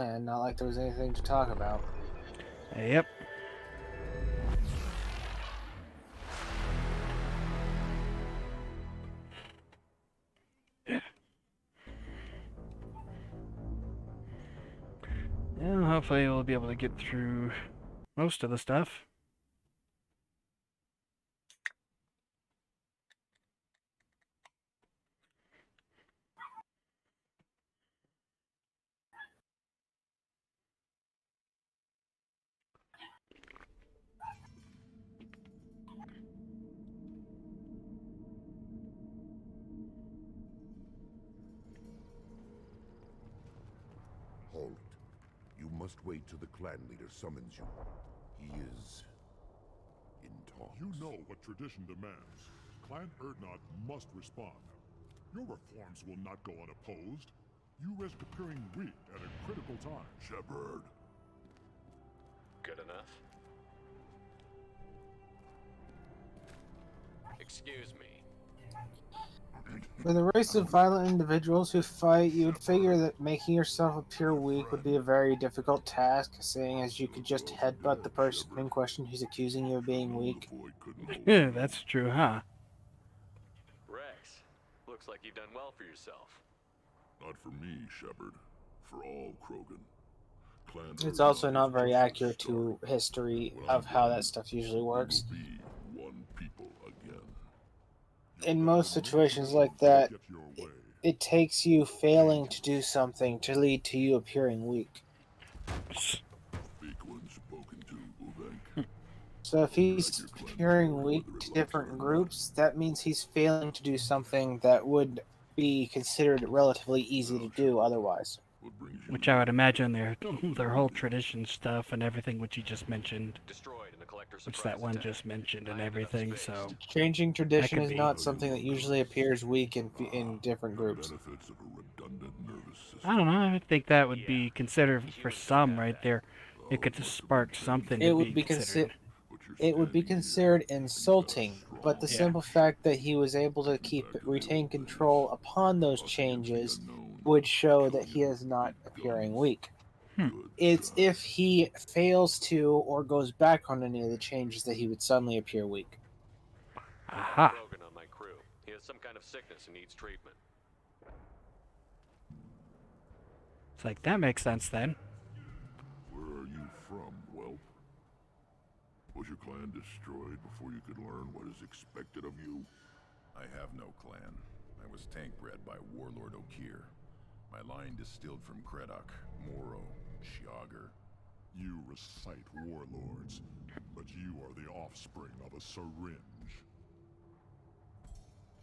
And not like there was anything to talk about. Yep. And hopefully we'll be able to get through most of the stuff. Hold. You must wait till the clan leader summons you. He is in talks. You know what tradition demands. Clan Erdnot must respond. Your reforms will not go unopposed. You risk appearing weak at a critical time. Shepard. Good enough. Excuse me. For the race of violent individuals who fight, you would figure that making yourself appear weak would be a very difficult task, seeing as you could just headbutt the person in question who's accusing you of being weak. Yeah, that's true, huh? Rex, looks like you've done well for yourself. Not for me, Shepard. For all Krogan. Clan It's also Erdnot not is very just accurate to starting. history When of I'm how done, that stuff usually we works. will be one people again. In most situations like that, it takes you failing to do something to lead to you appearing weak. Speak when spoken to, Uvenk. So if he's appearing weak to different groups, that means he's failing to do something that would be considered relatively easy to do otherwise. Which I would imagine their whole tradition stuff and everything which you just mentioned, Destroyed in the collector which surprise that one attack. just mentioned and I ended up everything. spaced. So Changing tradition could is be. not something that usually appears weak in different groups. Benefits of a redundant nervous system. I don't know. I think that would be Yeah. considered for Humans don't some have right that. there. It could just spark something It to would be be considered. it would be considered insulting, but the Yeah. simple fact that he was able to retain control upon those changes would show that he is not appearing weak. It's if he fails to or goes back on any of the changes that he would suddenly appear weak. I have Aha. a Krogan on my crew. He has some kind of sickness and needs treatment. It's like that makes sense then. Where are you from, Whelp? Was your clan destroyed before you could learn what is expected of you? I have no clan. I was tank bred by Warlord Okir. My line distilled from Kredok, Moro, Shiagar. You recite warlords, but you are the offspring of a syringe.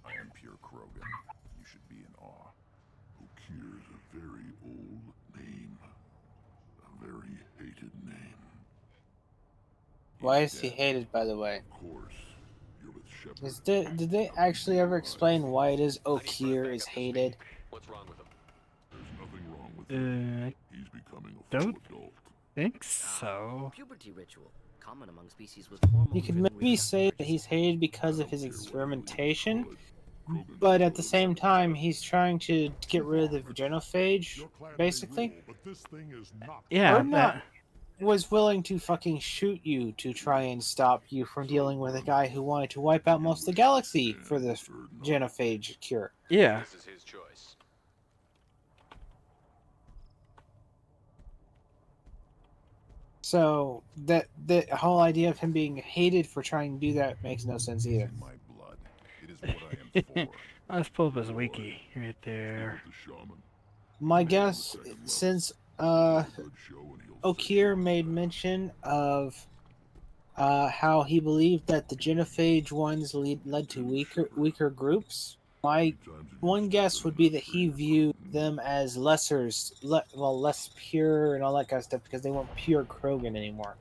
I am pure Krogan. You should be in awe. Okir's a very old name. A very hated name. Why is he hated, by the way? Of course, you're with Shepard. Did they actually ever explain why it is Okir is hated? What's wrong with him? There's nothing wrong with him. I He's becoming a don't full adult. think so. Puberty ritual, common among species with hormones. You could maybe say that he's hated because of his experimentation, but at the same time, he's trying to get rid of the genophage, Your clan may basically. rule, but this thing is not. Yeah, Or not. Was willing to fucking shoot you to try and stop you from dealing with a guy who wanted to wipe out most of the galaxy for the genophage cure. yeah. This is his choice. So that the whole idea of him being hated for trying to do that makes no sense either. In my blood. It is what I am for. Let's pull up his wiki right there. The shaman. My guess, since Good show and he'll Okir made mention of how he believed that the genophage ones led to weaker groups. My one guess would be that he viewed them as lessers, less pure and all that kind of stuff because they weren't pure Krogan anymore.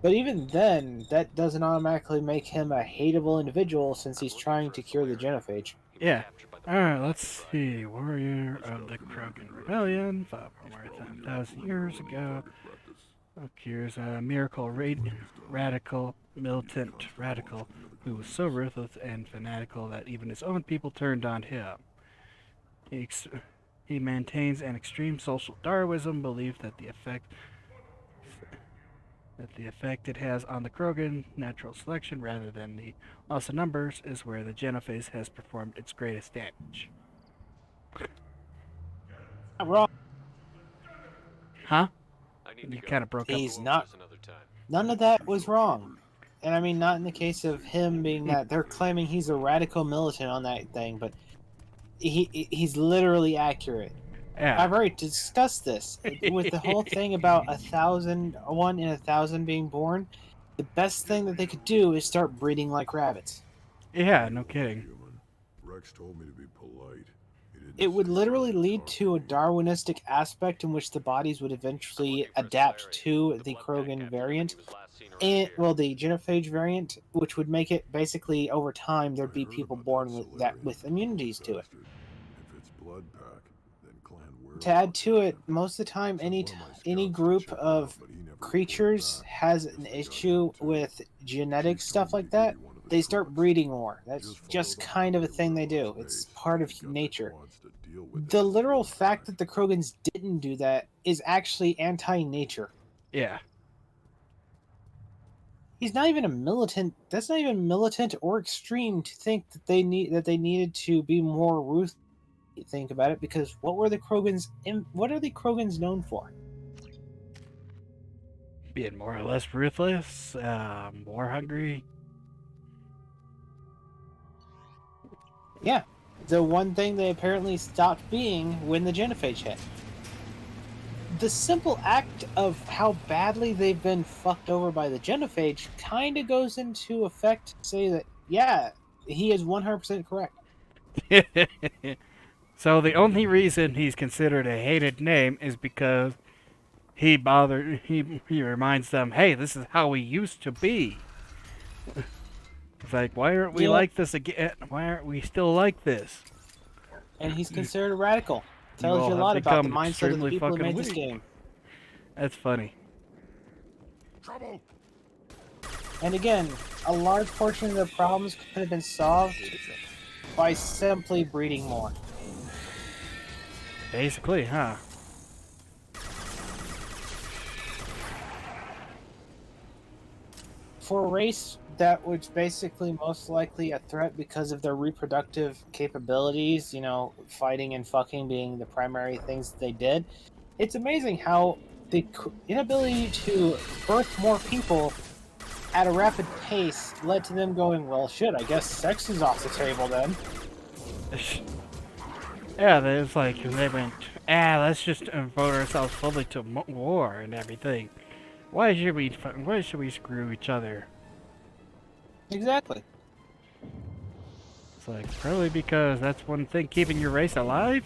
But even then, that doesn't automatically make him a hateable individual since he's trying to cure the genophage. Yeah. Alright, let's see. Warrior of the Krogan Rebellion, fought for more than 1,000 years ago. Here's a miracle radical, militant radical, who was so ruthless and fanatical that even his own people turned on him. He He maintains an extreme social Darwinism belief that the effect it has on the Krogan, natural selection rather than the loss of numbers, is where the genophage has performed its greatest damage. Not wrong. Huh? I need to You go. kind of broke up. He's Go over not. this another time. None of that was wrong. And I mean, not in the case of him being that they're claiming he's a radical militant on that thing, but he's literally accurate. Yeah. I've already discussed this with the whole thing about 1 in 1,000 being born. The best thing that they could do is start breeding like rabbits. Yeah, no kidding. Human. Rex told me to be polite. He didn't It would say literally try to lead talk to a me. Darwinistic aspect in which the bodies would I'm eventually looking for a adapt Solarian. to the blood pack Krogan captured when variant. he was last seen around And here. well, the genophage variant, which would make it basically over time there'd I be heard people about born that with Solarian, with immunities to it. bastard. If it's blood pack, then clan To add to it, whereabouts most of the time, Sent any one of my any scouts to group check it of out, but he never reported creatures back. has Guess an they got issue him too. with genetic Chief stuff told me like to give that. you one of the They start trucks. breeding more. That's Just follow just the kind of a highway thing they where do. it's It's based. part of They got the nature. quads to deal with it The with literal blood fact pack. that the Krogans didn't do that is actually anti-nature. Yeah. He's not even a militant. That's not even militant or extreme to think that they needed to be more ruthless. Think about it, because what were the Krogans? What are the Krogans known for? Being more or less ruthless, more hungry. Yeah, the one thing they apparently stopped being when the genophage hit. The simple act of how badly they've been fucked over by the genophage kind of goes into effect to say that, yeah, he is 100% correct. So the only reason he's considered a hated name is because he reminds them, hey, this is how we used to be. It's like, why aren't we Yeah. like this again? Why aren't we still like this? And he's considered a radical. You Tells all you a have lot about the become mindset of the extremely people who fucking made this weak. game. That's funny. Trouble! And again, a large portion of the problems could have been solved by simply breeding more. Basically, huh? For a race that was basically most likely a threat because of their reproductive capabilities, fighting and fucking being the primary things that they did, it's amazing how the inability to birth more people at a rapid pace led to them going, well, shit, I guess sex is off the table then. Yeah, it's like they went, let's just devote ourselves fully to war and everything. Why should we screw each other? Exactly. It's like, probably because that's one thing keeping your race alive?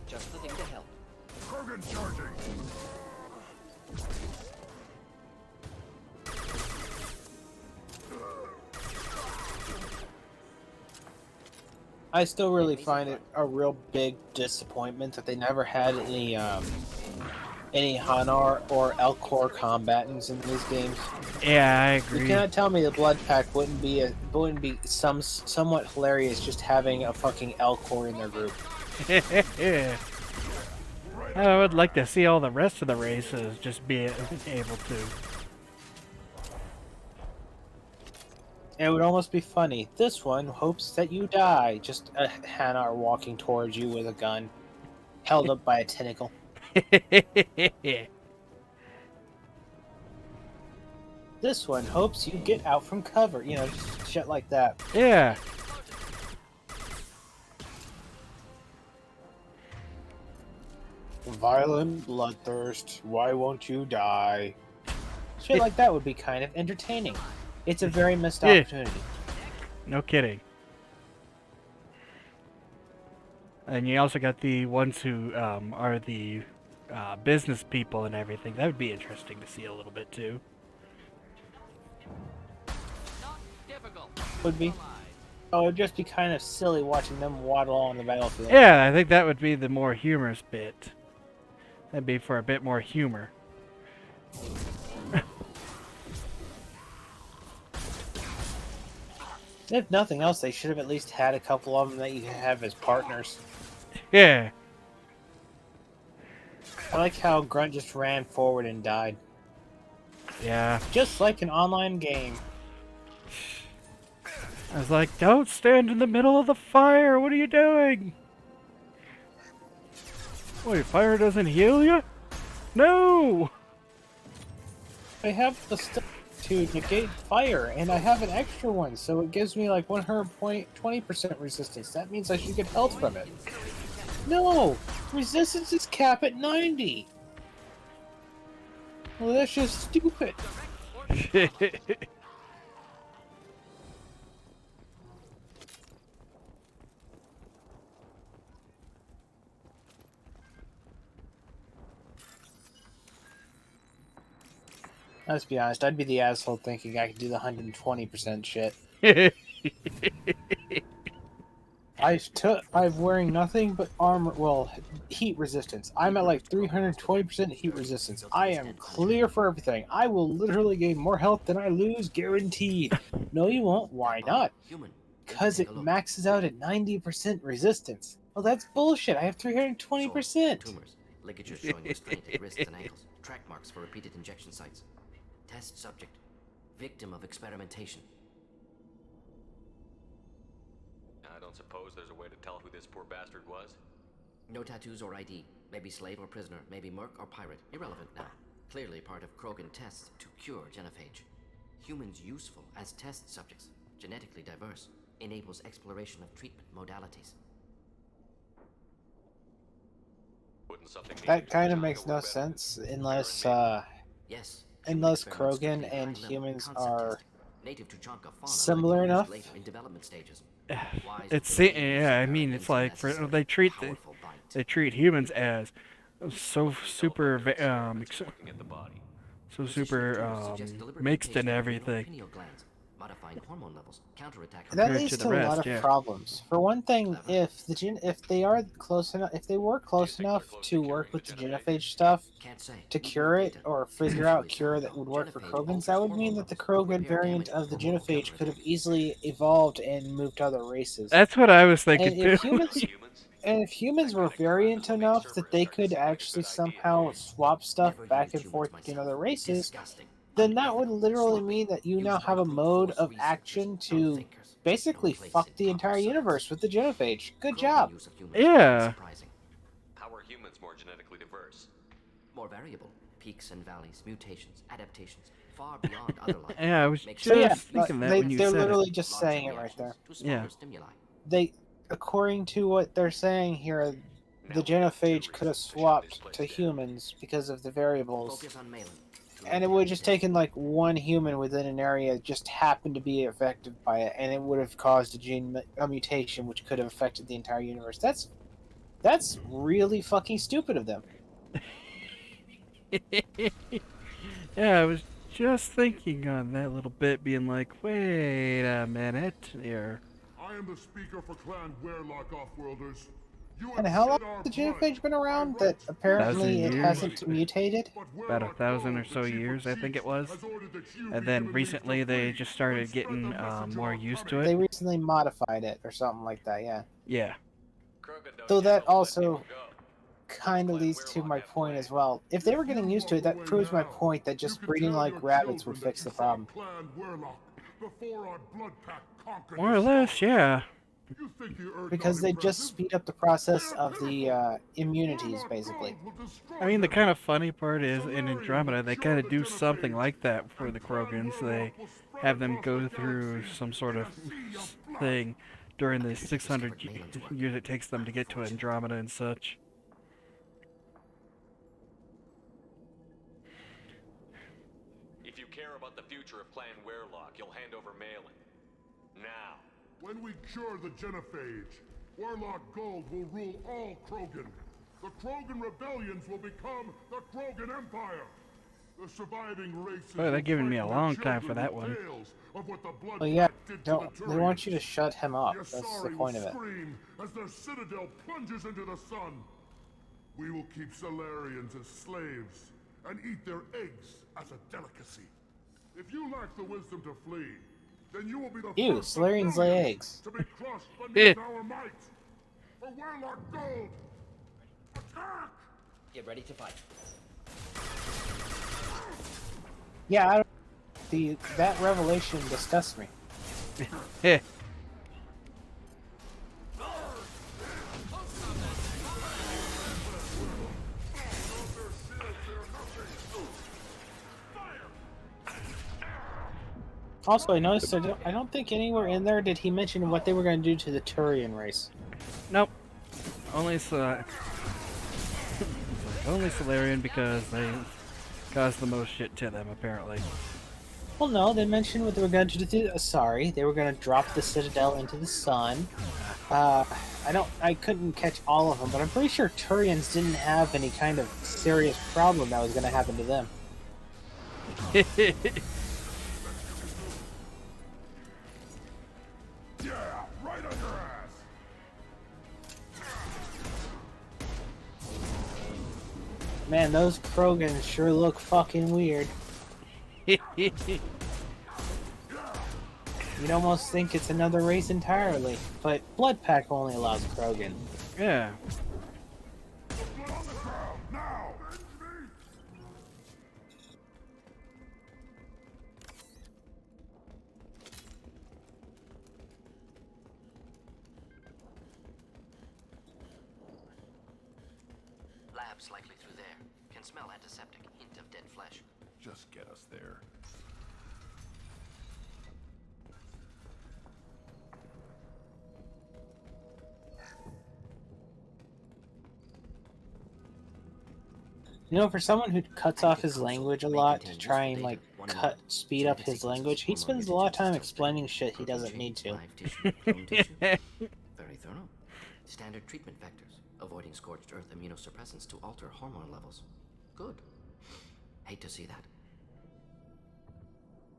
Just the thing to help. Krogan charging! I still really find it a real big disappointment that they never had any Hanar or Elcor combatants in these games. Yeah, I You agree. cannot tell me the Blood Pack wouldn't be somewhat hilarious just having a fucking Elcor in their group. I would like to see all the rest of the races just be able to. It would almost be funny. This one hopes that you die. Just a Hanar walking towards you with a gun, held up by a tentacle. This one hopes you get out from cover. Just shit like that. Yeah. Violent bloodthirst. Why won't you die? Shit like that would be kind of entertaining. It's a very missed Yeah. opportunity. No kidding. And you also got the ones who are the business people and everything. That would be interesting to see a little bit too. Would be. Oh, it'd just be kind of silly watching them waddle on the battlefield. Yeah, I think that would be the more humorous bit. That'd be for a bit more humor. If nothing else, they should have at least had a couple of them that you could have as partners. Yeah. I like how Grunt just ran forward and died. Yeah. Just like an online game. I was like, don't stand in the middle of the fire. What are you doing? Wait, fire doesn't heal you? No! I have the stuff to negate fire, and I have an extra one, so it gives me like 120% resistance. That means I should get health from it. No! Resistance is capped at 90! Well, that's just stupid. Let's be honest, I'd be the asshole thinking I could do the 120% shit. I'm wearing nothing but armor, well, heat resistance. I'm at like 320% heat resistance. I am clear for everything. I will literally gain more health than I lose, guaranteed. No, you won't. Why not? Because it maxes out at 90% resistance. Well, that's bullshit. I have 320%. Tumors, ligatures showing restraint at wrists and ankles, track marks for repeated injection sites. Test subject, victim of experimentation. I don't suppose there's a way to tell who this poor bastard was? No tattoos or ID. Maybe slave or prisoner, maybe merc or pirate. Irrelevant now. Clearly part of Krogan tests to cure genophage. Humans useful as test subjects, genetically diverse, enables exploration of treatment modalities. Wouldn't something That kind of makes no sense unless Yes. unless experiments could Krogan be and high-level humans concept are testing. Native to Chanka fauna similar might be used enough. later in development stages. Wise It's thinking yeah. I is mean, it's like unnecessary, they treat powerful bite. they treat humans as so super looking at the body. so Precision super tools suggest deliberate mixed and mutation of everything. pineal glands, modifying hormone levels, counterattack That compared leads to to, the a lot rest, of yeah. problems. For one thing, if they are close enough, if they were close enough to work with the genophage stuff Can't say. to cure it or figure out a cure that would work for Krogans, that would mean that the Krogan variant of the genophage could have easily evolved and moved to other races. That's what I was thinking And too. if humans were variant enough that they could actually somehow swap stuff back and forth between other races, then that would literally mean that you now have a mode of action to basically fuck the entire universe with the genophage. Good job. Yeah. How are humans more genetically diverse? More variable, peaks and valleys, mutations, adaptations, far beyond other life. Yeah, I was Makes just yeah, thinking that they, when you they're said literally it. just larger saying it right reactions there. to smaller Yeah. stimuli. They, according to what they're saying here, the genophage could have swapped to humans because of the variables. Focus on Malin. And it would have just taken like one human within an area just happened to be affected by it, and it would have caused a mutation which could have affected the entire universe. That's really fucking stupid of them. Yeah, I was just thinking on that little bit, being like, wait a minute here. I am the speaker for Clan Werlock Offworlders. You And have how long shed our has the blood genophage been around by that right apparently it years. hasn't mutated? But About Werlock 1,000 or knows so the Chief of years, I think Chiefs it was. has ordered that you And be then released recently for they free just started and spread getting the message more of used our to They it. recently modified it or something like that, yeah. Yeah. Krogan don't Though that generally let also people go. kind of leads to my point as well. If they were getting used to it, that proves my point that just breeding like rabbits would fix the problem. Clan Werlock before our blood pact conquered More or the less, stars. yeah. You think the Earth Because not they just impressive? speed up the process They're of the pitiful. immunities, Werlock basically. blood will destroy I mean, the them. kind of funny part is in Solarian Andromeda, will they cure kind of the do something genophage, like that for and the Clan Krogans. Werlock They will spread have them across go the through galaxy some sort in of a sea of blood. thing during the Appears to 600 discovered Malin's work. years it takes them to get to Andromeda and such. you care about the future of Clan Werelock, you'll hand over Malin. Now. When we cure the Genophage, Warlock Gold will rule all Krogan. The Krogan rebellions will become the Krogan Empire. The surviving races. Boy, they're giving me a long time for that one. Well, yeah, they want you to shut him up. That's the point of it. Scream as their citadel plunges into the sun. We will keep Solarians as slaves and eat their eggs as a delicacy. If you lack the wisdom to flee, then you will be the Ew, first Solarians lay rebellion eggs. to be crushed beneath our might. For Warlock Gold, attack! Get ready to fight. Yeah, that revelation disgusts me. Heh. Also, I noticed I don't think anywhere in there did he mention what they were going to do to the Turian race. Nope. Only only Solarian because they caused the most shit to them, apparently. Well, no, they mentioned what they were going to do. Sorry, they were going to drop the Citadel into the sun. I couldn't catch all of them, but I'm pretty sure Turians didn't have any kind of serious problem that was going to happen to them. Yeah, right on your ass. Man, those Krogans sure look fucking weird. You'd almost think it's another race entirely, but Blood Pack only allows Krogan. Yeah. Blood on the ground, now! Labs likely through there. Can smell antiseptic. Hint of dead flesh. Just get us there. You know, for someone who cuts off his language a lot to try and, like, speed up his language, he spends a lot of time explaining shit he doesn't need to. Very thorough. Standard treatment vectors, avoiding scorched earth immunosuppressants to alter hormone levels. Good. Hate to see that.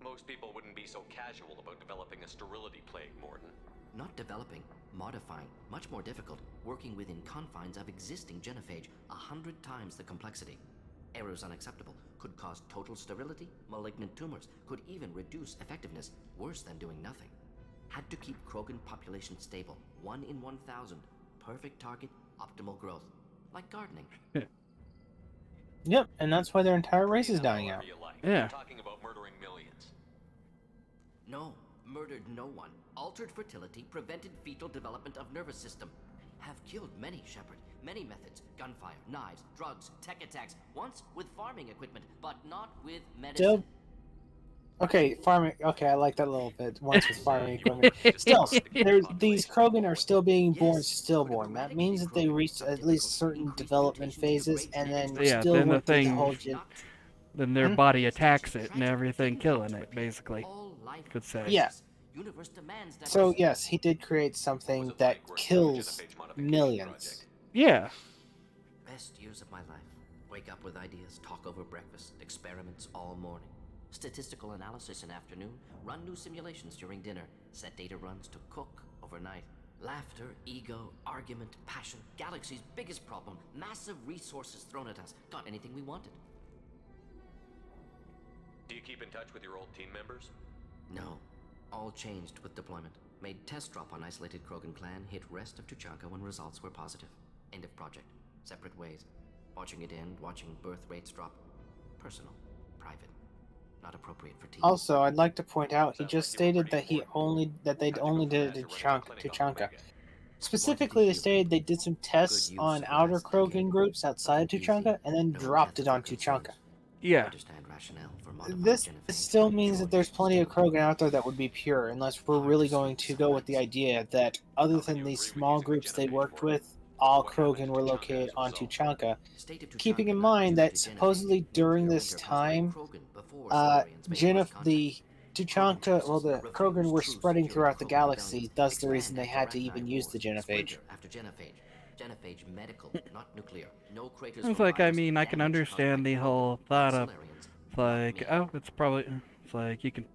Most people wouldn't be so casual about developing a sterility plague, Morden. Not developing, modifying, much more difficult, working within confines of existing genophage, 100 times the complexity. Errors unacceptable, could cause total sterility, malignant tumors, could even reduce effectiveness, worse than doing nothing. Had to keep Krogan population stable, 1 in 1,000, perfect target, optimal growth. Like gardening. Yep, and that's why their entire race is dying out. Yeah. We're talking about murdering millions. No, murdered no one. Altered fertility, prevented fetal development of nervous system. Have killed many, Shepard. Many methods. Gunfire, knives, drugs, tech attacks. Once with farming equipment, but not with medicine. Okay, farming. Okay, I like that a little bit. Once with farming equipment. Still, these Krogan are still being born stillborn. That means that they reach at least certain development phases, and then still then the work through the thing- whole gen. Then their body attacks it and everything, killing it, basically. Could say. Yeah. Universe demands that. So yes, he did create something that kills millions. Yeah. Best years of my life. Wake up with ideas, talk over breakfast, experiments all morning. Statistical analysis in afternoon, run new simulations during dinner, set data runs to cook overnight. Laughter, ego, argument, passion, galaxy's biggest problem, massive resources thrown at us. Got anything we wanted. Do you keep in touch with your old team members? No. All changed with deployment. Made test drop on isolated Krogan clan, hit rest of Tuchanka when results were positive. End of project. Separate ways. Watching it end, watching birth rates drop. Personal. Private. Not appropriate for team. Also, I'd like to point out he just stated that they'd only did it to Tuchanka. Specifically, they stated they did some tests on outer Krogan groups outside Tuchanka and then dropped it on Tuchanka. Yeah. Understand rationale for modified This genophage. still means that there's plenty of Krogan out there that would be pure, unless we're really going to go with the idea that other than these small groups they worked with, all Krogan were located on Tuchanka, keeping in mind that supposedly during this time, the Tuchanka, well, the Krogan were spreading throughout the galaxy, thus the reason they had to even use the genophage. Genophage medical, not nuclear. No craters It's for like, I virus, mean, I can damage caused by understand the Krogan, whole not thought of, Solarians, it's not like, me. oh, it's probably, it's like, you can,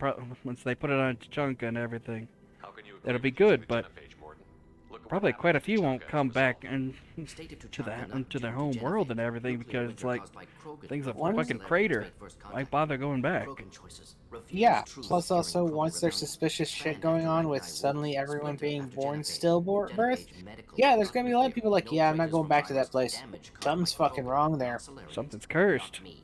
once they put it on Tuchanka and everything, How can you agree that'll be with using good, the but genophage, Morton? Look at what probably happened quite a to few won't Tuchanka as come a back result. and State of to Tuchanka not their due home to world genophage. and everything, Nuclear because it's winter like, caused by Krogan thing's a before fucking Solarians crater. made first Why contact. bother going back? Krogan choices. Refuse Yeah, truth plus during also Krogan once there's rebellion. suspicious shit Expand going after on with Ragnar suddenly War. everyone Splinter being after born genophage. stillbirth, Genophage medical, yeah, there's not gonna be a lot of nuclear. people like, No yeah, I'm not craters going for back to virus, that place. damage caused Something's by fucking Krogan, wrong not there. Solarians, Something's cursed. not me.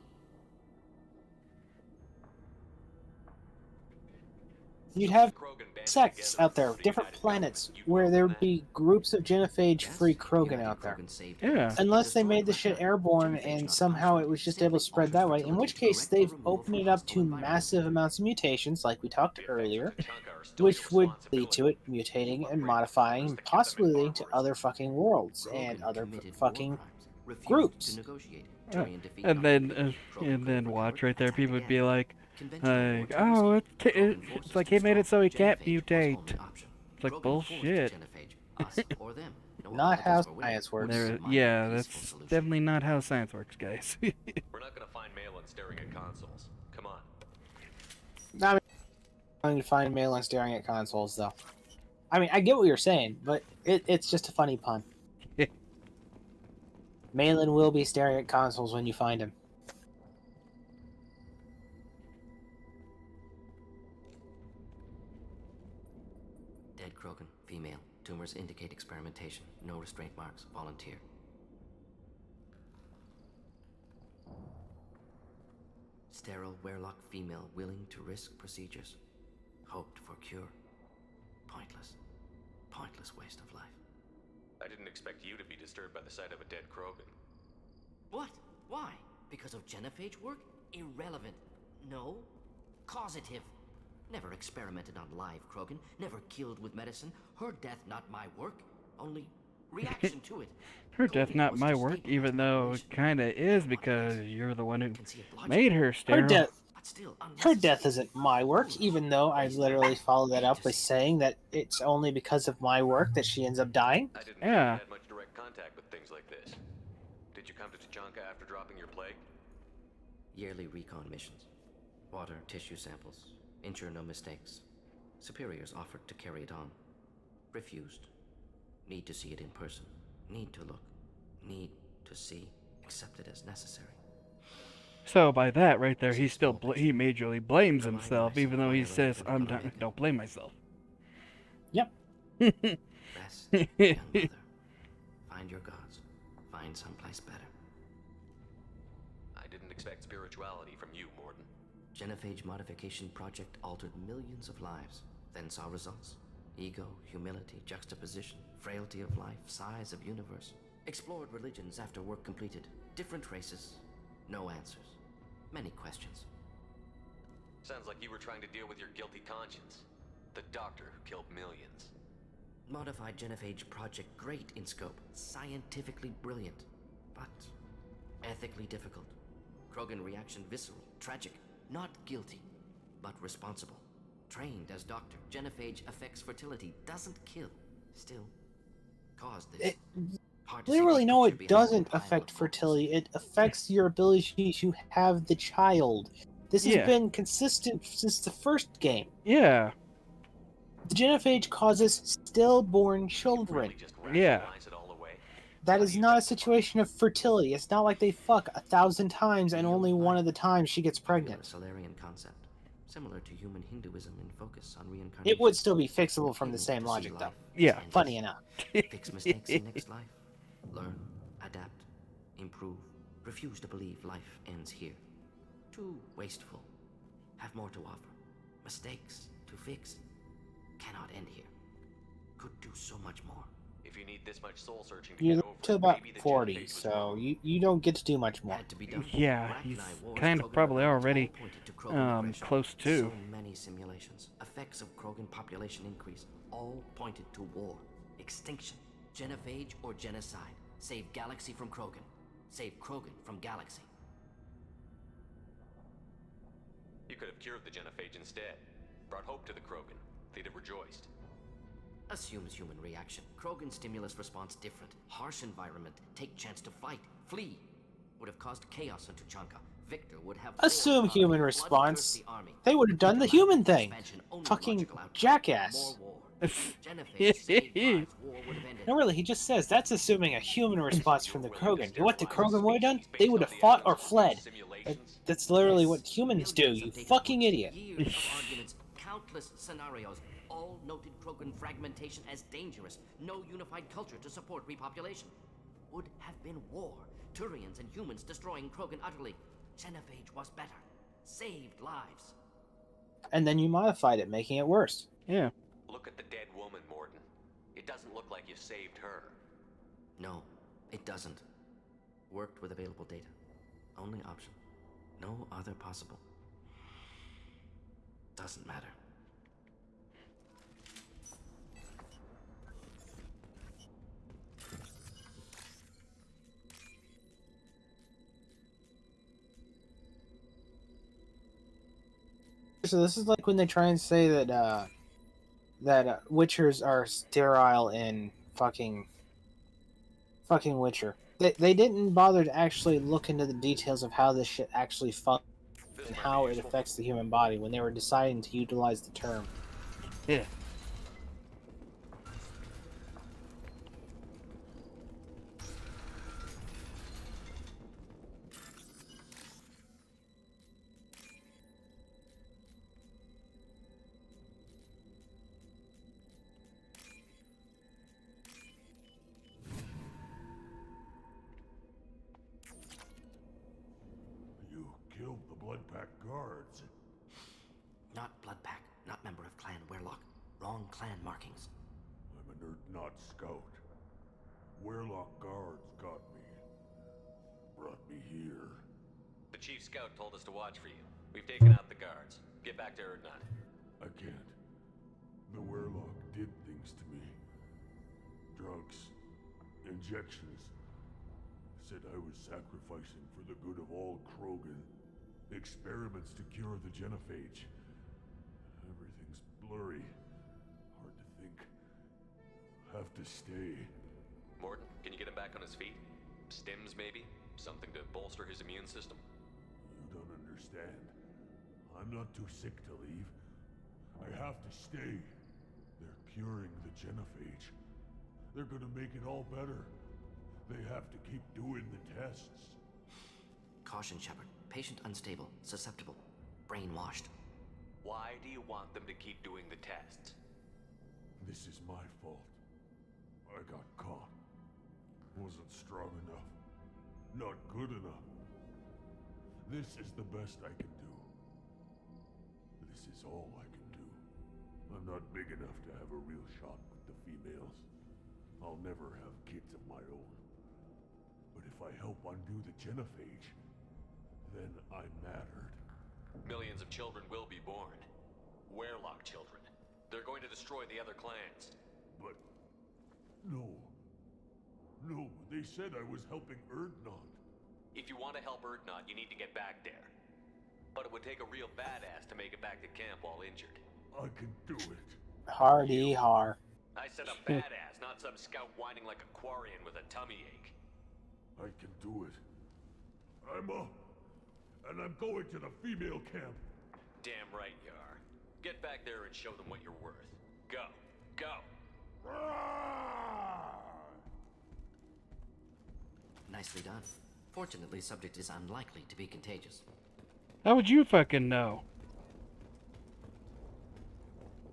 You'd have Krogan banded sects together out there, for the different United planets, Government. You where broke there on would that? be groups of genophage-free Yes, Krogan United out there. Krogan saved Yeah. lives, Unless they destroyed made the shit Ragnar. airborne Genophage and not somehow it constant, was just still able to spread alters that way, in fertility which to case correct or they've remove opened from it up hostile to environments. massive amounts of mutations, like we talked The effects of earlier, Tuchanka are still which your would lead responsibility. to it mutating What and great modifying was and to keep them possibly at leading to arm's other fucking worlds and Krogan other committed fucking war crimes, refused groups. to negotiate. Yeah. Tyrion defeat And not then, complete. Krogan and then couldn't watch recover, right there, attack people would be again. like, Conventional war too oh, risky. Krogan it's forces like too he made it so he strong. can't Genophage was mutate. only option. It's like Krogan bullshit. forced genophage, us or them. No Not how apologies for winning. science works. Wouldn't mind a Yeah, peaceful that's solution. definitely not how science works, guys. We're not gonna find Malin staring at consoles. Come on. I mean, I'm going to find Malin staring at consoles, though. I mean, I get what you're saying, but it's just a funny pun. Malin will be staring at consoles when you find him. Dead Krogan, female. Tumors indicate experimentation. No restraint marks. Volunteer. Sterile Werelock female willing to risk procedures. Hoped for cure. Pointless. Pointless waste of life. I didn't expect you to be disturbed by the sight of a dead Krogan. What? Why? Because of genophage work? Irrelevant. No. Causative. Never experimented on live Krogan. Never killed with medicine. Her death not my work. Only reaction to it. Her death Goal not was my to work, stabilize even though it population. kinda is What because else? you're the one who Can see it logical. made her Her sterile. death, But still her unnecessary. death isn't my work, even though I literally followed that up by saying that it's only because of my work that she ends up dying. I didn't Yeah. think you had much direct contact with things like this. Did you come to Tuchanka after dropping your plague? Yearly recon missions. Water, tissue samples. Ensure no mistakes. Superiors offered to carry it on. Refused. Need to see it in person. Need to look. Need to see. Accepted as necessary. So by that right there, he still he majorly blames himself, even though he says, don't blame myself. Yep. Rest, young mother. Find your gods. Find someplace better. I didn't expect spirituality from you, Morton. Genophage modification project altered millions of lives. Then saw results. Ego, humility, juxtaposition, frailty of life, size of universe. Explored religions after work completed. Different races. No answers. Many questions. Sounds like you were trying to deal with your guilty conscience. The doctor who killed millions. Modified genophage project great in scope. Scientifically brilliant. But ethically difficult. Krogan reaction visceral, tragic. Not guilty, but responsible. Trained as doctor. Genophage affects fertility. Doesn't kill. Still caused this. Hard to see Literally, what no, picture it behind the doesn't pile affect of fertility. It affects your ability to have the child. This has Yeah. been consistent since the first game. Yeah. The genophage causes stillborn children. Really just Yeah. rationalize it all away. That How is do you not a justify it? situation of fertility. It's not like they fuck 1,000 times and Real only one life. of the times she gets Popular pregnant. Solarian concept. Similar to human Hinduism in focus on reincarnation. It would still be fixable from the Able same to see logic, though. life Yeah. as Funny endless. enough. Fix mistakes in next life. Learn, adapt, improve. Refuse to believe life ends here. Too wasteful. Have more to offer. Mistakes to fix. Cannot end here. Could do so much more. If you need this much soul searching to You get live over to it, about maybe the 40, genophage was so wrong. you don't get to do much more. Had to be done. Yeah, Rachni he's Wars, kind of Krogan probably rebellions, already, all pointed to Krogan aggression. close to. So many simulations. Effects of Krogan population increase. All pointed to war. Extinction. Genophage or genocide. Save Galaxy from Krogan. Save Krogan from Galaxy. You could have cured the genophage instead. Brought hope to the Krogan. They'd have rejoiced. Assumes human reaction. Krogan stimulus response different. Harsh environment. Take chance to fight. Flee. Would have caused chaos in Tuchanka. Victor would have... Assume human response. They would have done the human thing. Fucking jackass. No, really, he just says that's assuming a human response from the Krogan. You know what the Krogan would have done? They would have fought or fled. That's literally what humans do, you fucking idiot. Years of arguments, countless scenarios, all noted Krogan fragmentation as dangerous. No unified culture to support repopulation. Would have been war. Turians and humans destroying Krogan utterly. Genophage was better. Saved lives. And then you modified it, making it worse. Yeah. Look at the dead woman, Morton. It doesn't look like you saved her. No, it doesn't. Worked with available data. Only option. No other possible. Doesn't matter. So this is like when they try and say that Witchers are sterile in fucking Witcher. They didn't bother to actually look into the details of how this shit actually functions and how it affects the human body when they were deciding to utilize the term. Yeah. You killed the Bloodpack guards. Not Bloodpack, not member of Clan Werlock. Wrong clan markings. I'm an Erdnot scout. Werlock guards got me. Brought me here. The chief scout told us to watch for you. We've taken out the guards. Get back to Erdnot. I can't. The Werlock did things to me. Drugs. Injections. Said I was sacrificing for the good of all Krogan. Experiments to cure the genophage. Everything's blurry. Hard to think. Have to stay. Morton, can you get him back on his feet? Stims, maybe? Something to bolster his immune system? You don't understand. I'm not too sick to leave. I have to stay. They're curing the genophage. They're gonna make it all better. They have to keep doing the tests. Caution, Shepard. Patient unstable, susceptible, brainwashed. Why do you want them to keep doing the tests? This is my fault. I got caught. Wasn't strong enough. Not good enough. This is the best I can do. This is all I can do. I'm not big enough to have a real shot with the females. I'll never have kids of my own. But if I help undo the genophage, then I mattered. Millions of children will be born. Werlock children. They're going to destroy the other clans. But... No. No, they said I was helping Erdnot. If you want to help Erdnot, you need to get back there. But it would take a real badass to make it back to camp while injured. I can do it. Hardy har. I said a badass, not some scout whining like a Quarian with a tummy ache. I can do it. I'm up. And I'm going to the female camp. Damn right you are. Get back there and show them what you're worth. Go. Go. Nicely done. Fortunately, subject is unlikely to be contagious. How would you fucking know?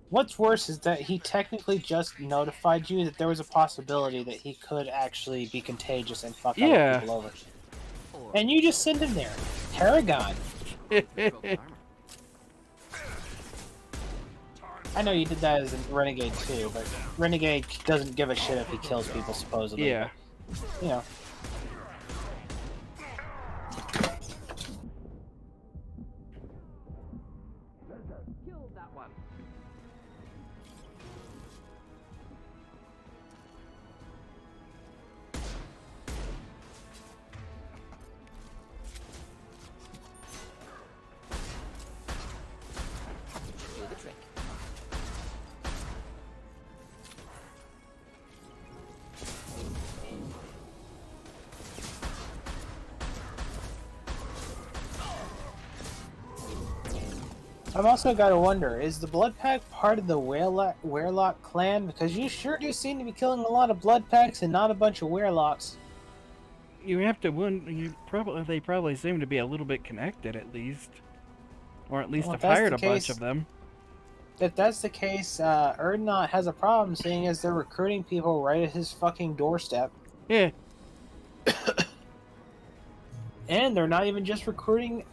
What's worse is that he technically just notified you that there was a possibility that he could actually be contagious and fuck other people over. And you just send him there. Paragon. I know you did that as a Renegade too, but Renegade doesn't give a shit if he kills people, supposedly. Yeah. You know. Kill that one. I've also got to wonder, is the Blood Pack part of the Werelock clan? Because you sure do seem to be killing a lot of Blood Packs and not a bunch of Werelocks. You have to wonder. They probably seem to be a little bit connected, at least, or at least Well, have if that's hired the a bunch case, of them. if that's the case, Erdnot has a problem, seeing as they're recruiting people right at his fucking doorstep. Yeah. And they're not even just recruiting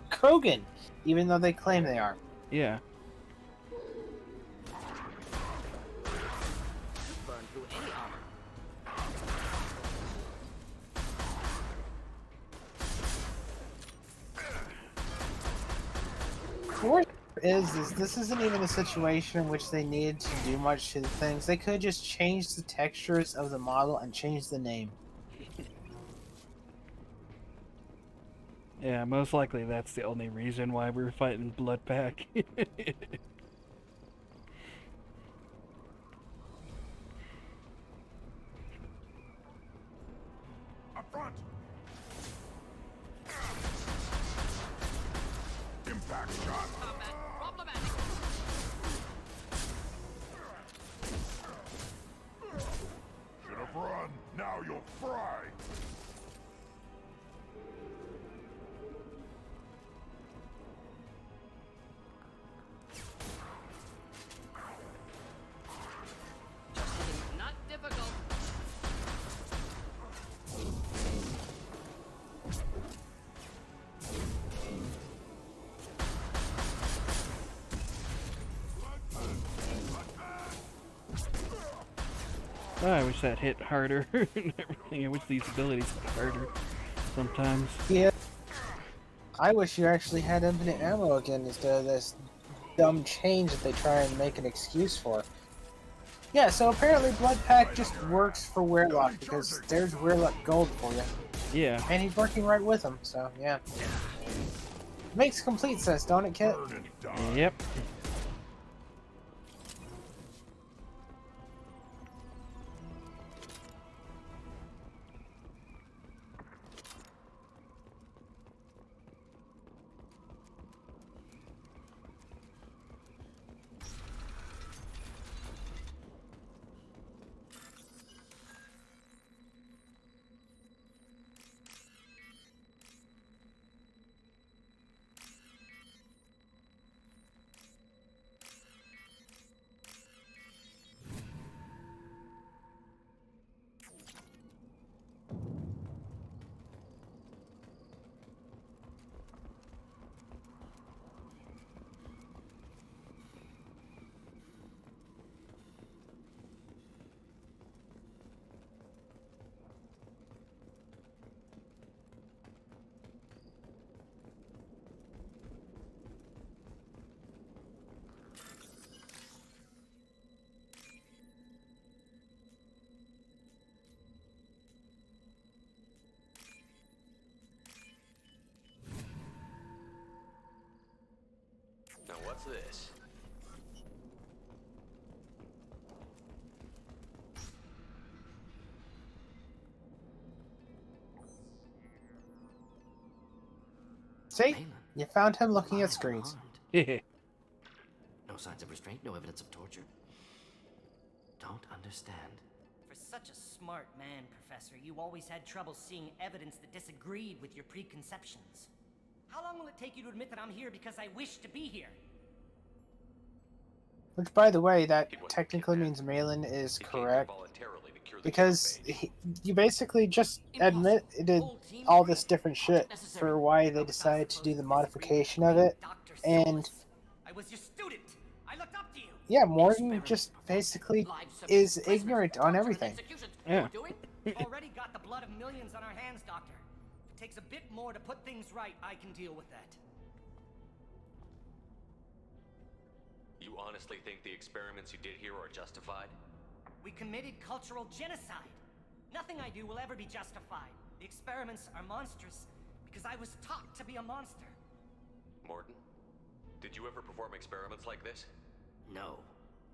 Krogan, even though they claim they are. Yeah. Burn through any armor. The worst is this isn't even a situation in which they needed to do much to the things. They could just change the textures of the model and change the name. Yeah, most likely that's the only reason why we're fighting Blood Pack. Up front! Impact shot! Problematic. Should have run. Now you'll fry. Not difficult. Oh, I wish that hit harder and everything. I wish these abilities hit harder sometimes. Yeah. I wish you actually had infinite ammo again instead of this dumb change that they try and make an excuse for. Yeah, so apparently Blood Pack just works for Werelock because there's Werelock gold for you. Yeah. And he's working right with them, so yeah. Makes complete sense, don't it, Kit? Burn and die. Yep. Now what's this? See? Malin. You found him looking at Alive and screens. unharmed. No signs of restraint, no evidence of torture. Don't understand. For such a smart man, Professor, you always had trouble seeing evidence that disagreed with your preconceptions. How long will it take you to admit that I'm here because I wish to be here? Which, by the way, that technically means Malin is He came correct. voluntarily to cure the Because genophage. you basically just admitted all this different shit for why they decided to do the modification of it. Dr. And Solus, I was your student. I looked up to you. yeah, Morgan just basically is ignorant on everything. Yeah. Already got the blood of millions on our hands, Doctor. If it takes a bit more to put things right, I can deal with that. You honestly think the experiments you did here are justified? We committed cultural genocide. Nothing I do will ever be justified. The experiments are monstrous because I was taught to be a monster. Morton, did you ever perform experiments like this? No.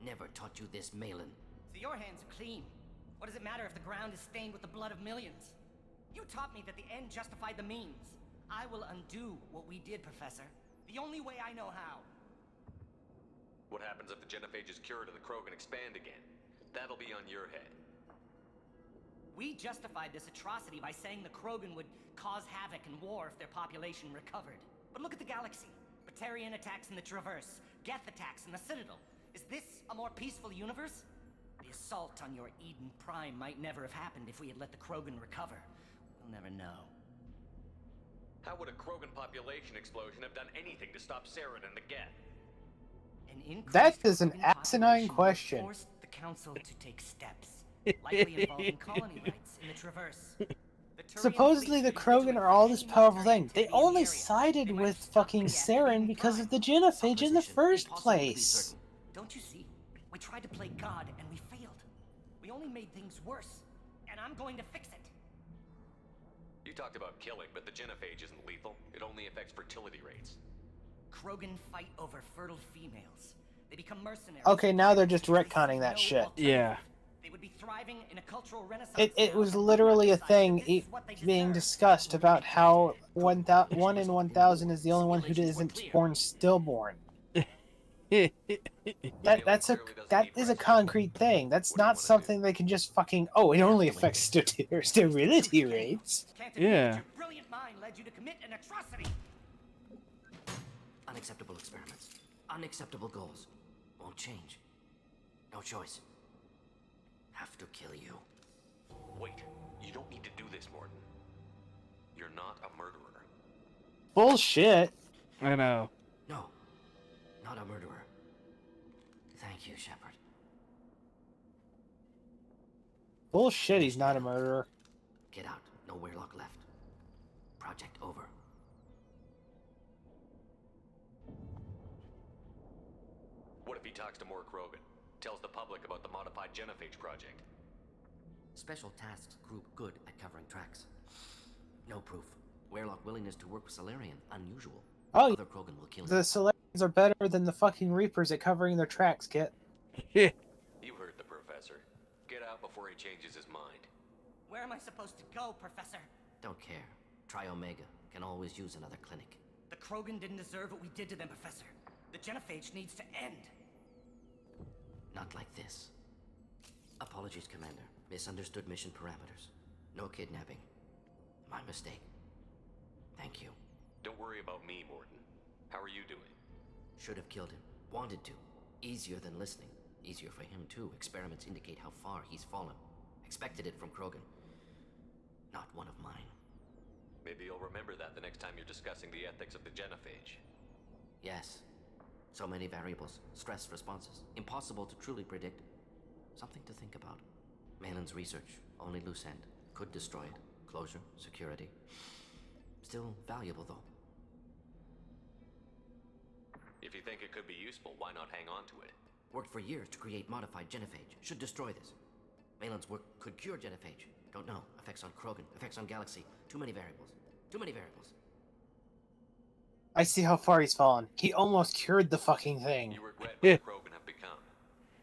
Never taught you this, Malin. So your hands are clean. What does it matter if the ground is stained with the blood of millions? You taught me that the end justified the means. I will undo what we did, Professor. The only way I know how. What happens if the genophage is cured and the Krogan expand again? That'll be on your head. We justified this atrocity by saying the Krogan would cause havoc and war if their population recovered. But look at the galaxy. Batarian attacks in the Traverse, Geth attacks in the Citadel. Is this a more peaceful universe? The assault on your Eden Prime might never have happened if we had let the Krogan recover. We'll never know. How would a Krogan population explosion have done anything to stop Saren and the Geth? An increased That is an Krogan asinine population question. forced the Council to take steps, likely involving colony rights in the Traverse. The Turian Supposedly fleet the could use Krogan to are all this any powerful military thing. They activity in the only area. sided They might with stop fucking the Geth Saren Eden because Prime. of the genophage in the Opposition first impossible to be place. certain. Don't you see? We tried to play God and we failed. We only made things worse, and I'm going to fix it. You talked about killing, but the genophage isn't lethal. It only affects fertility rates. Krogan fight over fertile females. They become mercenaries. Okay, now they're just because they retconning see that no shit. alternative. Yeah. They would be thriving in a cultural renaissance. It now, was and we literally a decided thing this is what they being deserve. discussed about how 1 in 1,000 is the only one who isn't born stillborn. That is a concrete thing. That's not something they can just fucking. Oh, it only affects sterility rates. Can't admit that Yeah. your brilliant mind led you to commit an atrocity. Unacceptable experiments. Unacceptable goals. Won't change. No choice. Have to kill you. Wait, you don't need to do this, Morton. You're not a murderer. Bullshit. I know. No. Not a murderer. Thank you, Shepard. Bullshit, he's not a murderer. Get out. No Weirlock left. Project over. What if he talks to more Krogan? Tells the public about the modified genophage project? Special Tasks Group good at covering tracks. No proof. Weirlock willingness to work with Salarian. Unusual. Oh, Other Krogan will kill the you. Solarians are better than the fucking Reapers at covering their tracks, Kit. You heard the professor. Get out before he changes his mind. Where am I supposed to go, Professor? Don't care. Try Omega. Can always use another clinic. The Krogan didn't deserve what we did to them, Professor. The genophage needs to end. Not like this. Apologies, Commander. Misunderstood mission parameters. No kidnapping. My mistake. Thank you. Don't worry about me, Morton. How are you doing? Should have killed him. Wanted to. Easier than listening. Easier for him, too. Experiments indicate how far he's fallen. Expected it from Krogan. Not one of mine. Maybe you'll remember that the next time you're discussing the ethics of the genophage. Yes. So many variables. Stress responses. Impossible to truly predict. Something to think about. Malin's research. Only loose end. Could destroy it. Closure. Security. Still valuable, though. If you think it could be useful, why not hang on to it? Worked for years to create modified genophage. Should destroy this. Malin's work could cure genophage. Don't know. Effects on Krogan. Effects on Galaxy. Too many variables. Too many variables. I see how far he's fallen. He almost cured the fucking thing. You regret what the Krogan have become.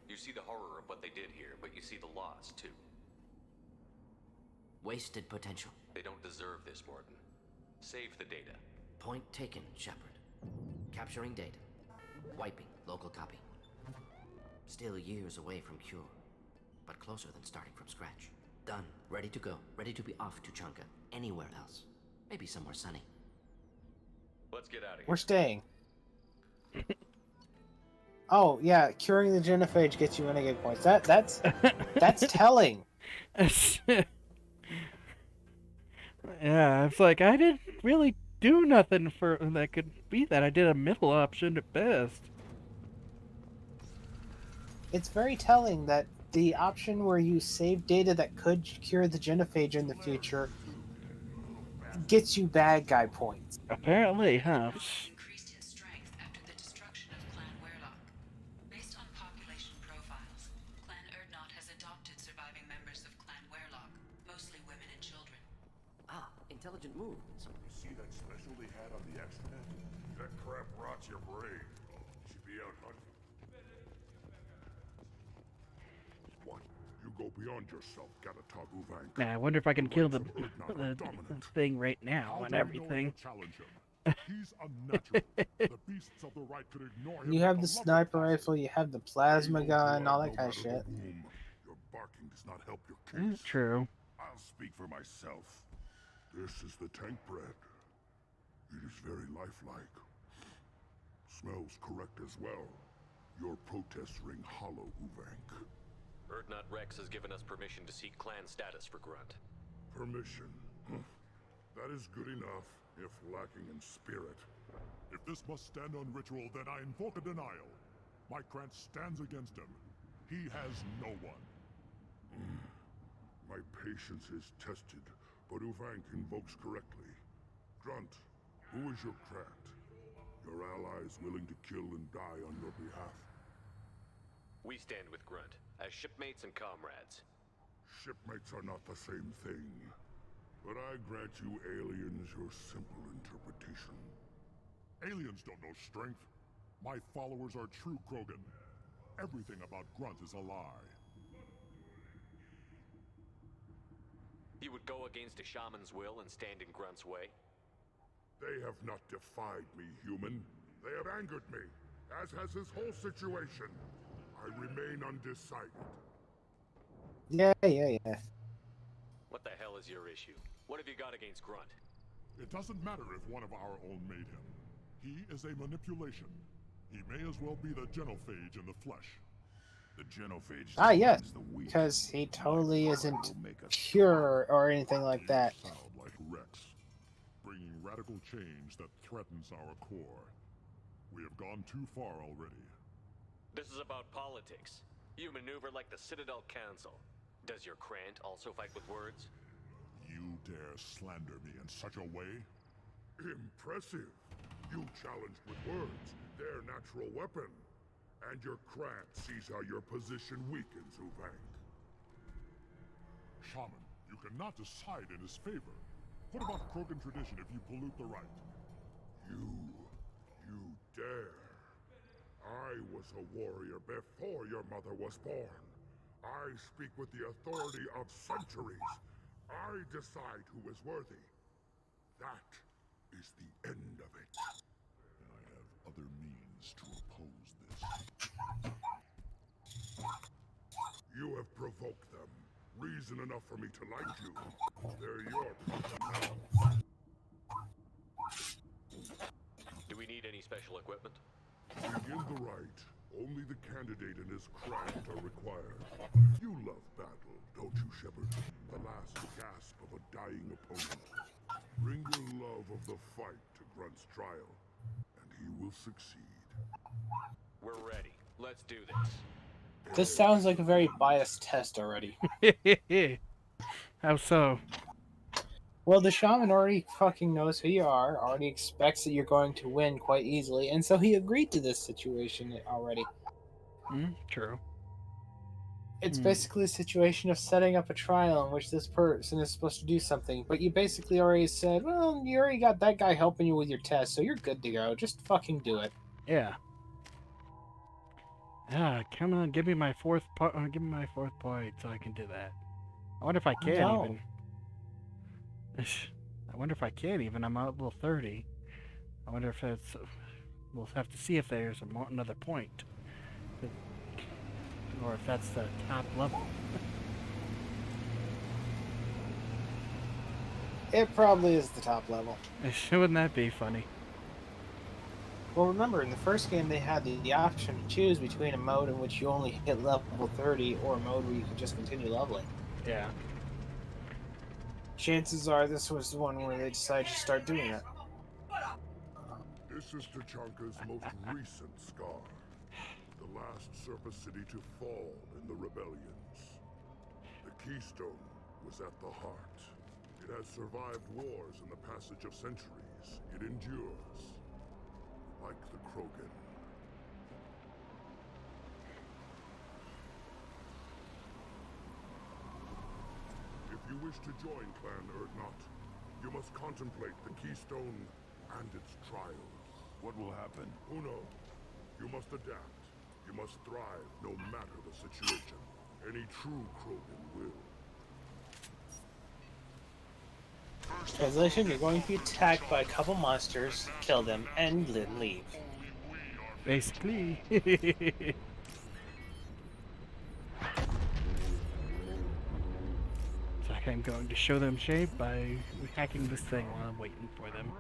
You see the horror of what they did here, but you see the loss, too. Wasted potential. They don't deserve this, Morton. Save the data. Point taken, Shepard. Capturing data. Wiping local copy. Still years away from cure, but closer than starting from scratch. Done. Ready to go. Ready to be off to Chunka. Anywhere else. Maybe somewhere sunny. Let's get out of here. We're staying. Oh yeah, curing the genophage gets you renegade points. That's telling. Yeah, it's like I didn't really do nothing for that could be that. I did a middle option at best. It's very telling that the option where you save data that could cure the genophage in the future gets you bad guy points. Apparently, huh? Increased in strength after the destruction of Clan Weirlock. Based on population profiles, Clan Erdnot has adopted surviving members of Clan Weirlock, mostly women and children. Ah, intelligent move. You see that special they had on the X-Men? That crap rots your brain. You should be out hunting. What? You go beyond yourself, Galatagu Vank. Nah, I wonder if I can kill the thing right now and everything. Challenge him. He's unnatural. The beasts of the right could ignore him. You like have a the lump of sniper fossil. rifle, you have the They plasma know gun, blood all no that kind of matter shit. the womb. Your barking does not help your case. True. I'll speak for myself. This is the tank bread. It is very lifelike. Smells correct as well. Your protests ring hollow, Uvank. Urdnot Rex has given us permission to seek clan status for Grunt. Permission. That is good enough, if lacking in spirit. If this must stand on ritual, then I invoke a denial. My Krant stands against him. He has no one. My patience is tested, but Uvank invokes correctly. Grunt, who is your Krant? Your allies willing to kill and die on your behalf? We stand with Grunt, as shipmates and comrades. Shipmates are not the same thing. But I grant you aliens your simple interpretation. Aliens don't know strength. My followers are true Krogan. Everything about Grunt is a lie. You would go against a shaman's will and stand in Grunt's way? They have not defied me, human. They have angered me, as has his whole situation. I remain undecided. Yeah. What the hell is your issue? What have you got against Grunt? It doesn't matter if one of our own made him. He is a manipulation. He may as well be the genophage in the flesh. The genophage Yes, defines the weak. because he totally My isn't will make us pure or anything like that. You sound like Rex, bringing radical change that threatens our core. We have gone too far already. This is about politics. You maneuver like the Citadel Council. Does your Krant also fight with words? You dare slander me in such a way? Impressive. You challenged with words, their natural weapon. And your Krant sees how your position weakens, Uvank. Shaman, you cannot decide in his favor. What about Krogan tradition if you pollute the rite? You dare. I was a warrior before your mother was born. I speak with the authority of centuries. I decide who is worthy. That is the end of it. And I have other means to oppose this. You have provoked them. Reason enough for me to like you. They're your problem now. Do we need any special equipment? Begin the rite. Only the candidate and his craft are required. You love battle, don't you, Shepard? The last gasp of a dying opponent. Bring your love of the fight to Grunt's trial, and he will succeed. We're ready. Let's do this. This sounds like a very biased test already. How so? Well, the shaman already fucking knows who you are, already expects that you're going to win quite easily, and so he agreed to this situation already. True. It's basically a situation of setting up a trial in which this person is supposed to do something, but you basically already said, well, you already got that guy helping you with your test, so you're good to go. Just fucking do it. Yeah. Come on, give me my fourth point. Give me my fourth point so I can do that. I wonder if I can No. even. I wonder if I can even. I'm at level 30. I wonder if it's. We'll have to see if there's another point, or if that's the top level. It probably is the top level. Wouldn't that be funny? Well, remember, in the first game, they had the option to choose between a mode in which you only hit level 30 or a mode where you could just continue leveling. Yeah. Chances are this was the one where they decided to start doing it. This is Tachanka's most recent scar. The last surface city to fall in the rebellions. The Keystone was at the heart. It has survived wars and the passage of centuries. It endures. Like the Krogan. If you wish to join Clan Urdnot, you must contemplate the Keystone and its trials. What will happen? Who knows? You must adapt. You must thrive no matter the situation. Any true Krogan will. Translation, you're going to be attacked by a couple monsters, kill them, and then leave. Basically. It's like I'm going to show them shape by hacking this thing while I'm waiting for them.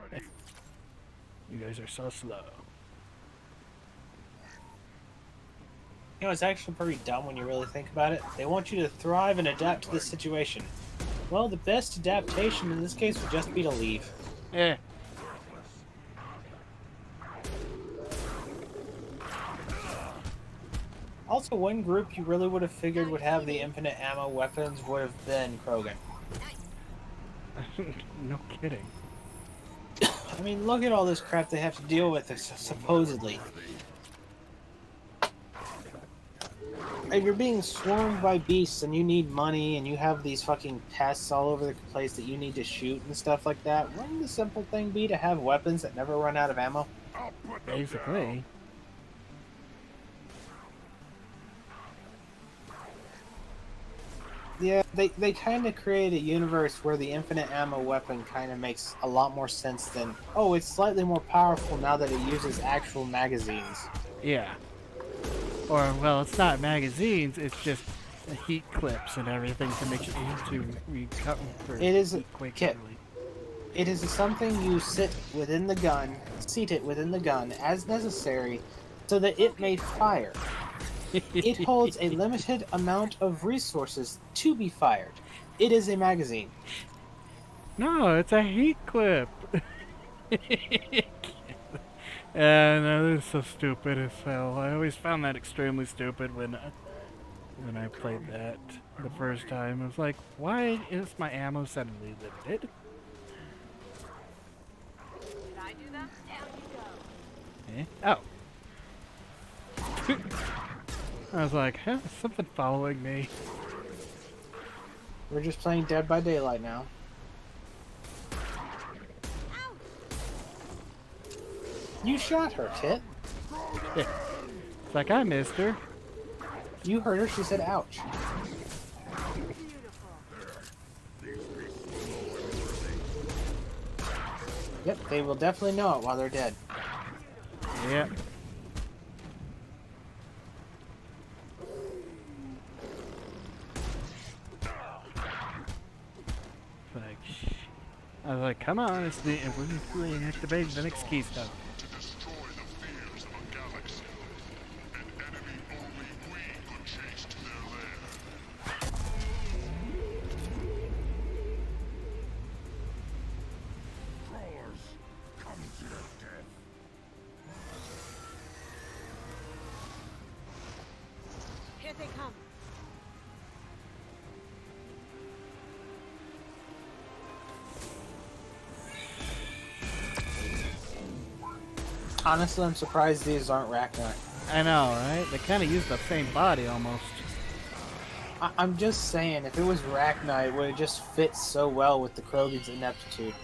You guys are so slow. You know, it's actually pretty dumb when you really think about it. They want you to thrive and adapt to the situation. Well, the best adaptation in this case would just be to leave. Eh. Also, one group you really would have figured would have the infinite ammo weapons would have been Krogan. No kidding. I mean, look at all this crap they have to deal with, supposedly. If you're being swarmed by beasts and you need money and you have these fucking pests all over the place that you need to shoot and stuff like that, wouldn't the simple thing be to have weapons that never run out of ammo? Basically. Yeah, they kind of create a universe where the infinite ammo weapon kind of makes a lot more sense than, oh, it's slightly more powerful now that it uses actual magazines. Yeah. Or, well, it's not magazines, it's just heat clips and everything to make it easy to recover. It is quick. Kit. It is something you seat it within the gun as necessary so that it may fire. It holds a limited amount of resources to be fired. It is a magazine. No, it's a heat clip. No, this is so stupid as hell. I always found that extremely stupid when I played that the first time. I was like, why is my ammo suddenly limited? Did I do that? Down you go. Oh. I was like, huh, something following me. We're just playing Dead by Daylight now. You shot her, Kit. It's like I missed her. You heard her, she said ouch. Yep, they will definitely know it while they're dead. Yep. I was like, come on, it's the we're activating the next keystone. Destroy the fears of a galaxy. An enemy only we could chase to their lair. Crawlers, come to your death. Here they come. Honestly, I'm surprised these aren't Rachni. I know, right? They kind of use the same body almost. I'm just saying, if it was Rachni, it would have just fit so well with the Krogan's ineptitude.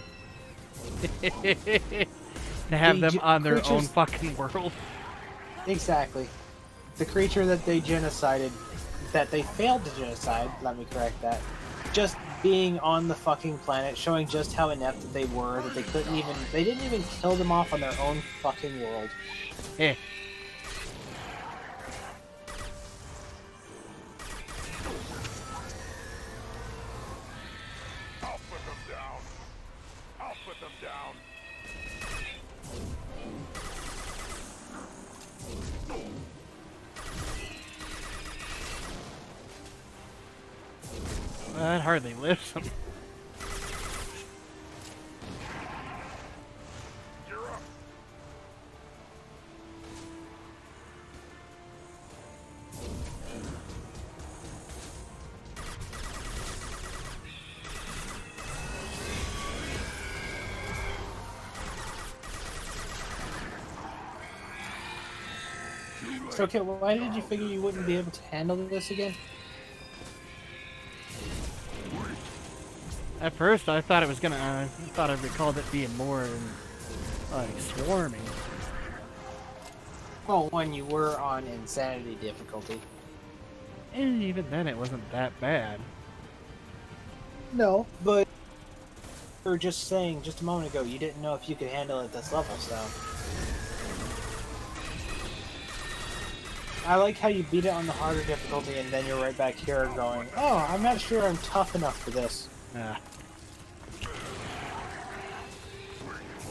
To have them on their own creatures- fucking world. Exactly. The creature that they genocided, that they failed to genocide, let me correct that, just being on the fucking planet, showing just how inept that they were, that they didn't even kill them off on their own fucking world. Eh. I'll put them down. I'll put them down. That hardly lifts them. You're up. So, okay, why did you figure you wouldn't be able to handle this again? At first, I thought it was gonna. I thought I recalled it being more like swarming. Well, when you were on insanity difficulty. And even then, it wasn't that bad. No, but were just saying just a moment ago you didn't know if you could handle it at this level, so... I like how you beat it on the harder difficulty and then you're right back here going, oh, I'm not sure I'm tough enough for this. Yeah.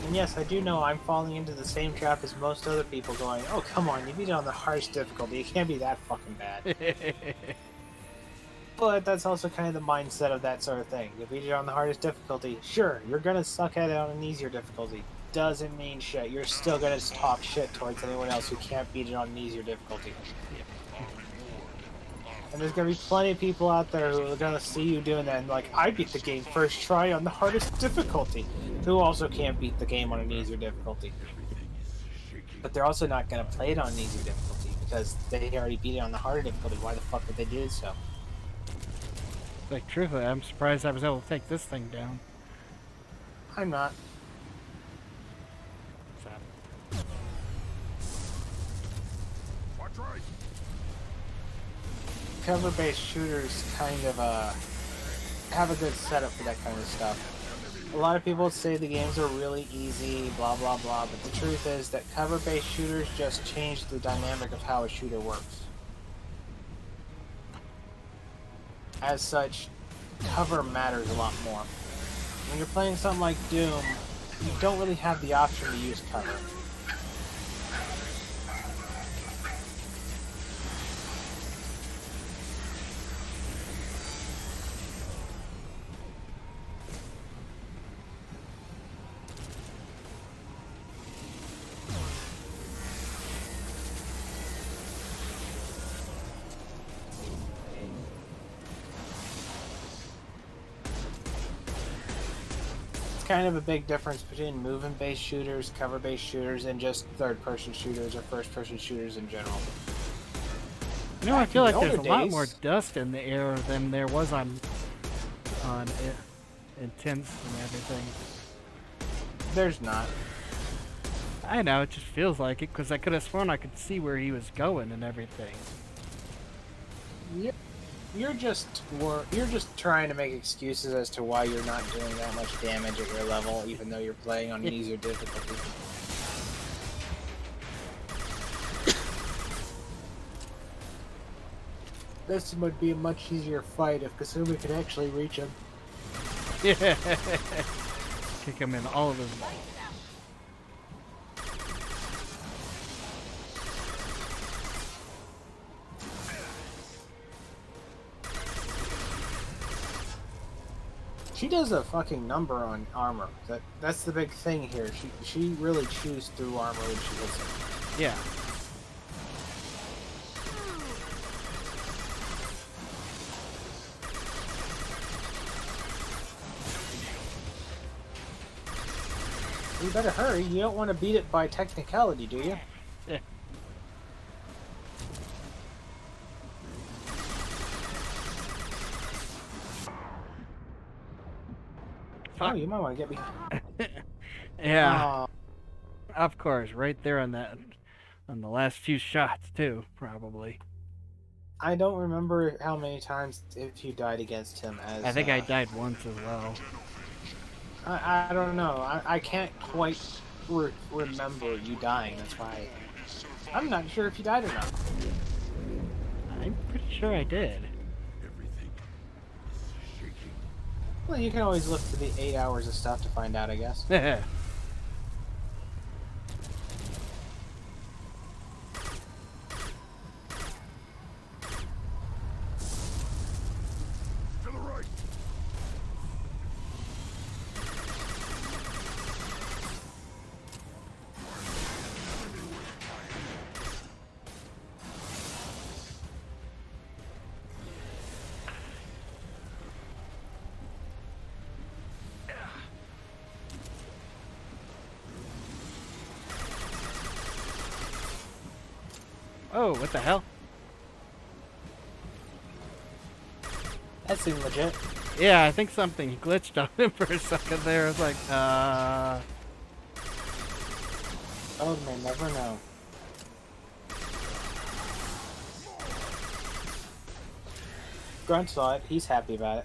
And yes, I do know I'm falling into the same trap as most other people going, oh, come on, you beat it on the hardest difficulty. It can't be that fucking bad. But that's also kind of the mindset of that sort of thing. You beat it on the hardest difficulty. Sure, you're going to suck at it on an easier difficulty. Doesn't mean shit. You're still going to talk shit towards anyone else who can't beat it on an easier difficulty. And there's going to be plenty of people out there who are going to see you doing that and like, I beat the game first try on the hardest difficulty, who also can't beat the game on an easier difficulty. But they're also not going to play it on an easier difficulty because they already beat it on the harder difficulty. Why the fuck would they do so? Like, truthfully, I'm surprised I was able to take this thing down. I'm not. Watch right. Cover-based shooters kind of have a good setup for that kind of stuff. A lot of people say the games are really easy, blah blah blah, but the truth is that cover-based shooters just change the dynamic of how a shooter works. As such, cover matters a lot more. When you're playing something like Doom, you don't really have the option to use cover. Kind of a big difference between movement-based shooters, cover-based shooters, and just third-person shooters or first-person shooters in general. You know, I feel like there's a lot days- more dust in the air than there was on Intense and everything. There's not. I know, it just feels like it, because I could have sworn I could see where he was going and everything. You're just trying to make excuses as to why you're not doing that much damage at your level, even though you're playing on an easier difficulty. This would be a much easier fight if Kasumi could actually reach him. Yeah. Kick him in all of his... She does a fucking number on armor. That's the big thing here. She really chews through armor when she hits it. Yeah. You better hurry. You don't want to beat it by technicality, do you? Yeah. Oh, you might want to get behind. Yeah. Of course, right there on that, on the last few shots too, probably. I don't remember how many times if you died against him as. I think I died once as well. I don't know. I can't quite remember you dying. That's why I'm not sure if you died or not. I'm pretty sure I did. Well, you can always look for the 8 hours of stuff to find out, I guess. To the right. Oh, what the hell? That seemed legit. Yeah, I think something glitched on him for a second there. I was like, Oh, may never know. Grunt saw it. He's happy about it.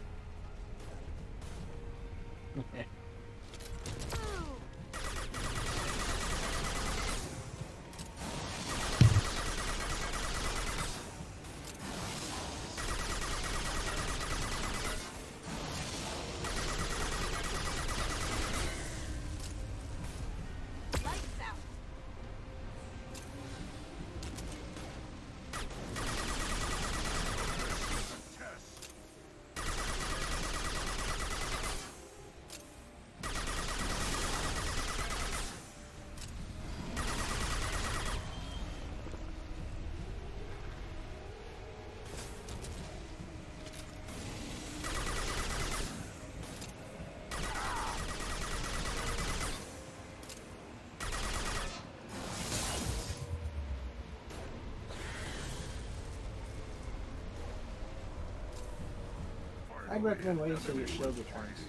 I'd recommend waiting until your shield returns.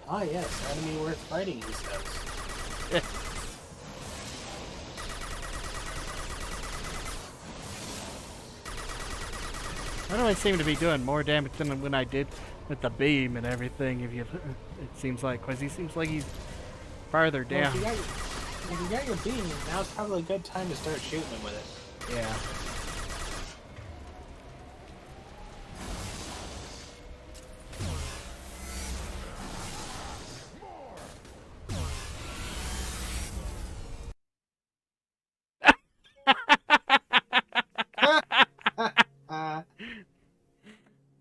Ah yes, enemy worth fighting, he says. I don't really seem to be doing more damage than when I did with the beam and everything. If you, it seems like, because he seems like he's farther Well, down. if you got your beam, now's probably a good time to start shooting him with it. Yeah.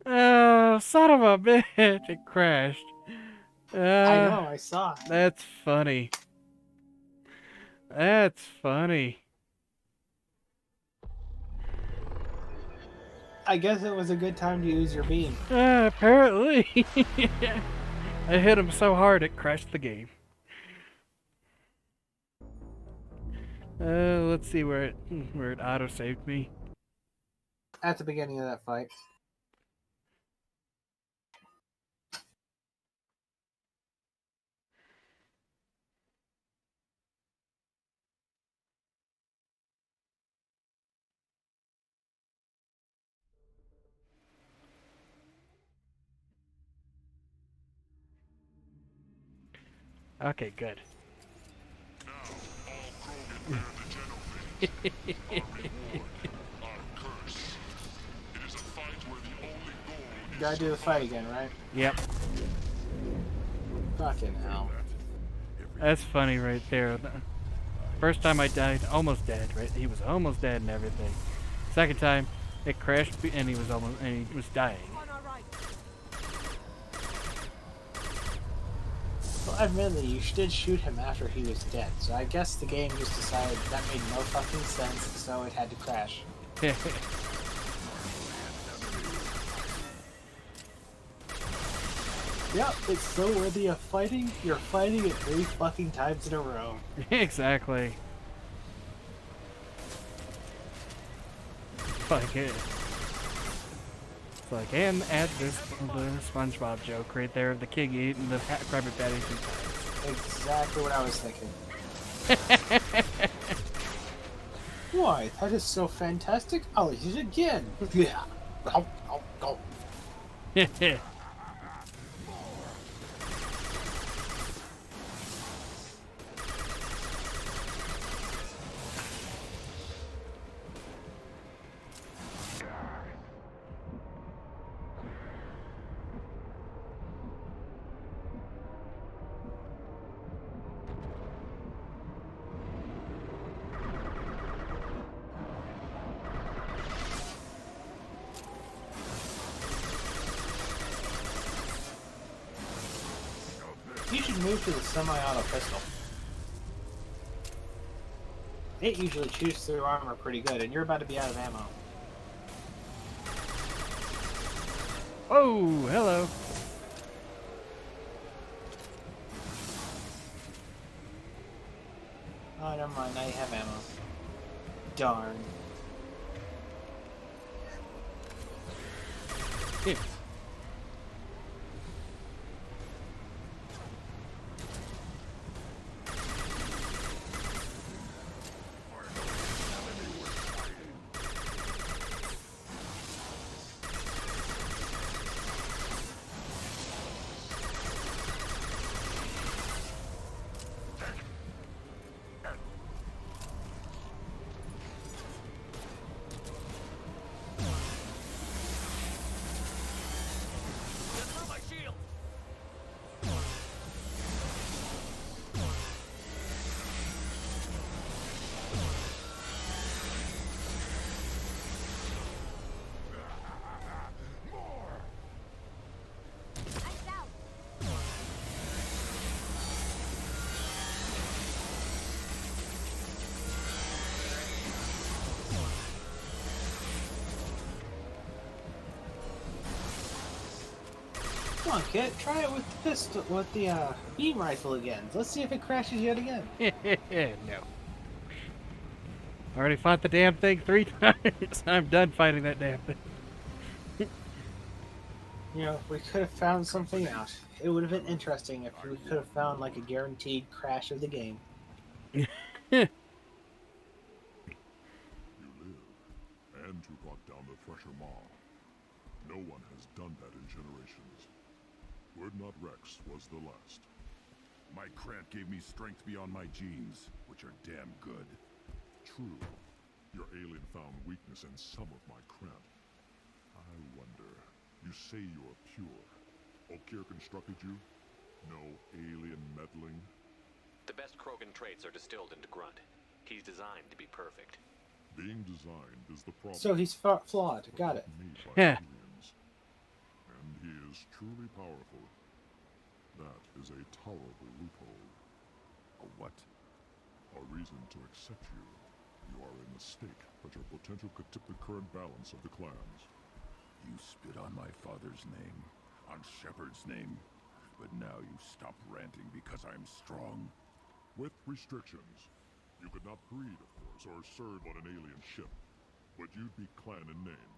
Oh, son of a bitch! It crashed. I know, I saw. That's funny. That's funny. I guess it was a good time to use your beam. Apparently. I hit him so hard it crashed the game. Let's see where it auto saved me. At the beginning of that fight. Okay, good. Now, all Krogan bear the Genophage. Our reward, our curse. It is a fight where the only goal You is gotta do the fight again, right? Yep. Fucking hell. That's funny right there. The first time I died, almost dead, right? He was almost dead and everything. Second time, it crashed and he was dying. Well, admittedly, you did shoot him after he was dead, so I guess the game just decided that made no fucking sense, so it had to crash. Yep, it's so worthy of fighting, you're fighting it 3 fucking times in a row. Exactly. Like it. It's like, and add this the SpongeBob joke right there of the king eating the Krabby Patty 2 times. Exactly what I was thinking. Why, that is so fantastic, I'll eat it again. Yeah. Go, go, go. You should move to the semi-auto pistol. It usually chews through armor pretty good, and you're about to be out of ammo. Oh, hello. Oh, never mind, now you have ammo. Darn. Yeah. Come on, Kit, try it with the pistol, with the beam rifle again. Let's see if it crashes yet again. No. I already fought the damn thing 3 times. I'm done fighting that damn thing. You know, if we could have found something out, it would have been interesting if we could have found like a guaranteed crash of the game. You live, and to brought down the Thresher Maw. No one has done that in generations. Wordnot Rex was the last. My Krant gave me strength beyond my genes, which are damn good. True, your alien found weakness in some of my Krant. I wonder, you say you're pure. Okier constructed you? No alien meddling? The best Krogan traits are distilled into Grunt. He's designed to be perfect. Being designed is the problem. So he's flawed. Got it. Made by Yeah. aliens. And he is truly powerful. That is a tolerable loophole. A what? A reason to accept you. You are a mistake, but your potential could tip the current balance of the clans. You spit on my father's name, on Shepard's name, but now you stop ranting because I'm strong. With restrictions. You could not breed, of course, or serve on an alien ship, but you'd be clan in name.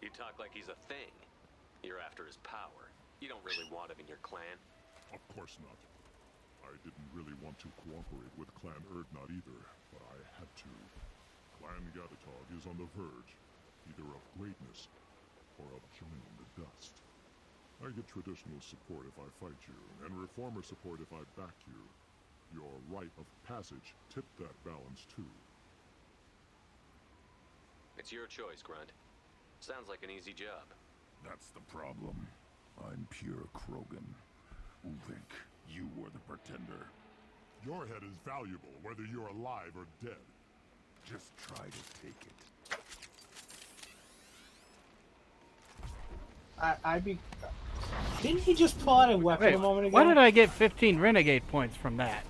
You talk like he's a thing. You're after his power. You don't really want him in your clan. Of course not. I didn't really want to cooperate with Clan Urdnot either, but I had to. Clan Gatatog is on the verge, either of greatness or of joining the dust. I get traditional support if I fight you, and reformer support if I back you. Your rite of passage tipped that balance too. It's your choice, Grunt. Sounds like an easy job. That's the problem. I'm pure Krogan. Uvink, you were the pretender. Your head is valuable, whether you're alive or dead. Just try to take it. Didn't he just pull out a weapon Wait, a moment ago? why did I get 15 renegade points from that?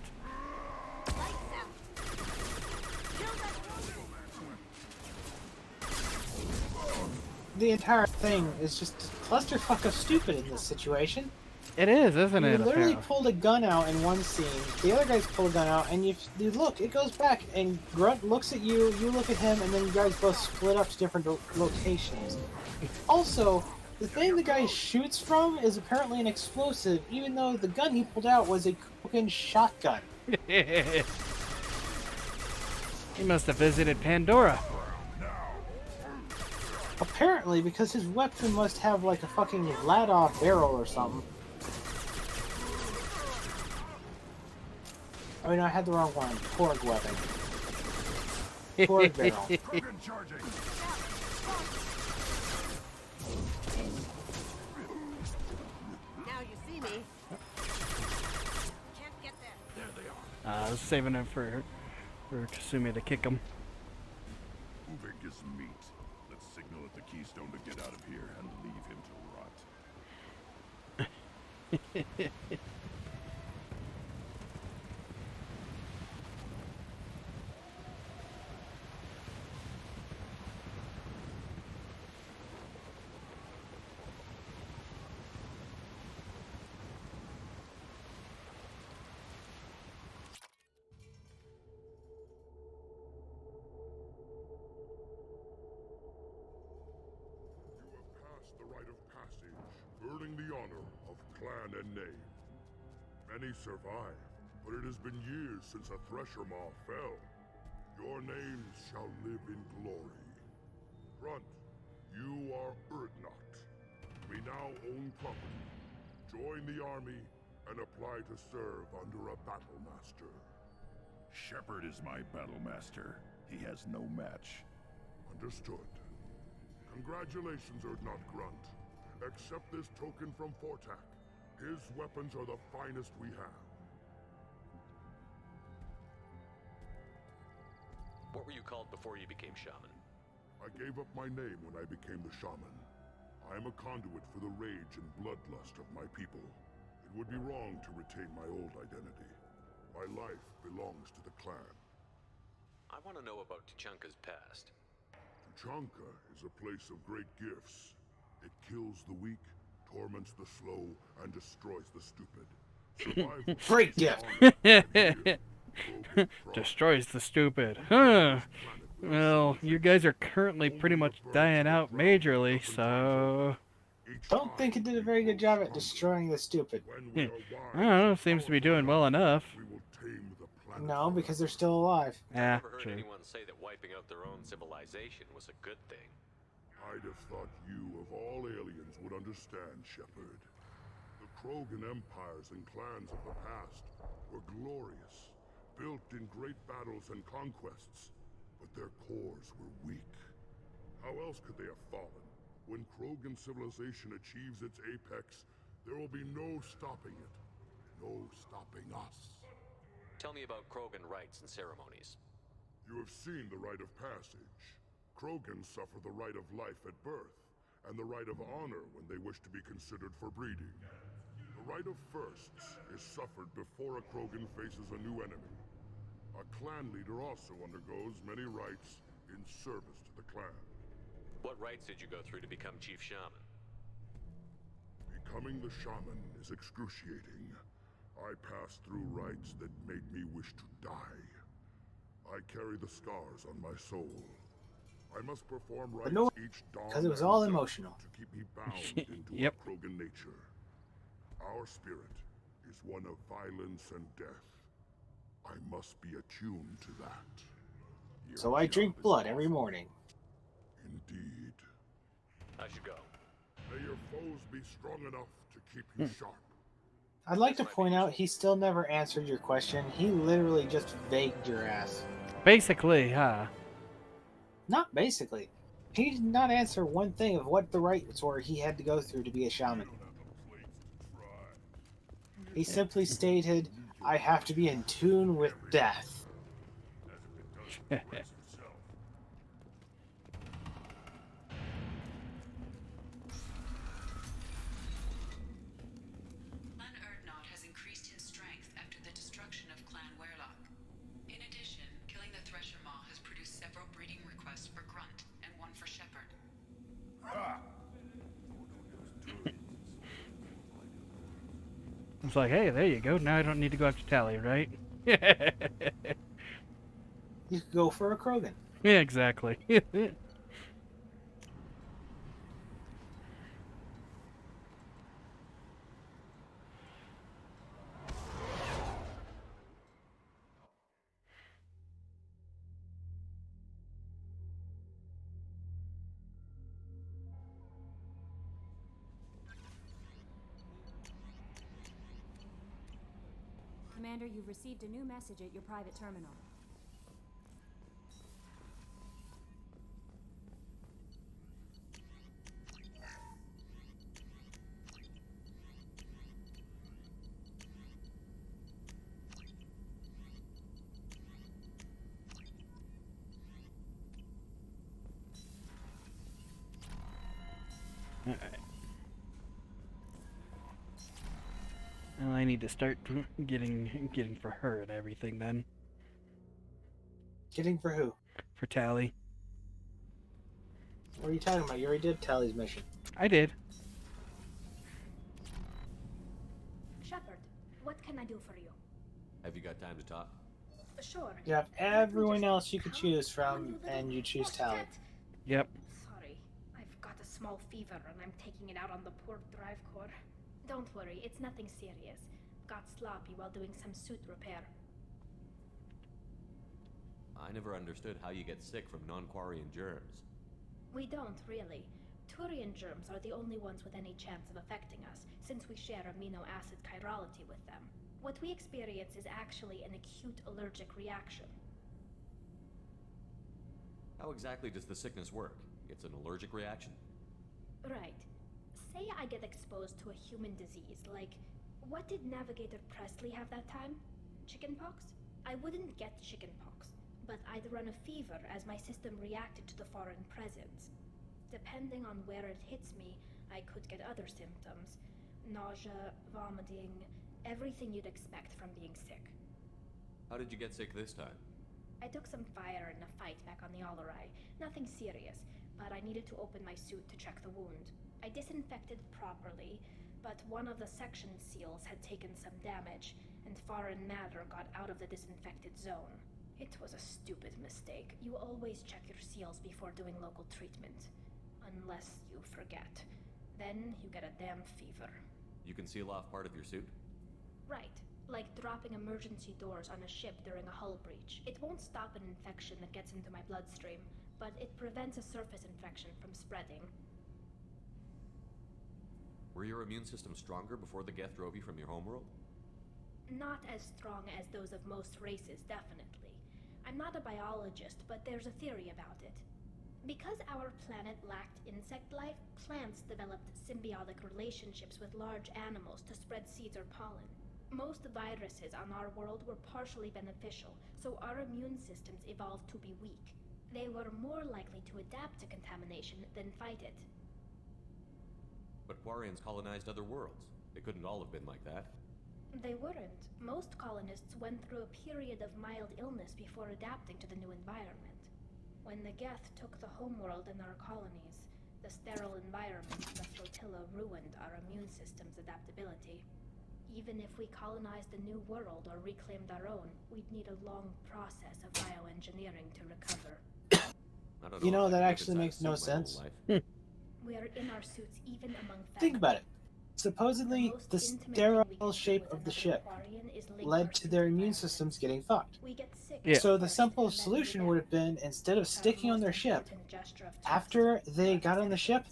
The entire thing is just a clusterfuck of stupid in this situation. It is, isn't You it? literally apparently? pulled a gun out in one scene. The other guys pull a gun out, and you look. It goes back, and Grunt looks at you. You look at him, and then you guys both split up to different locations. Also, the thing the guy shoots from is apparently an explosive, even though the gun he pulled out was a Krogan shotgun. He must have visited Pandora. Apparently, because his weapon must have like a fucking Ladov barrel or something. I mean, I had the wrong one. Korg weapon. Korg barrel. Krogan charging! Now you see me. Can't get there. There they are. I was saving him for Kasumi to kick him. Uvink is meat. Let's signal at the Keystone to get out of here and leave him to rot. You have passed the rite of passage, earning the honor of clan and name. Many survive, but it has been years since a Thresher Maw fell. Your names shall live in glory. Grunt, you are Urdnot. We now own property. Join the army and apply to serve under a battle master. Shepard is my battle master. He has no match. Understood. Congratulations, Urdnot Grunt. Accept this token from Fortak. His weapons are the finest we have. What were you called before you became shaman? I gave up my name when I became the shaman. I am a conduit for the rage and bloodlust of my people. It would be wrong to retain my old identity. My life belongs to the clan. I want to know about Tuchanka's past. Tuchanka is a place of great gifts. It kills the weak, torments the slow, and destroys the stupid. Survival Great is gift. honor and here. Krogan trust Destroys the stupid. Huh. Well, you guys are currently pretty much dying out majorly, so... Don't think it did a very good job at destroying the stupid. I don't know, seems to be doing well enough. No, because they're still alive. I Yeah, never heard true. anyone say that wiping out their own civilization was a good thing. I'd have thought you, of all aliens, would understand, Shepard. The Krogan empires and clans of the past were glorious, built in great battles and conquests, but their cores were weak. How else could they have fallen? When Krogan civilization achieves its apex, there will be no stopping it. No stopping us. Tell me about Krogan rites and ceremonies. You have seen the rite of passage. Krogan suffer the rite of life at birth, and the rite of honor when they wish to be considered for breeding. The rite of firsts is suffered before a Krogan faces a new enemy. A clan leader also undergoes many rites in service to the clan. What rites did you go through to become Chief Shaman? Becoming the shaman is excruciating. I passed through rites that made me wish to die. I carry the scars on my soul. I must perform rites no, each dawn because it was and all dusk emotional. to keep me bound into Yep. our Krogan nature. Our spirit is one of violence and death. I must be attuned to that. Your So I drink job is blood every awesome. morning. Indeed. I should go. May your foes be strong enough to keep you sharp. I'd like to point out he still never answered your question. He literally just vagued your ass. Basically, huh? Not basically. He did not answer one thing of what the rites were he had to go through to be a shaman. He simply stated, I have to be in tune with death. Clan Erdnot has increased in strength after the destruction of Clan Werlock. In addition, killing the Thresher Maw has produced several breeding requests for Grunt and one for Shepard. It's like, hey, there you go. Now I don't need to go after Tally, right? You could go for a Krogan. Yeah, exactly. Commander, you've received a new message at your private terminal. Alright. Well, I need to start getting for her and everything then. Getting for who? For Tally. What are you talking about? You already did Tally's mission. I did. Shepard, what can I do for you? Have you got time to talk? Sure. You have everyone else you could choose from, and you choose Tally. Yep. Sorry, I've got a small fever and I'm taking it out on the poor drive core. Don't worry, it's nothing serious. Got sloppy while doing some suit repair. I never understood how you get sick from non-Quarian germs. We don't, really. Turian germs are the only ones with any chance of affecting us, since we share amino acid chirality with them. What we experience is actually an acute allergic reaction. How exactly does the sickness work? It's an allergic reaction? Right. Say I get exposed to a human disease, like, what did Navigator Presley have that time? Chickenpox? I wouldn't get chickenpox, but I'd run a fever as my system reacted to the foreign presence. Depending on where it hits me, I could get other symptoms. Nausea, vomiting, everything you'd expect from being sick. How did you get sick this time? I took some fire in a fight back on the Allerai. Nothing serious, but I needed to open my suit to check the wound. I disinfected properly, but one of the section seals had taken some damage, and foreign matter got out of the disinfected zone. It was a stupid mistake. You always check your seals before doing local treatment. Unless you forget. Then you get a damn fever. You can seal off part of your suit? Right. Like dropping emergency doors on a ship during a hull breach. It won't stop an infection that gets into my bloodstream, but it prevents a surface infection from spreading. Were your immune system stronger before the Geth drove you from your homeworld? Not as strong as those of most races, definitely. I'm not a biologist, but there's a theory about it. Because our planet lacked insect life, plants developed symbiotic relationships with large animals to spread seeds or pollen. Most viruses on our world were partially beneficial, so our immune systems evolved to be weak. They were more likely to adapt to contamination than fight it. But Quarians colonized other worlds. They couldn't all have been like that. They weren't. Most colonists went through a period of mild illness before adapting to the new environment. When the Geth took the homeworld and our colonies, the sterile environment of the flotilla ruined our immune system's adaptability. Even if we colonized a new world or reclaimed our own, we'd need a long process of bioengineering to recover. You know, that actually makes no sense. We are in our suits even among family. Think about it. Supposedly, the sterile shape of the ship led to their immune systems getting fucked. Yeah. So the simple solution would have been, instead of sticking on their ship, after they got on the ship,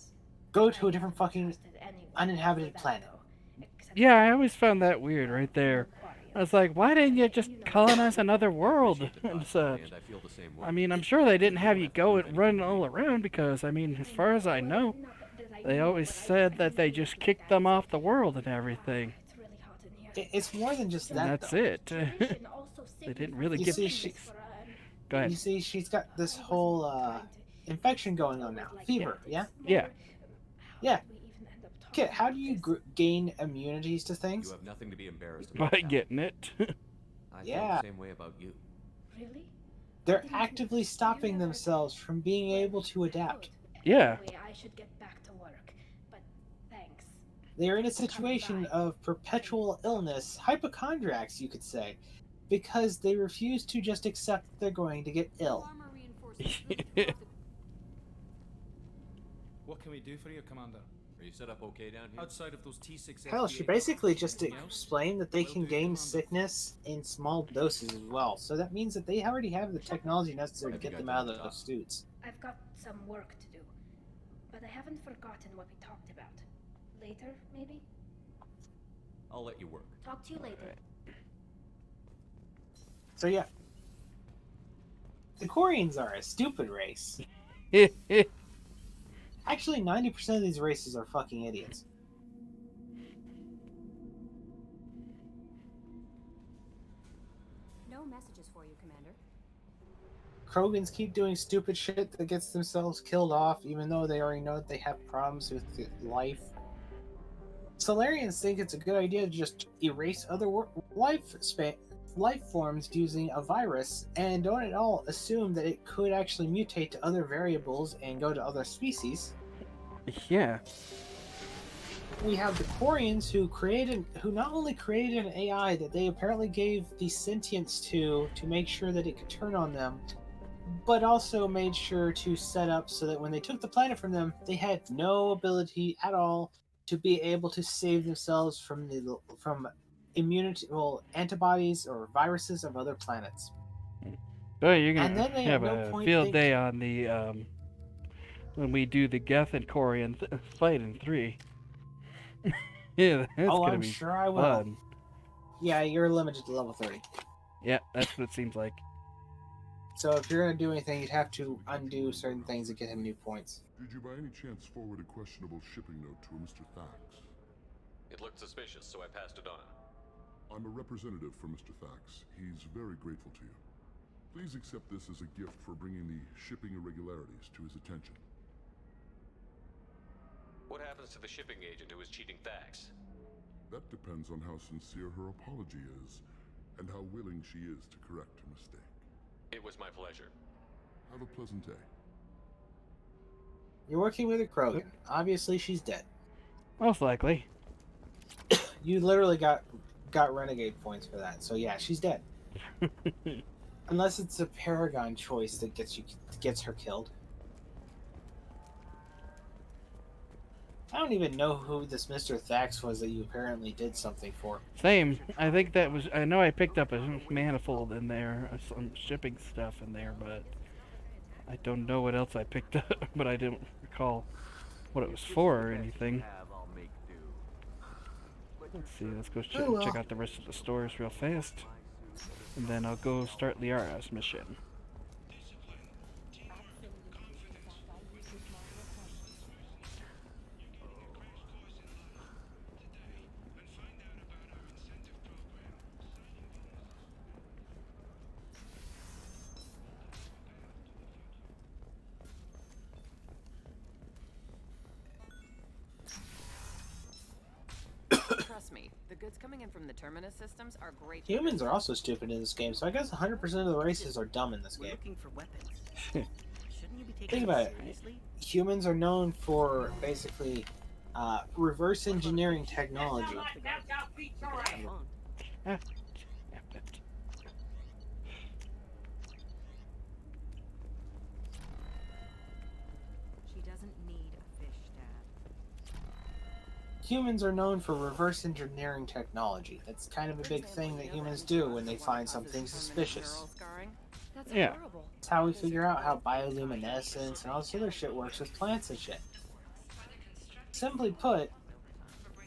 go to a different fucking uninhabited planet. Yeah, I always found that weird right there. I was like, why didn't you just colonize another world and such? I mean, I'm sure they didn't have you go and run all around because, I mean, as far as I know, they always said that they just kicked them off the world and everything. It's more than just that, And that's though. it. They didn't really You give... see, Go ahead. You see, she's got this whole infection going on now. Fever, yeah? Yeah. Yeah. Kit, how do you gain immunities to You things? have nothing to be embarrassed about. By getting it. I Yeah. feel the same way about you. Really? They're actively stopping themselves from being able to adapt. Yeah. Anyway, I should get back to work, but thanks. They're in a situation of perpetual illness, hypochondriacs, you could say, because they refuse to just accept that they're going to get ill. What can we do for you, Commander? Are you set up okay down here? Outside of those T6 Hell, she FDA basically just anything else? explained that they can gain sickness in small doses as well. So that means that they already have the technology necessary to get them out of those suits. I've got some work to do, but I haven't forgotten what we talked about. Later, maybe? I'll let you work. Talk to you later. So yeah. The Quarians are a stupid race. Actually, 90% of these races are fucking idiots. No messages for you, Commander. Krogans keep doing stupid shit that gets themselves killed off, even though they already know that they have problems with life. Solarians think it's a good idea to just erase other life forms using a virus, and don't at all assume that it could actually mutate to other variables and go to other species. Yeah. We have the Quarians who not only created an AI that they apparently gave the sentience to make sure that it could turn on them, but also made sure to set up so that when they took the planet from them, they had no ability at all to be able to save themselves from immunity, antibodies or viruses of other planets. Oh, you're And gonna then they have at no a point field think- day on the when we do the Geth and Quarian fight in 3. Yeah, that's Oh, gonna I'm be sure I will. fun. Yeah, you're limited to level 30. Yeah, that's what it seems like. So if you're going to do anything, you'd have to undo certain things to get him new points. Did you by any chance forward a questionable shipping note to a Mr. Thax? It looked suspicious, so I passed it on. I'm a representative for Mr. Thax. He's very grateful to you. Please accept this as a gift for bringing the shipping irregularities to his attention. What happens to the shipping agent who was cheating Thax? That depends on how sincere her apology is, and how willing she is to correct her mistake. It was my pleasure. Have a pleasant day. You're working with a Krogan. Obviously, she's dead. Most likely. You literally got renegade points for that. So yeah, she's dead. Unless it's a paragon choice that gets her killed. I don't even know who this Mr. Thax was that you apparently did something for. Same. I think that was. I know I picked up a manifold in there, some shipping stuff in there, but I don't know what else I picked up. But I didn't recall what it was for or anything. Let's see. Let's go check out the rest of the stores real fast, and then I'll go start the RS mission. Trust me, the goods coming in from the Terminus systems are great. Humans are also stupid in this game, so I guess 100% of the races are dumb in this game. Looking for weapons. Shouldn't you be taking Think about it. seriously? Humans are known for basically reverse engineering technology. She doesn't need a fish, Dad. Humans are known for reverse engineering technology. That's kind of a big thing that humans do when they find something suspicious. Yeah. It's how we figure out how bioluminescence and all this other shit works with plants and shit. Simply put,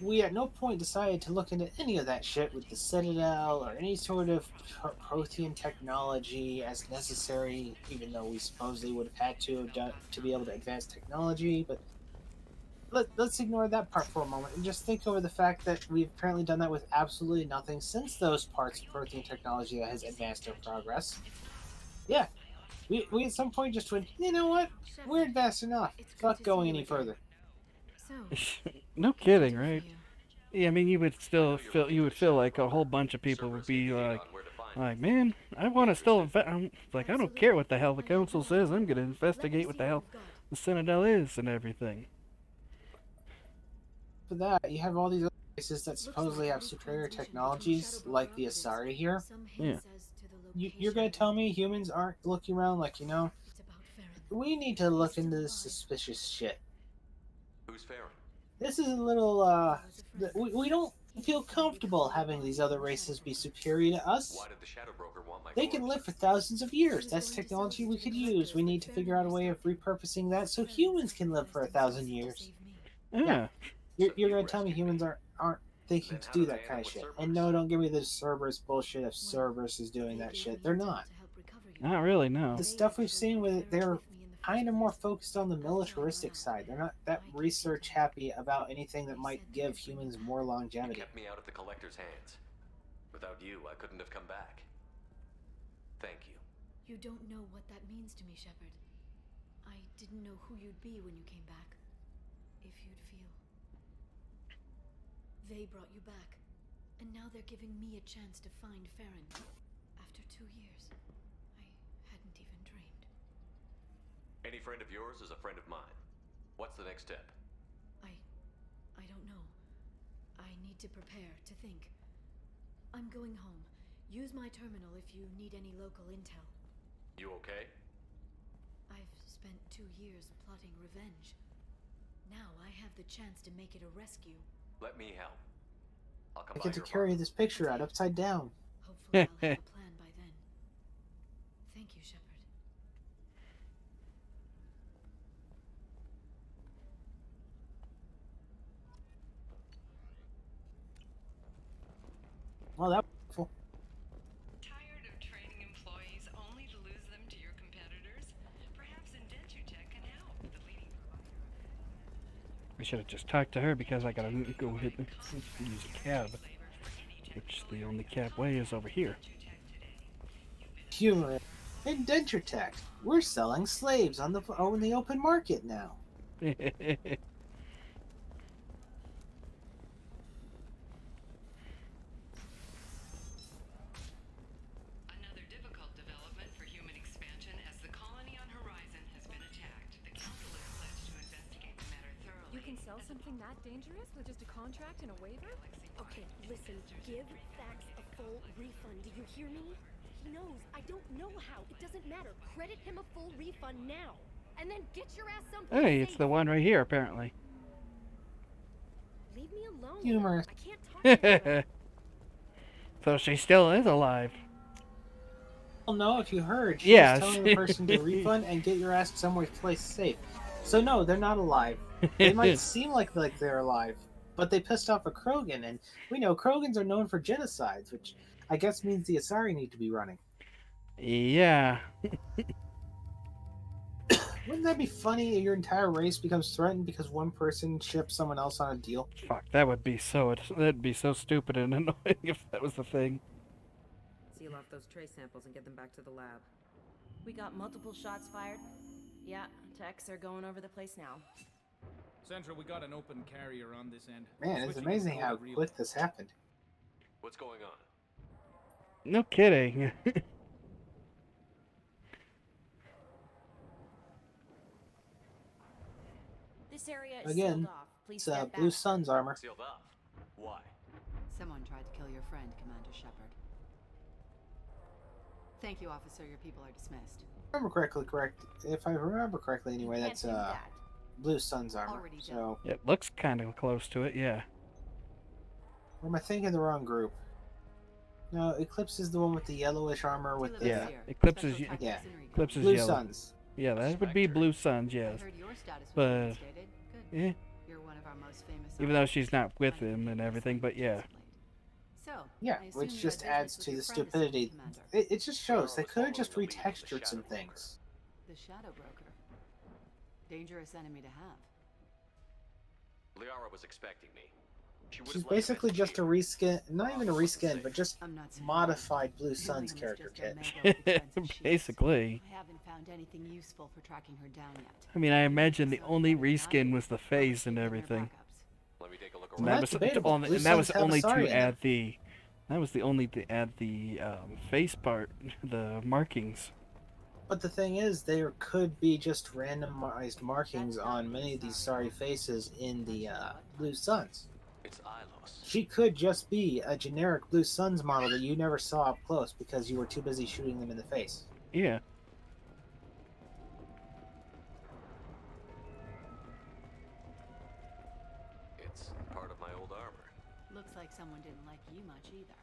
we at no point decided to look into any of that shit with the Citadel or any sort of protean technology as necessary, even though we supposedly would have had to have done to be able to advance technology. But let's ignore that part for a moment and just think over the fact that we've apparently done that with absolutely nothing since those parts of protean technology that has advanced in progress. Yeah, we at some point just went, you know what? We're advanced enough. Fuck going any further. No kidding, right? Yeah, I mean, you would feel like a whole bunch of people would be like, man, I want to still I'm like, I don't care what the hell the council says. I'm gonna investigate what the hell the Citadel is and everything. For that, you have all these other races that supposedly have superior technologies, like the Asari here. Yeah. You're gonna tell me humans aren't looking around like, you know, we need to look into this suspicious shit. Who's Farron? This is a little, we don't feel comfortable having these other races be superior to us. Why did the Shadow Broker want my They can live for thousands of years. That's technology we could use. We need to figure out a way of repurposing that so humans can live for 1,000 years. Yeah. You're gonna tell me humans aren't thinking to do that kind of shit. And no, don't give me the Cerberus bullshit if Cerberus is doing that shit. They're not. Not really, no. The stuff we've seen with it, they're kind of more focused on the militaristic side. They're not that research happy about anything that might give humans more longevity. You kept me out of the Collector's hands. Without you, I couldn't have come back. Thank you. You don't know what that means to me, Shepard. I didn't know who you'd be when you came back. If you'd feel. They brought you back, and now they're giving me a chance to find Farron. After 2 years, I hadn't even dreamed. Any friend of yours is a friend of mine. What's the next step? I don't know. I need to prepare, to think. I'm going home. Use my terminal if you need any local intel. You okay? I've spent 2 years plotting revenge. Now I have the chance to make it a rescue. Let me help. I'll come I by get to your carry apartment. this picture out upside down. Hopefully I'll have a plan by then. Thank you, Shepard. Well, that was cool. Tired of training employees only to lose them to your competitors? Perhaps Indentutech can help. The leading provider. We should have just talked to her because I gotta go use a cab, which the only cab way is over here. Humor. Indenture Tech. We're selling slaves on the open market now. Another difficult development for human expansion as the colony on Horizon has been attacked. The council has pledged to investigate the matter thoroughly. You can sell something that dangerous with just a contract and a waiver? Okay, listen, give Thax a full refund. Do you hear me? He knows. I don't know how. It doesn't matter. Credit him a full refund now. And then get your ass someplace Hey, it's safe. the one right here, apparently. Leave me alone. Humorous. I can't talk to you. So she still is alive. Well, no, if you heard, she Yeah, was telling the person to refund and get your ass somewhere place safe. So no, they're not alive. They might seem like they're alive, but they pissed off a Krogan, and we know Krogans are known for genocides, which I guess means the Asari need to be running. Yeah. Wouldn't that be funny if your entire race becomes threatened because one person ships someone else on a deal? Fuck, that'd be so stupid and annoying if that was the thing. Seal off those trace samples and get them back to the lab. We got multiple shots fired. Yeah, techs are going over the place now. Central, we got an open carrier on this end. Man, it's Switching amazing to how real- quick this happened. What's going on? No kidding. This area is Again, sealed off. Please it's stand Blue back. Sun's armor. Sealed off. Why? Someone tried to kill your friend, Commander Shepard. Thank you, officer. Your people are dismissed. If I remember correctly, anyway, Can't that's do that. Blue Sun's armor. Already done. So, It looks kind of close to it, yeah. or am I thinking the wrong group? No, Eclipse is the one with the yellowish armor with the Yeah, Eclipse is yeah. Eclipse is Blue yellow. Suns. Yeah, that would be Blue Suns, I yes. heard your status was But reinstated. Good. yeah, You're one of our most famous. even though she's not with him and everything, but yeah. So, Yeah, I assume which you just had business adds with to your the friend this stupidity. week, Commander. It just shows they could have just retextured some things. The Shadow Broker. Dangerous enemy to have. Liara was expecting me. She would She's have let him basically just a reskin, not even a reskin, but just I'm not surprised. modified Blue Sun's Hillingham's character just a kit. mega with defensive Basically. shields. I haven't found anything useful for tracking her down yet. I mean, I imagine the only reskin was the face and everything. Let me take a look And around. that was That's debatable. only, Blue and that was Suns have only Asari to in them. add the. That was the only to add the face part, the markings. But the thing is, there could be just randomized markings on many of these sorry faces in the Blue Suns. It's Ilos. She could just be a generic Blue Suns model that you never saw up close because you were too busy shooting them in the face. Yeah. It's part of my old armor. Looks like someone didn't like you much either.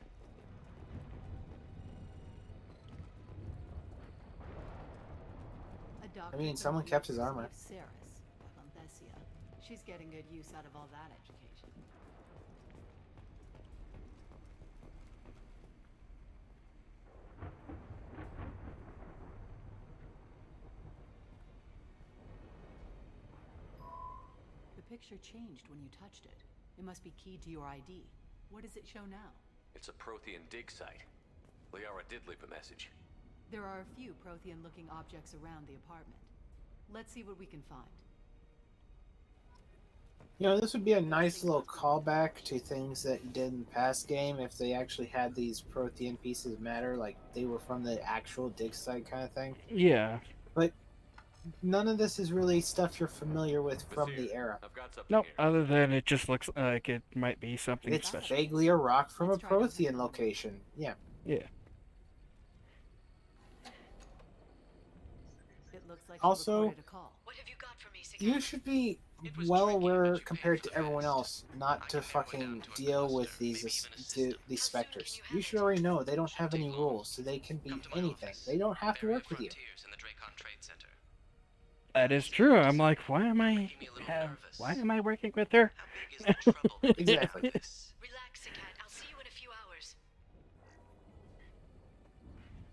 A doctor I mean, from someone the kept his University armor. of Ceres, Valenthesia. She's getting good use out of all that education. The picture changed when you touched it. It must be keyed to your ID. What does it show now? It's a Prothean dig site. Liara did leave a message. There are a few Prothean-looking objects around the apartment. Let's see what we can find. You know, this would be a nice little callback to things that you did in the past game if they actually had these Prothean pieces matter, like they were from the actual dig site kind of thing. Yeah. But none of this is really stuff you're familiar with from the era. I've got something Nope. here. Other than it just looks like it might be something It's special. vaguely a rock from a Let's try it. Prothean location. Yeah. Yeah. It looks like Also, you reported a call. What have you got for me, You should be well aware compared to everyone else not to fucking deal with these specters. You should already know they don't have any rules, so they can be anything. They don't have to work with you. That is true. I'm like, why am I working with her? Exactly. Relax, Cat. I'll see you in a few hours.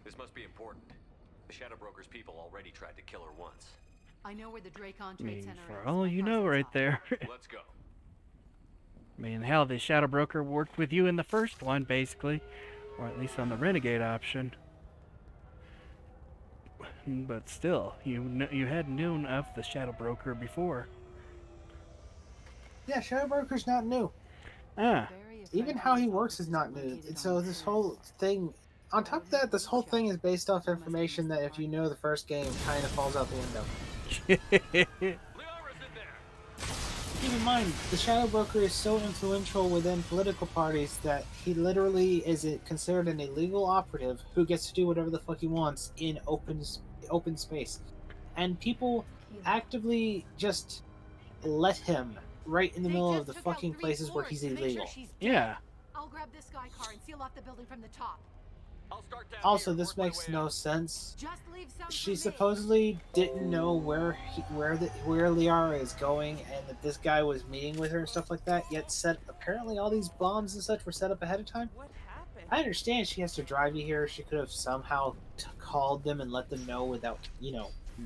This must be important. The Shadow Broker's people already tried to kill her once. I know where the Dracon I Trade mean, Center for is. all My you know parcel's right hot. there. Let's go. I mean, hell, the Shadow Broker worked with you in the first one, basically. Or at least on the Renegade option. But still, you had known of the Shadow Broker before. Yeah, Shadow Broker's not new. Ah. Even how he works is not new. And so this whole thing, on top of that, this whole thing is based off information that if you know the first game, kind of falls out the window. Keep in mind, the Shadow Broker is so influential within political parties that he literally is considered an illegal operative who gets to do whatever the fuck he wants in open space, and people actively just let him right in the middle of the fucking places where he's illegal. Yeah. I'll grab this sky car and seal off the building from the top. Also, this makes no sense. Just leave some She for me. supposedly didn't know where Liara is going, and that this guy was meeting with her and stuff like that. Yet, apparently all these bombs and such were set up ahead of time. What happened? I understand she has to drive you here. She could have somehow called them and let them know without,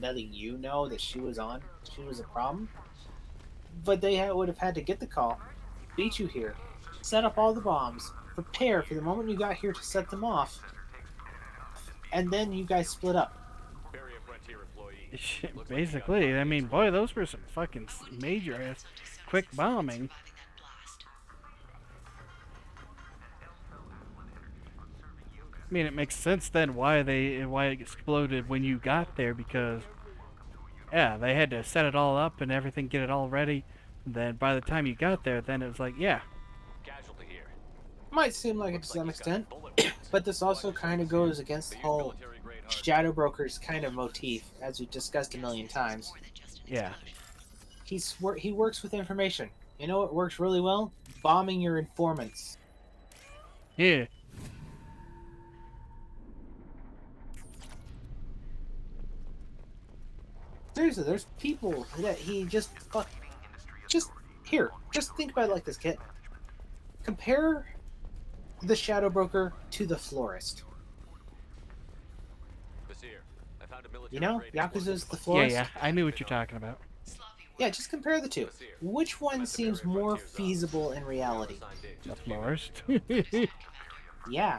letting you know that she was a problem. But they would have had to get the call, beat you here, set up all the bombs, prepare for the moment you got here to set them off, and then you guys split up. Basically, I mean, boy, those were some fucking major ass quick bombing. I mean, it makes sense then why it exploded when you got there, because yeah, they had to set it all up and everything, get it all ready. And then by the time you got there, then it was like, yeah. Might seem like it to some extent, but this also kind of goes against the whole Shadow Broker's kind of motif, as we've discussed a million times. Yeah. He works with information. You know what works really well? Bombing your informants. Yeah. Seriously, there's people that he just think about it like this, Kit. Compare the Shadow Broker to the Florist. You know, Yakuza's the Florist. Yeah, I knew what you're talking about. Yeah, just compare the two. Which one seems more feasible in reality? The Florist. Yeah.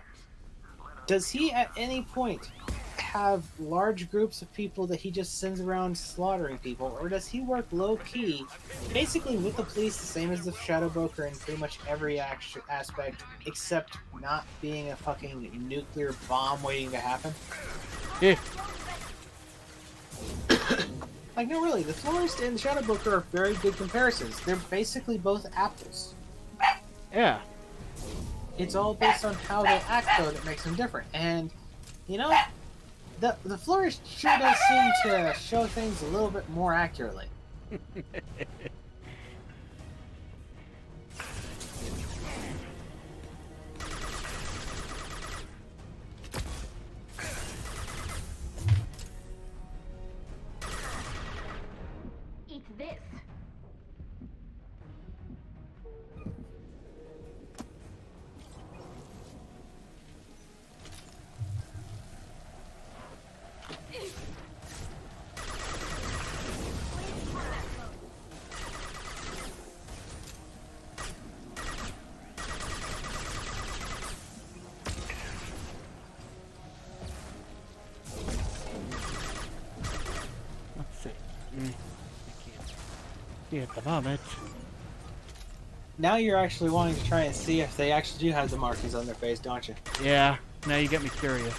Does he at any point have large groups of people that he just sends around slaughtering people, or does he work low-key, basically with the police, the same as the Shadow Broker in pretty much every aspect, except not being a fucking nuclear bomb waiting to happen? Yeah. Like, no, really, the Florist and the Shadow Broker are very good comparisons. They're basically both apples. Yeah. It's all based on how they act, though, that makes them different. And, you know, the Florist sure does seem to show things a little bit more accurately. Eat this. Let's see. Yeah, at the moment. Now you're actually wanting to try and see if they actually do have the markings on their face, don't you? Yeah, now you get me curious.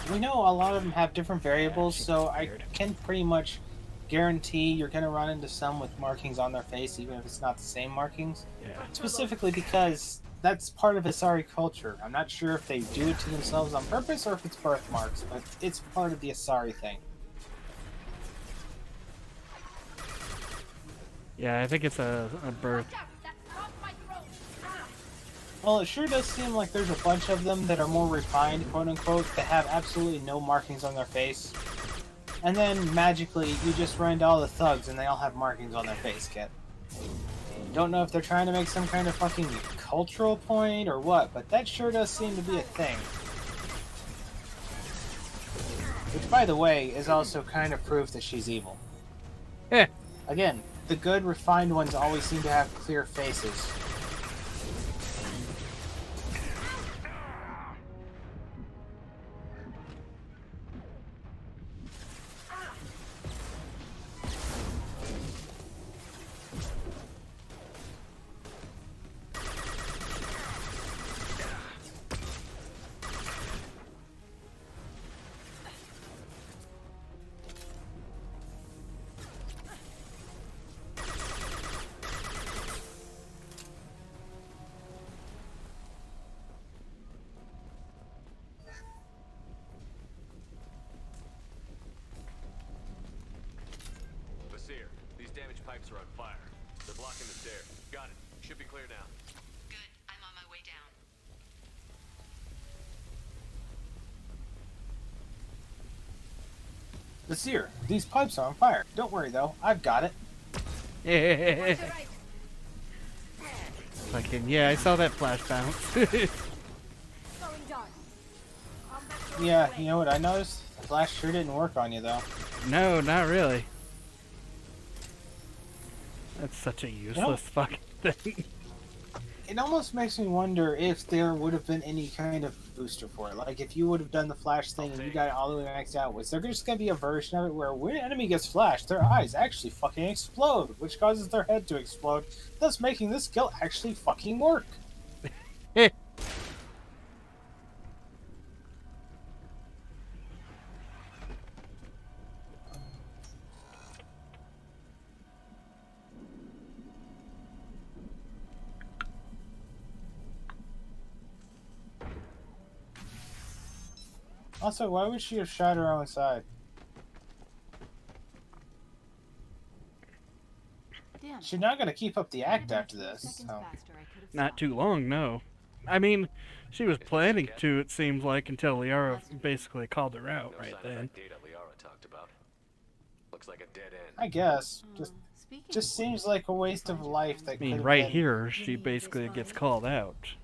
We know a lot of them have different variables, so I can pretty much guarantee you're going to run into some with markings on their face, even if it's not the same markings. Yeah. Specifically because that's part of Asari culture. I'm not sure if they do it to themselves on purpose or if it's birthmarks, but it's part of the Asari thing. Yeah, I think it's a birth. Well, it sure does seem like there's a bunch of them that are more refined, quote-unquote, that have absolutely no markings on their face. And then, magically, you just run into all the thugs and they all have markings on their face, Kit. Don't know if they're trying to make some kind of fucking cultural point or what, but that sure does seem to be a thing. Which, by the way, is also kind of proof that she's evil. Eh. Again, the good, refined ones always seem to have clear faces. tracks are on fire. They're blocking the stairs. Got it. Should be clear now. Good. I'm on my way down. Nasir, these pipes are on fire. Don't worry though, I've got it. Fucking yeah, I saw that flash bounce. Yeah, you know what I noticed? The flash sure didn't work on you though. No, not really. That's such a useless fucking thing. It almost makes me wonder if there would have been any kind of booster for it. Like, if you would have done the flash thing and you got it all the way maxed out, was there just going to be a version of it where when an enemy gets flashed, their eyes actually fucking explode, which causes their head to explode, thus making this skill actually fucking work? Also, why would she have shot her own side? She's not going to keep up the act after this. So. Not too long, no. I mean, she was planning to, it seems like, until Liara basically called her out right then. Data Liara talked about. Looks like a dead end. I guess. Just seems like a waste of life that I mean, right here, she basically gets called out.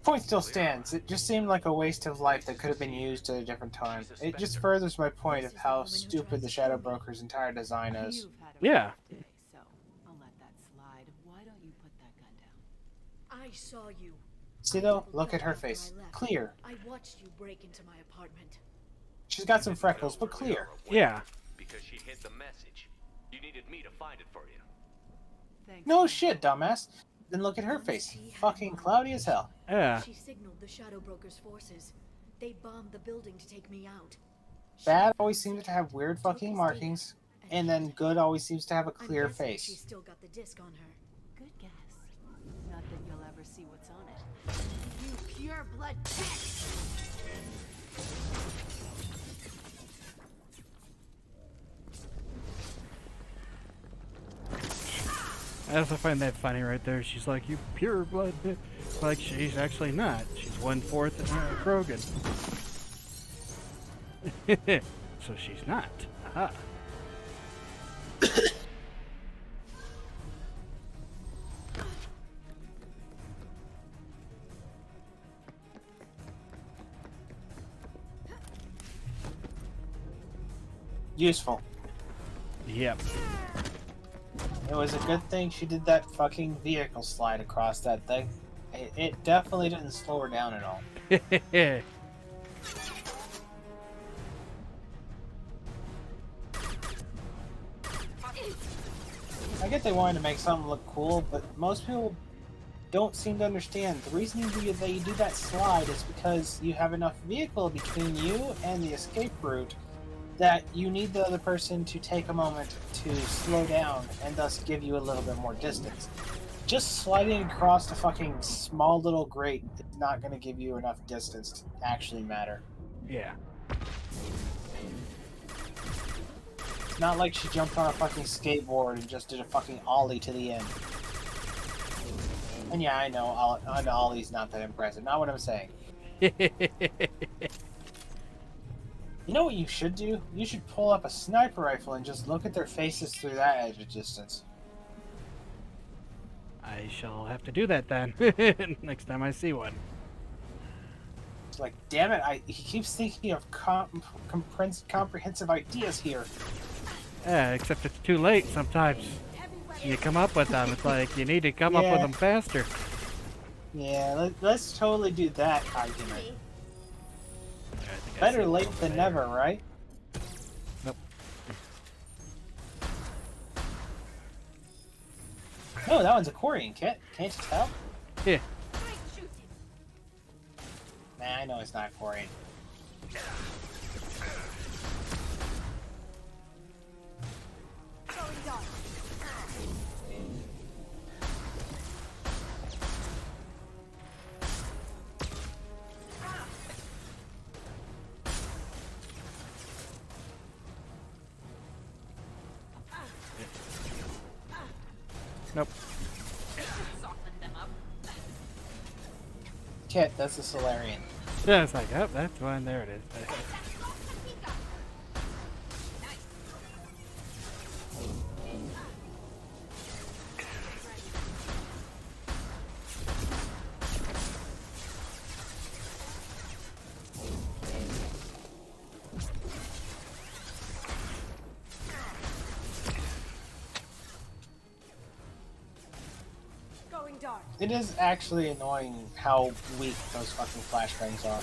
Point still stands. It just seemed like a waste of life that could have been used at a different time. It just furthers my point of how stupid the Shadow Broker's entire design is. Yeah. So I'll let that slide. Why don't you put that gun down? I saw you. See though? Look at her face. Clear. I watched you break into my apartment. She's got some freckles, but clear. Yeah. Because she hid the message. You needed me to find it for you. Thanks. No shit, dumbass. Then look at her face. Fucking cloudy as hell. Yeah. She signaled the Shadow Broker's forces. They bombed the building to take me out. Bad always seems to have weird fucking markings, and then good always seems to have a clear She's face. still got the disc on her. Good guess. Not that you'll ever see what's on it. You pure blood tech! I also find that funny right there. She's like, you pure blood. Like, she's actually not. She's 1/4 Krogan. So she's not. Aha. Useful. Yep. It was a good thing she did that fucking vehicle slide across that thing. It definitely didn't slow her down at all. I get they wanted to make something look cool, but most people don't seem to understand. The reason that you do that slide is because you have enough vehicle between you and the escape route that you need the other person to take a moment to slow down and thus give you a little bit more distance. Just sliding across the fucking small little grate is not going to give you enough distance to actually matter. Yeah. It's not like she jumped on a fucking skateboard and just did a fucking ollie to the end. And yeah, I know, an ollie's not that impressive. Not what I'm saying. You know what you should do? You should pull up a sniper rifle and just look at their faces through that edge of distance. I shall have to do that then. Next time I see one. It's like, damn it, he keeps thinking of comprehensive ideas here. Yeah, except it's too late sometimes. You come up with them, it's like, you need to come up with them faster. Yeah, let's totally do that argument. Better late than never, right? Nope. No, that one's a Korean kit. Can't you tell? Yeah. Nah, I know it's not Korean. Nope. Kit, that's a Solarian. Yeah, it's like, oh, that's one. There it is. Going dark. It is actually annoying how weak those fucking flashbangs are.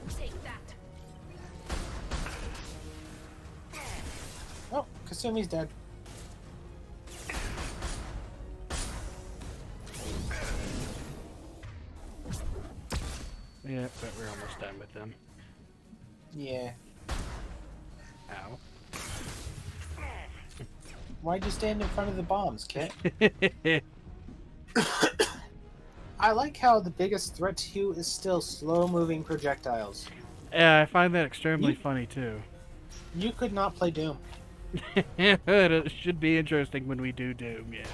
Take that. Oh, Kasumi's dead. Yeah, but we're almost done with them. Yeah. Ow. Why'd you stand in front of the bombs, Kit? I like how the biggest threat to you is still slow-moving projectiles. Yeah, I find that extremely funny too. You could not play Doom. It should be interesting when we do Doom, yeah.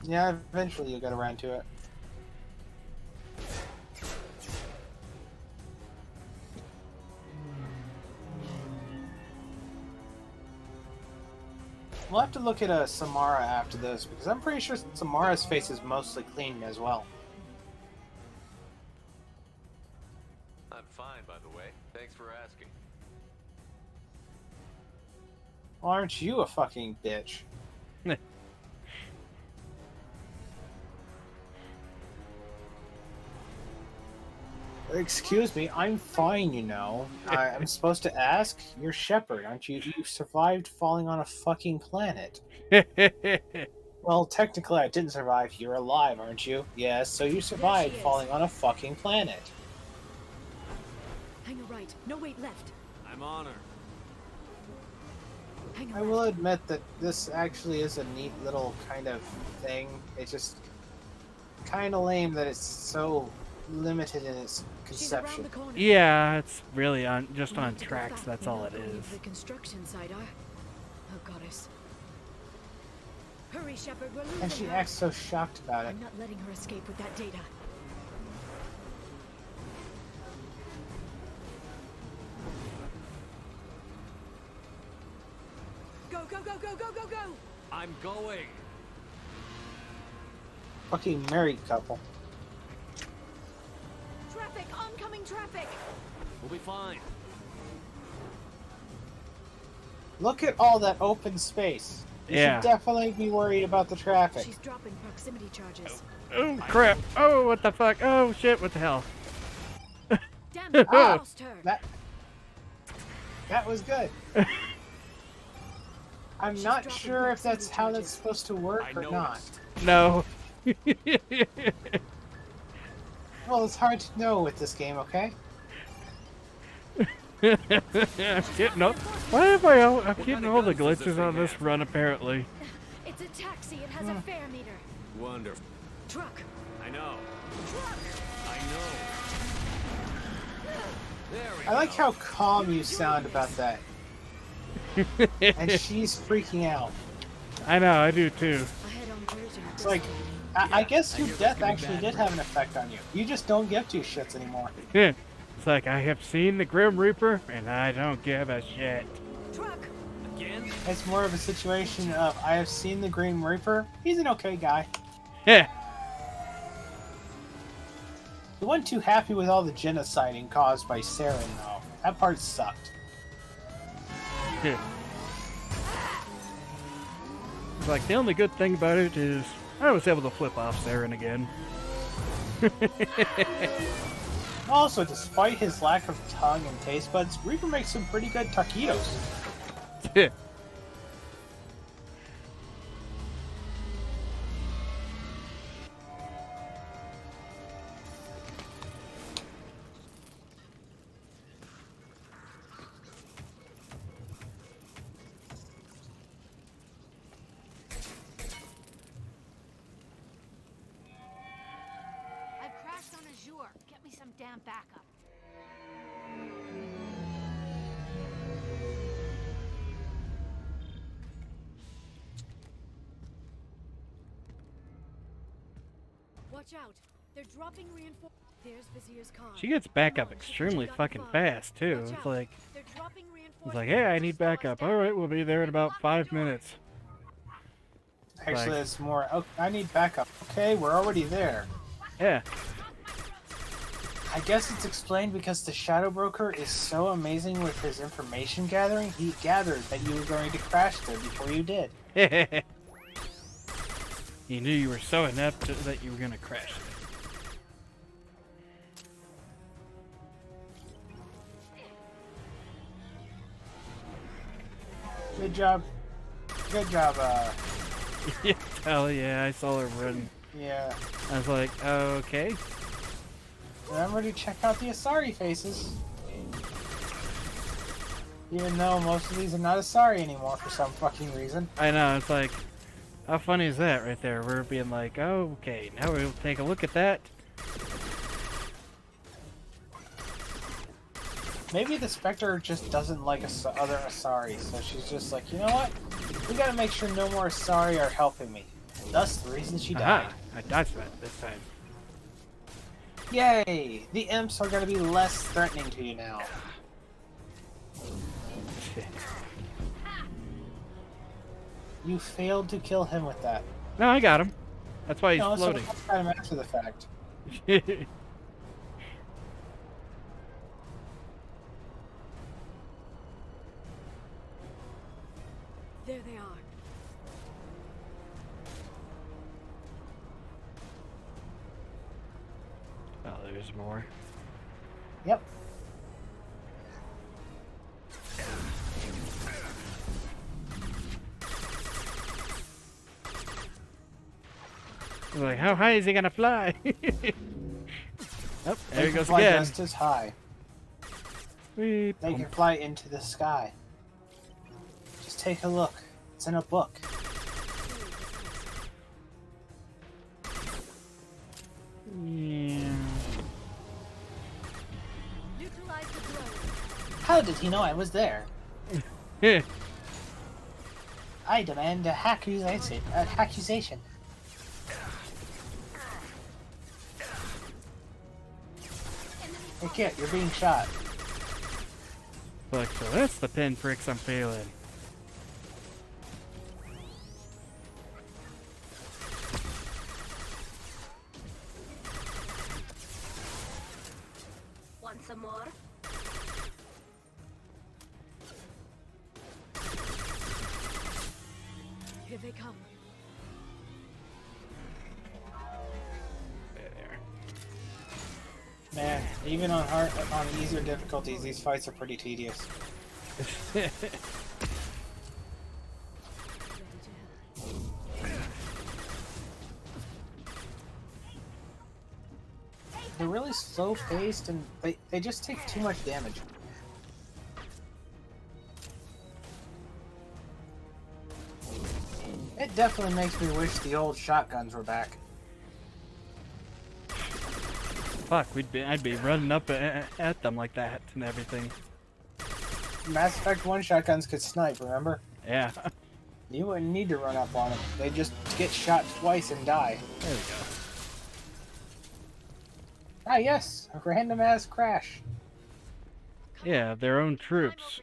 Yeah, eventually you'll get around to it. We'll have to look at Samara after this, because I'm pretty sure Samara's face is mostly clean as well. I'm fine, by the way. Thanks for asking. Well, aren't you a fucking bitch? Excuse me, I'm fine, you know. I'm supposed to ask? You're Shepard, aren't you? You survived falling on a fucking planet. Well, technically I didn't survive. You're alive, aren't you? Yes, so you survived falling on a fucking planet. Hang a right. No weight left. I'm on her. Hang a I will admit that this actually is a neat little kind of thing. It's just kind of lame that it's so limited in its conception. Yeah, it's really just on tracks, that's all it is. The construction site, oh goddess. Hurry, Shepard, we're losing And she her. acts so shocked about it. I'm not letting her escape with that data. Go, go, go, go, go, go, go! I'm going. Fucking married couple. Traffic! Oncoming traffic! We'll be fine. Look at all that open space. You should definitely be worried about the traffic. She's dropping proximity charges. Oh crap! Oh, what the fuck! Oh shit! What the hell? Damn it! I lost her. That was good. I'm not sure if that's how that's supposed to work or not. No. Well, it's hard to know with this game, okay? I'm getting all, why am I'm getting all the glitches on this run apparently. It's a taxi. It has a fare meter. Wonderful. Truck. I know. Truck. I know. There we I like how calm you sound about that. And she's freaking out. I know, I do too. It's like, I guess your death actually did have an effect on you. You just don't give two shits anymore. It's like, I have seen the Grim Reaper, and I don't give a shit. Truck. Again? It's more of a situation of, I have seen the Grim Reaper. He's an okay guy. Yeah. He wasn't too happy with all the genociding caused by Saren, though. That part sucked. Yeah. It's like, the only good thing about it is I was able to flip off Saren again. Also, despite his lack of tongue and taste buds, Reaper makes some pretty good taquitos. Yeah. some damn backup. Watch out. They're dropping reinforcements. There's Vizier's car. She gets backup extremely fucking fast too. It's like, hey, I need backup. All right, we'll be there in about 5 minutes. Actually, it's more. Oh, I need backup. Okay, we're already there. Yeah. I guess it's explained because the Shadow Broker is so amazing with his information gathering. He gathered that you were going to crash there before you did. He knew you were so inept that you were gonna crash. Good job. Good job, Hell yeah, I saw her run. Yeah. I was like, okay. Remember to check out the Asari faces. Even though most of these are not Asari anymore for some fucking reason. I know, it's like, how funny is that right there? We're being like, oh, okay, now we'll take a look at that. Maybe the Spectre just doesn't like other Asari, so she's just like, you know what? We gotta make sure no more Asari are helping me. Thus the reason she died. Aha, I dodged that this time. Yay! The imps are gonna be less threatening to you now. You failed to kill him with that. No, I got him. That's why he's no, floating. So got him after the fact. There they are. Oh, there's more. Yep. Like, how high is he gonna fly? Oh, there he goes fly again. Just as high. Sweet. They can fly into the sky. Just take a look. It's in a book. Yeah. Neutralize the drone. How did he know I was there? I demand a accusation. Hey Kit, you're being shot. Look, so that's the pinpricks I'm feeling. Want some more? Here they come. Man, even on easier difficulties, these fights are pretty tedious. They're really slow paced and they just take too much damage. It definitely makes me wish the old shotguns were back. Fuck, I'd be running up at them like that and everything. Mass Effect 1 shotguns could snipe, remember? Yeah. You wouldn't need to run up on them. They just get shot twice and die. There we go. Ah yes, a random ass crash. Yeah, their own troops.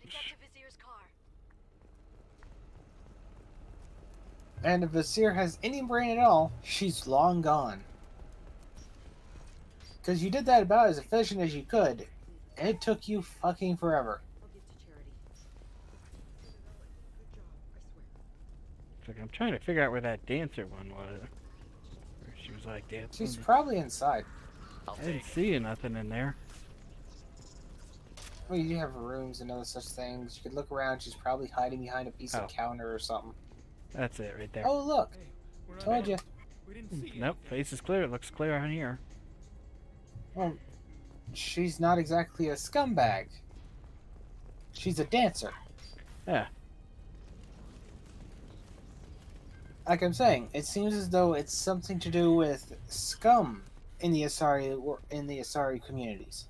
And if Vizier has any brain at all, she's long gone. Because you did that about as efficient as you could, and it took you fucking forever. It's like, I'm trying to figure out where that dancer one was. Where she was like dancing. She's probably inside. I didn't see nothing in there. Well, you have rooms and other such things. You could look around. She's probably hiding behind a piece of counter or something. That's it right there. Oh, look. Told you. We didn't see Nope, face is clear. It looks clear on here. Well, she's not exactly a scumbag. She's a dancer. Yeah. Like I'm saying, it seems as though it's something to do with scum in the Asari communities.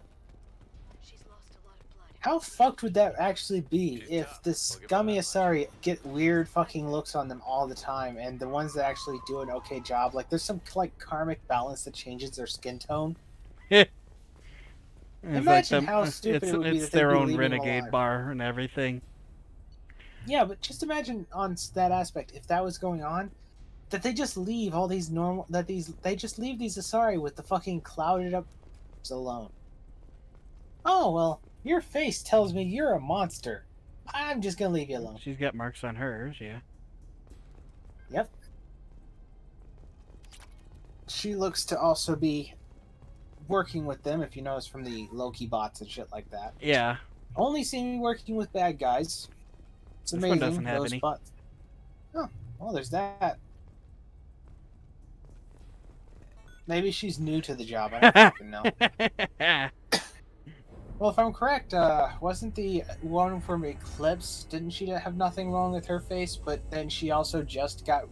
How fucked would that actually be if the scummy Asari get weird fucking looks on them all the time, and the ones that actually do an okay job, like there's some like karmic balance that changes their skin tone? Imagine how stupid it would be it's that they'd their be own leaving them renegade alive. bar and everything. Yeah, but just imagine on that aspect, if that was going on, that they just leave all these they just leave these Asari with the fucking clouded up alone. Oh, well, your face tells me you're a monster. I'm just gonna leave you alone. She's got marks on hers, yeah. Yep. She looks to also be working with them, if you notice from the Loki bots and shit like that. Yeah. Only see me working with bad guys. It's This amazing. one doesn't have those any. bots. Oh, well, there's that. Maybe she's new to the job. I don't fucking know. Well, if I'm correct, wasn't the one from Eclipse, didn't she have nothing wrong with her face, but then she also just got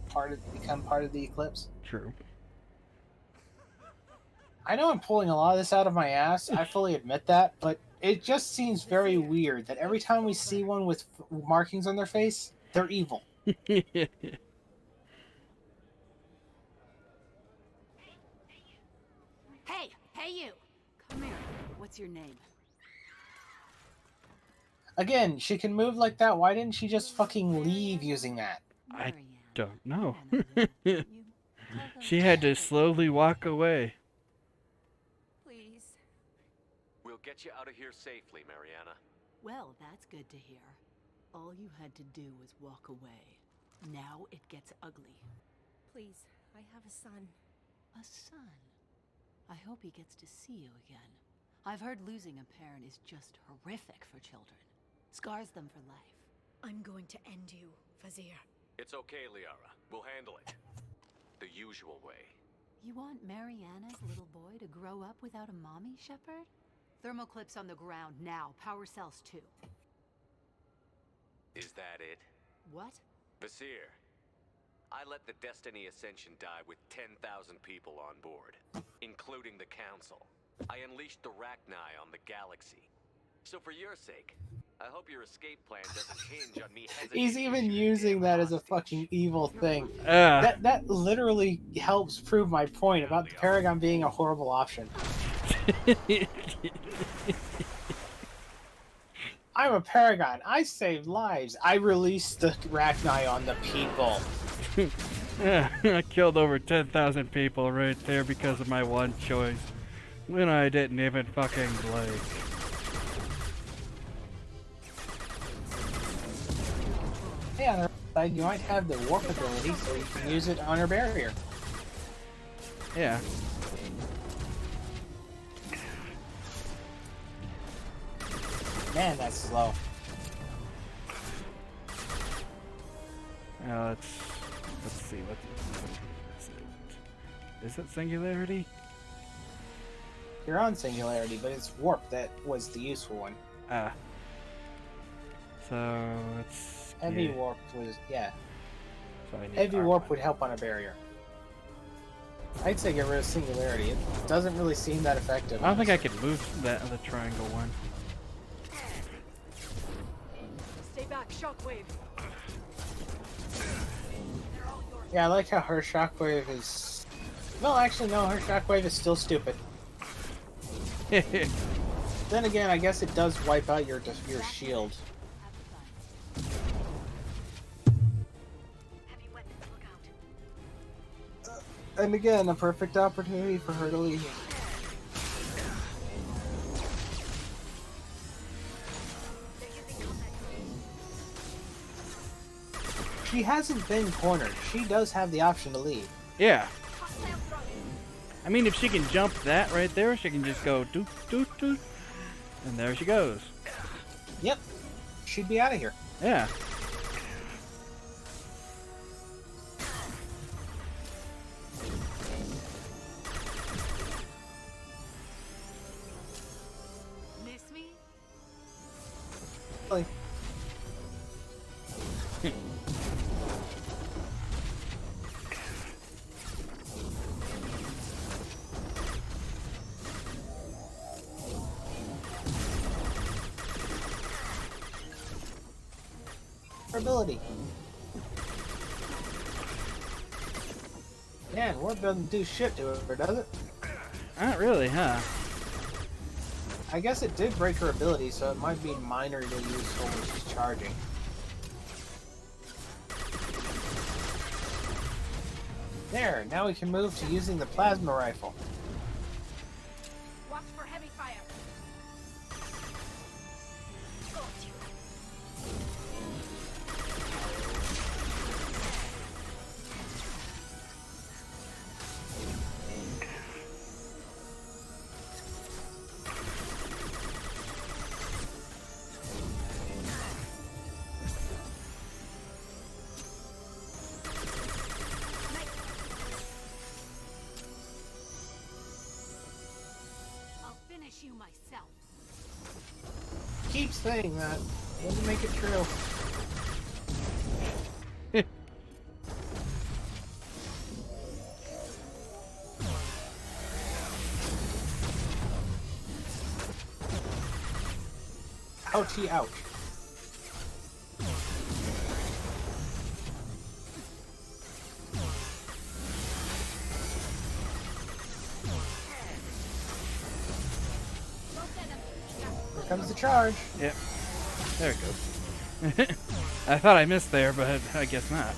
become part of the Eclipse? True. I know I'm pulling a lot of this out of my ass, I fully admit that, but it just seems very weird that every time we see one with markings on their face, they're evil. Hey you! Come here. What's your name? Again, she can move like that, why didn't she just fucking leave using that? I don't know. She had to slowly walk away. Please. We'll get you out of here safely, Mariana. Well, that's good to hear. All you had to do was walk away. Now it gets ugly. Please, I have a son. A son? I hope he gets to see you again. I've heard losing a parent is just horrific for children. Scars them for life. I'm going to end you, Fazir. It's okay, Liara. We'll handle it. The usual way. You want Mariana's little boy to grow up without a mommy, Shepard? Thermoclips on the ground now. Power cells too. Is that it? What? Vasir, I let the Destiny Ascension die with 10,000 people on board, including the Council. I unleashed the Rachni on the galaxy. So for your sake, I hope your escape plan doesn't hinge on me hesitating. He's even using that as a fucking evil thing. That literally helps prove my point about the Paragon being a horrible option. I'm a Paragon. I save lives. I released the Rachni on the people. I killed over 10,000 people right there because of my one choice. When I didn't even fucking blink. Hey, on the side, you might have the warp ability, so you can use it on her barrier. Yeah. Man, that's slow. Let's see what is it singularity? You're on singularity, but it's warp that was the useful one. So let's heavy warp was So heavy warp would help on a barrier. I'd say get rid of singularity. It doesn't really seem that effective. I don't think I could move that other triangle one. Stay back, shockwave. Yeah, I like how her shockwave is. No, actually, no. Her shockwave is still stupid. Then again, I guess it does wipe out your shield. And again, a perfect opportunity for her to leave. She hasn't been cornered. She does have the option to leave. Yeah. I mean, if she can jump that right there, she can just go doot doot doot, and there she goes. Yep. She'd be out of here. Yeah. Miss me? Like. ability. Man, Warp doesn't do shit to her, does it? Not really, huh? I guess it did break her ability, so it might be minorly useful when she's charging. There, now we can move to using the plasma rifle. Watch for heavy fire. You myself. Keep saying that. Doesn't make it true. Ouchie, ouch. Here comes the charge. Yep. There it goes. I thought I missed there, but I guess not.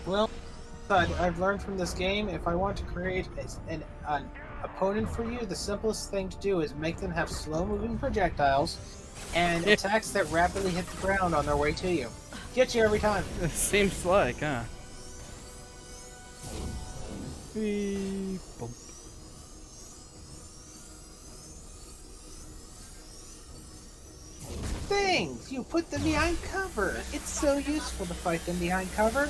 Well, I've learned from this game, if I want to create an opponent for you, the simplest thing to do is make them have slow-moving projectiles and attacks that rapidly hit the ground on their way to you. Get you every time. It seems like, huh? Beep, boom. Things! You put them behind cover! It's so useful to fight them behind cover.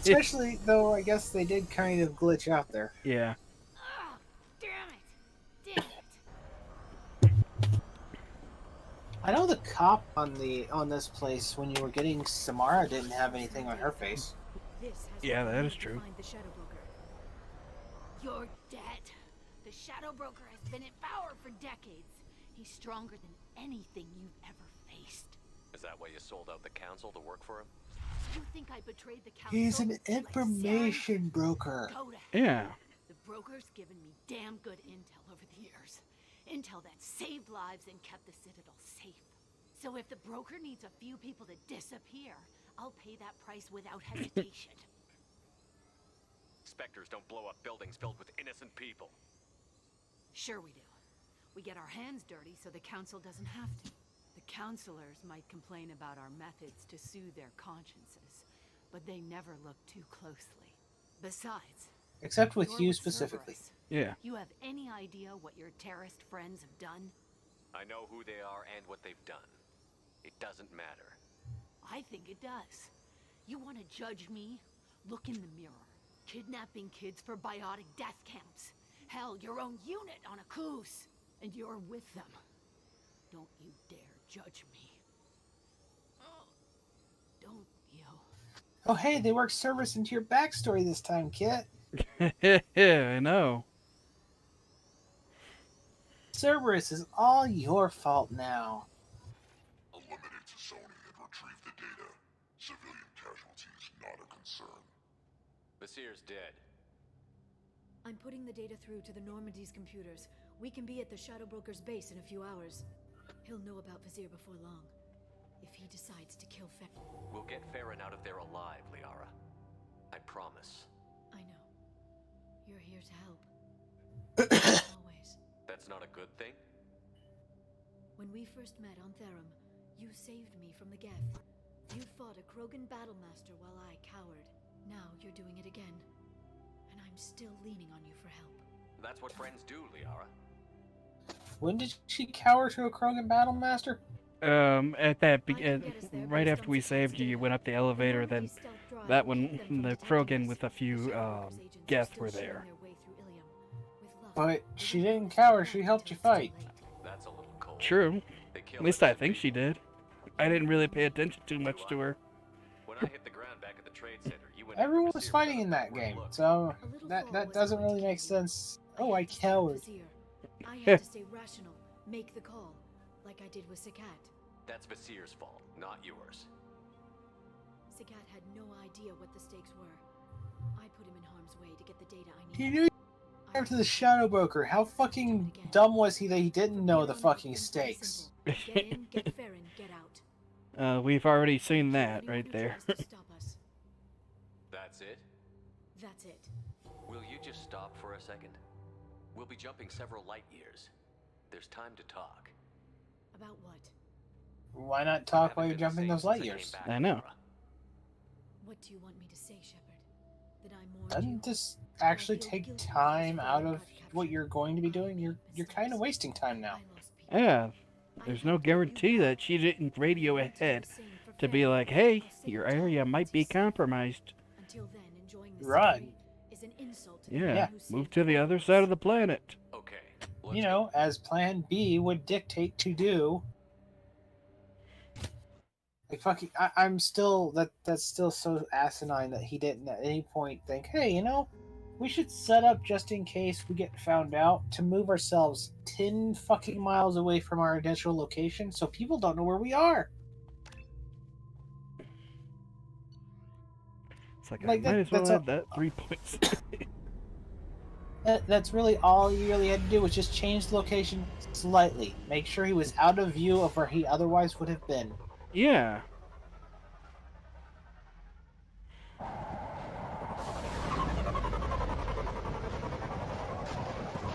Especially, though, I guess they did kind of glitch out there. Yeah. Oh, damn it! Damn it! I know the cop on this place, when you were getting Samara, didn't have anything on her face. Yeah, that is true. The Shadow Broker. You're dead. The Shadow Broker has been in power for decades. He's stronger than anything you've ever faced. Is that why you sold out the council to work for him? You think I betrayed the council? He's an information broker. Yeah. The broker's given me damn good intel over the years. Intel that saved lives and kept the Citadel safe. So if the broker needs a few people to disappear, I'll pay that price without hesitation. Spectres don't blow up buildings filled with innocent people. Sure we do. We get our hands dirty so the council doesn't have to. The councilors might complain about our methods to soothe their consciences, but they never look too closely. Besides, Except with you specifically. Yeah. You have any idea what your terrorist friends have done? I know who they are and what they've done. It doesn't matter. I think it does. You want to judge me? Look in the mirror. Kidnapping kids for biotic death camps. Hell, your own unit on a cruise. And you're with them. Don't you dare judge me. Don't you? Oh hey, they worked service into your backstory this time, Kit. I know. Cerberus is all your fault now. Eliminate Sony and retrieve the data. Civilian casualties not a concern. Basir's dead. I'm putting the data through to the Normandy's computers. We can be at the Shadow Broker's base in a few hours. He'll know about Vizier before long. If he decides to kill We'll get Farron out of there alive, Liara. I promise. I know. You're here to help. Always. That's not a good thing? When we first met on Theron, you saved me from the Geth. You fought a Krogan battlemaster while I cowered. Now you're doing it again. And I'm still leaning on you for help. That's what friends do, Liara. When did she cower to a Krogan battlemaster? At that right after we saved you, you went up the elevator. Then that one, the Krogan with a few Geth were there. But she didn't cower. She helped you fight. That's a little cold. True. At least I think she did. I didn't really pay attention too much to her. When I hit the ground back at the trade center, you everyone was fighting in that game, so that doesn't really make sense. Oh, I cowered. I had to stay rational, make the call, like I did with Sakat. That's Vasir's fault, not yours. Sakat had no idea what the stakes were. I put him in harm's way to get the data I He needed. knew after the Shadow Broker. How fucking dumb was he that he didn't know the fucking stakes? Get in, get Theron, get out. We've already seen that right there. Stop us. That's it? That's it. Will you just stop for a second? We'll be jumping several light years. There's time to talk. About what? Why not talk while you're jumping those light years? I know. What do you want me to say, Shepard? That I'm more Doesn't this actually take time out of what you're going to be doing? You're kind of wasting time now. Yeah, there's no guarantee that she didn't radio ahead to be like, hey, your area might be compromised. Until then, enjoying the Run. is an insult to Yeah, move to the other side of the planet. Okay. You know, as Plan B would dictate to do. Like fucking, I'm still that's still so asinine that he didn't at any point think, hey, you know, we should set up just in case we get found out to move ourselves 10 fucking miles away from our initial location so people don't know where we are. It's like I might as well add that 3 points. That's really all you really had to do was just change the location slightly. Make sure he was out of view of where he otherwise would have been. Yeah.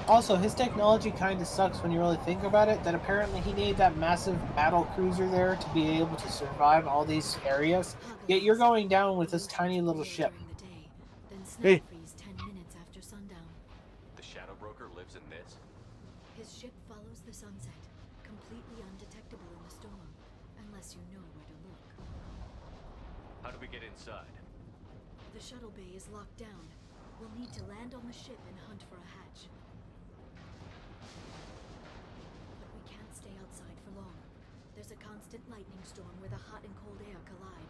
Also, his technology kind of sucks when you really think about it, that apparently he needed that massive battle cruiser there to be able to survive all these areas, yet you're going down with this tiny little ship. Hey. 10 minutes after sundown. The Shadow Broker lives in this? His ship follows the sunset, completely undetectable in the storm, unless you know where to look. How do we get inside? The shuttle bay is locked down. We'll need to land on the ship and hunt for a hatch. But we can't stay outside for long. There's a constant lightning storm where the hot and cold air collide.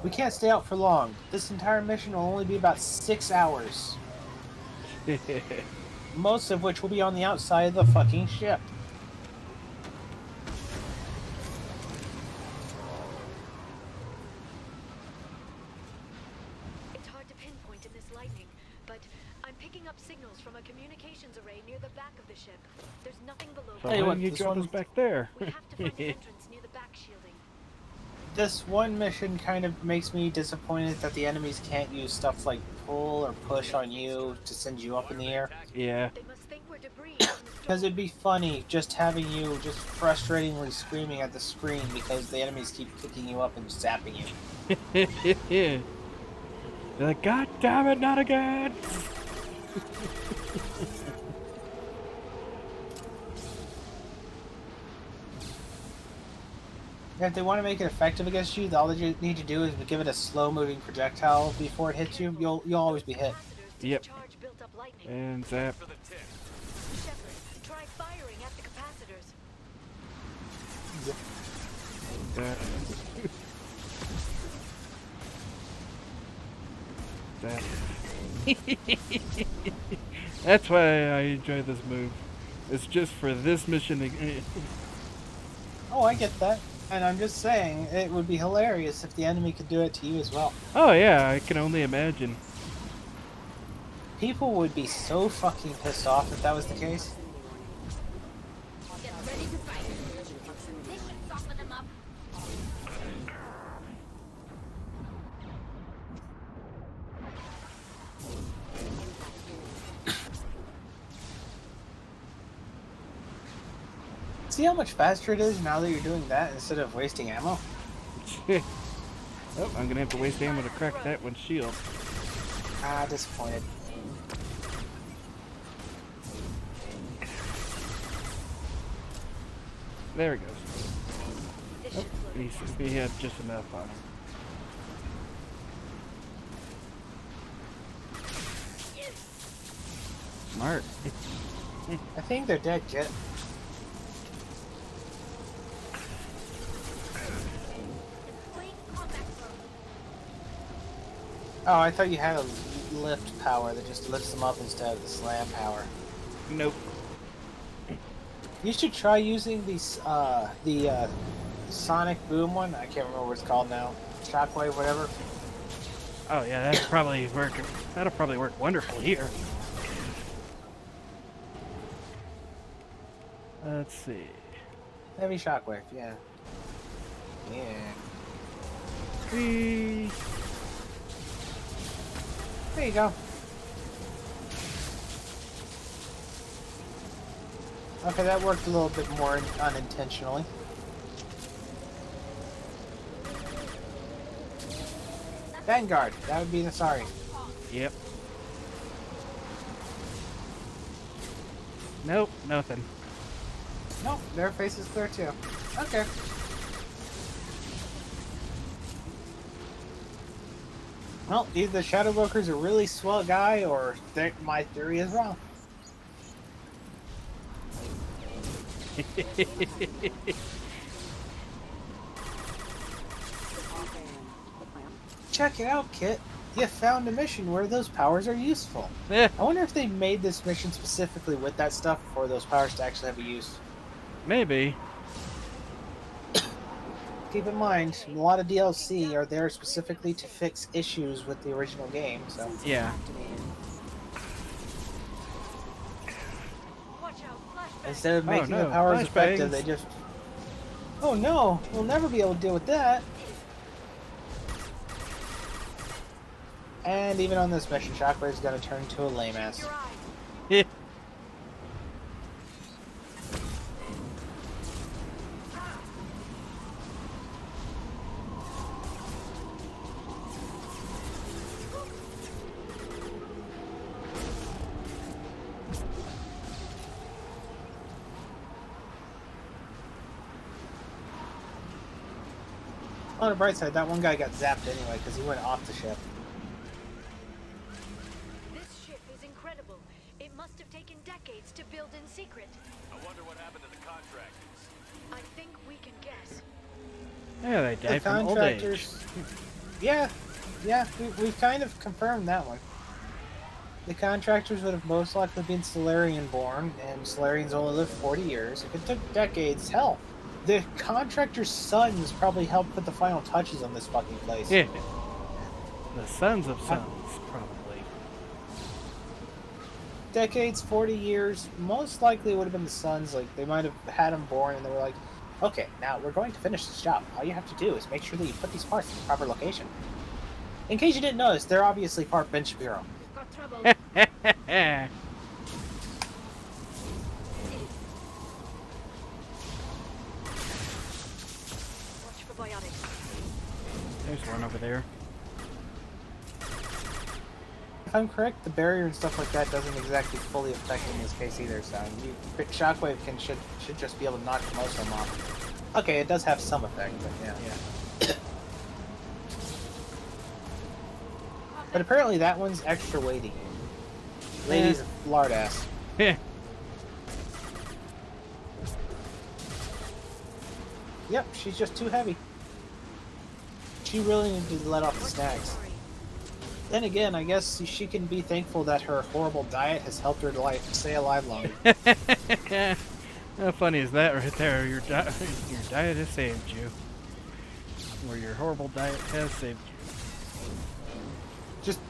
We can't stay out for long. This entire mission will only be about 6 hours. Most of which will be on the outside of the fucking ship. It's hard to pinpoint in this lightning, but I'm picking up signals from a communications array near the back of the ship. There's nothing below. So why didn't you drop us back there? We have to find an entrance near the back shielding. This one mission kind of makes me disappointed that the enemies can't use stuff like pull or push on you to send you up in the air. Yeah. They must think we're debris. Because it'd be funny just having you just frustratingly screaming at the screen because the enemies keep picking you up and zapping you. They're like, God damn it, not again! If they want to make it effective against you, all that you need to do is give it a slow-moving projectile before it hits you. You'll always be hit. Yep. And zap. Shepard, try firing at the capacitors. Zap. That's why I enjoy this move. It's just for this mission. Oh, I get that. And I'm just saying, it would be hilarious if the enemy could do it to you as well. Oh yeah, I can only imagine. People would be so fucking pissed off if that was the case. Get ready to fight. This should soften them up. See how much faster it is now that you're doing that instead of wasting ammo? Oh, I'm gonna have to waste ammo to crack that one's shield. Ah, disappointed. There he goes. Oh, he had just enough on him. Smart. I think they're dead, Kit. Oh, I thought you had a lift power that just lifts them up instead of the slam power. Nope. You should try using these the sonic boom one. I can't remember what it's called now. Shockwave, whatever. Oh yeah, that'll probably work. That'll probably work wonderful here. Let's see. Heavy shockwave, yeah. Yeah. Whee. There you go. Okay, that worked a little bit more unintentionally. Vanguard, that would be the sorry. Yep. Nope, nothing. Nope, their face is clear too. Okay. Well, either the Shadow Broker's a really swell guy, or my theory is wrong. Check it out, Kit. You found a mission where those powers are useful. Yeah. I wonder if they made this mission specifically with that stuff for those powers to actually have a use. Maybe. Keep in mind, a lot of DLC are there specifically to fix issues with the original game, so... Yeah. Instead of making the powers effective, they just... Oh no, we'll never be able to deal with that. And even on this mission, Shockwave's gonna turn into a lame ass. Yeah. On the bright side, that one guy got zapped anyway because he went off the ship. This ship is incredible. It must have taken decades to build in secret. I wonder what happened to the contractors. I think we can guess. Yeah, they died from old age. Yeah, we've kind of confirmed that one. The contractors would have most likely been Solarian born, and Solarians only lived 40 years. If it took decades, hell, the contractor's sons probably helped put the final touches on this fucking place. Yeah. The sons of sons, probably. Decades, 40 years, most likely it would have been the sons. Like, they might have had them born, and they were like, okay, now we're going to finish this job. All you have to do is make sure that you put these parts in the proper location. In case you didn't notice, they're obviously part Ben Shapiro. Got trouble. Watch for biotics. There's one over there. If I'm correct, the barrier and stuff like that doesn't exactly fully affect in this case either, so Shockwave should just be able to knock most of them off. Okay, it does have some effect, but yeah. But apparently that one's extra weighty. Lady's a lard ass. Yep, she's just too heavy. She really needed to let off the snags. Then again, I guess she can be thankful that her horrible diet has helped her stay alive longer. How funny is that right there? Your diet has saved you. Or your horrible diet has saved you.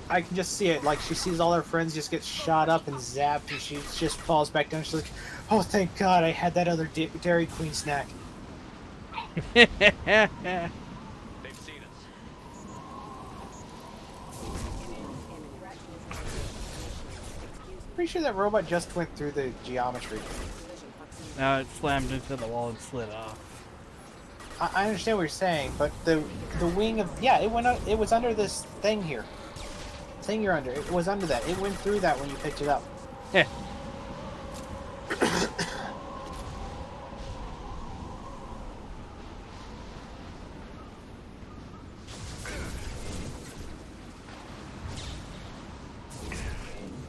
I can just see it. Like, she sees all her friends just get shot up and zapped, and she just falls back down. She's like, oh, thank God I had that other Dairy Queen snack. They've seen us. Pretty sure that robot just went through the geometry. Now it slammed into the wall and slid off. I understand what you're saying, but the wing of it was under this thing here. Thing you're under. It was under that. It went through that when you picked it up. Yeah.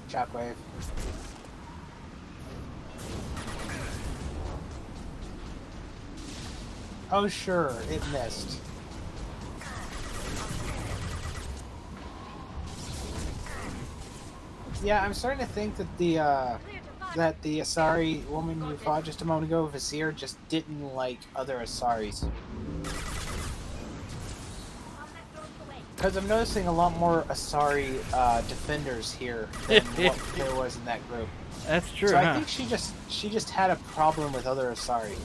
Shockwave. Oh sure, it missed. Yeah, I'm starting to think that the Asari woman you fought just a moment ago, Vizier, just didn't like other Asaris. Because I'm noticing a lot more Asari defenders here than what there was in that group. That's true. So huh? I think she just had a problem with other Asari.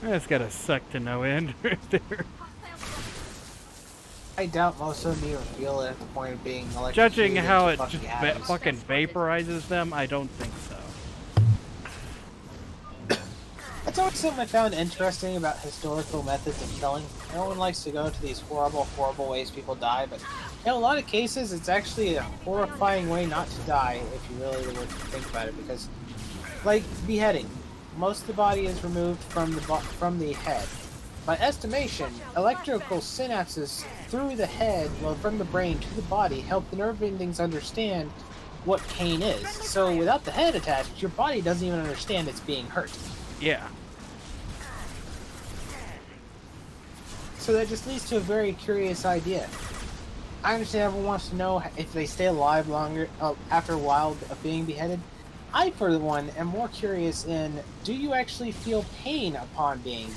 That's gotta suck to no end right there. I doubt most of them even feel it at the point of being electrocuted. Judging how it fucking just atoms. fucking vaporizes them, I don't think so. That's always something I found interesting about historical methods of killing. Everyone likes to go to these horrible, horrible ways people die, but in a lot of cases, it's actually a horrifying way not to die if you really were to think about it. Because, like beheading, most of the body is removed from the head. By estimation, electrical synapses through the head, well, from the brain to the body, help the nerve endings understand what pain is. So, without the head attached, your body doesn't even understand it's being hurt. Yeah. So that just leads to a very curious idea. I understand everyone wants to know if they stay alive longer after a while of being beheaded. I, for one, am more curious in, do you actually feel pain upon being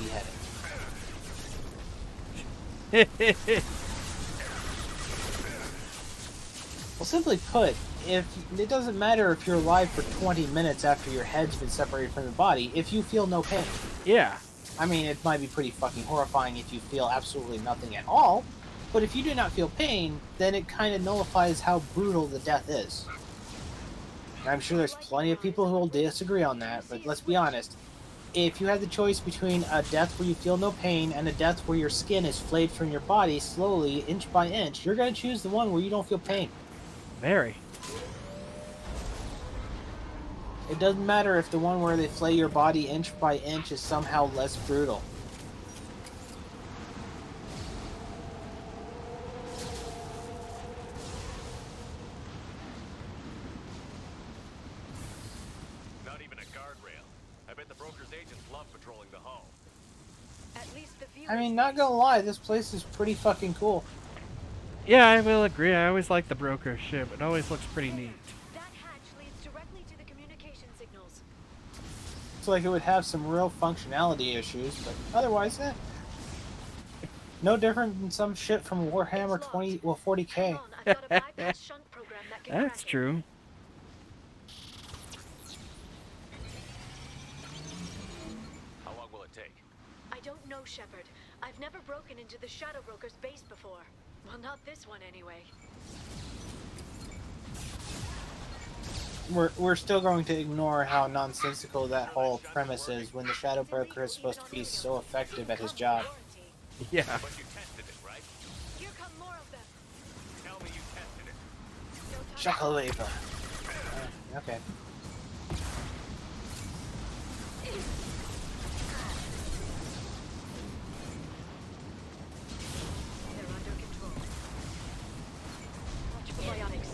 beheaded? Well, simply put, if it doesn't matter if you're alive for 20 minutes after your head's been separated from the body, if you feel no pain. Yeah. I mean, it might be pretty fucking horrifying if you feel absolutely nothing at all, but if you do not feel pain, then it kind of nullifies how brutal the death is. And I'm sure there's plenty of people who will disagree on that, but let's be honest. If you had the choice between a death where you feel no pain and a death where your skin is flayed from your body slowly, inch by inch, you're going to choose the one where you don't feel pain. Very. It doesn't matter if the one where they flay your body inch by inch is somehow less brutal. Not even a guardrail. I bet the broker's agents love patrolling the hull. At least the view I mean, not gonna lie, this place is pretty fucking cool. Yeah, I will agree. I always like the broker ship. It always looks pretty neat. That hatch leads directly to the communication signals. Looks like it would have some real functionality issues, but otherwise, no different than some shit from Warhammer 40K. That's true. How long will it take? I don't know, Shepard. I've never broken into the Shadow Broker's base before. Well, not this one anyway. We're still going to ignore how nonsensical that whole premise is when the Shadow Broker is supposed to be so effective at his job. Yeah. But you tested it, right? Here come more of them. Tell me you tested it. Shackle Vapor. Okay. They're under control. Watch for bionics.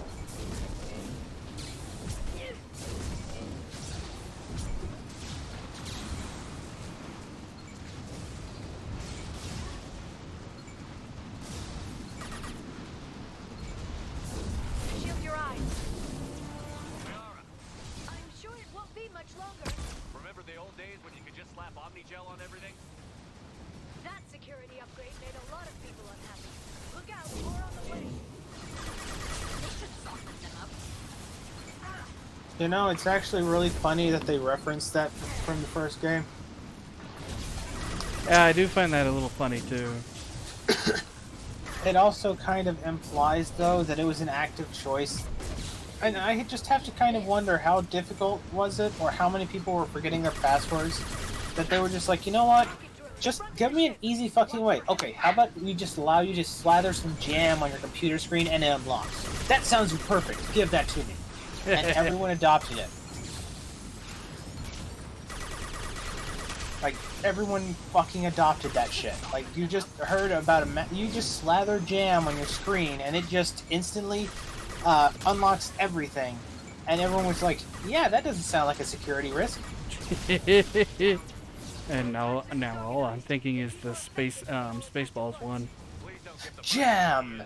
Shield your eyes. I'm sure it won't be much longer. Remember the old days when you could just slap Omnigel on everything? That security upgrade made a lot of people unhappy. Look out, more on the way. They should soften them up. You know, it's actually really funny that they referenced that from the first game. Yeah, I do find that a little funny too. it also kind of implies, though, that it was an active choice. And I just have to kind of wonder how difficult was it, or how many people were forgetting their passwords, that they were just like, you know what? Just give me an easy fucking way. Okay, how about we just allow you to slather some jam on your computer screen and it unlocks? That sounds perfect. Give that to me. And everyone adopted it. Like, everyone fucking adopted that shit. Like, you just heard about you just slather jam on your screen and it just instantly unlocks everything. And everyone was like, yeah, that doesn't sound like a security risk. And now all I'm thinking is the Spaceballs one. Jam!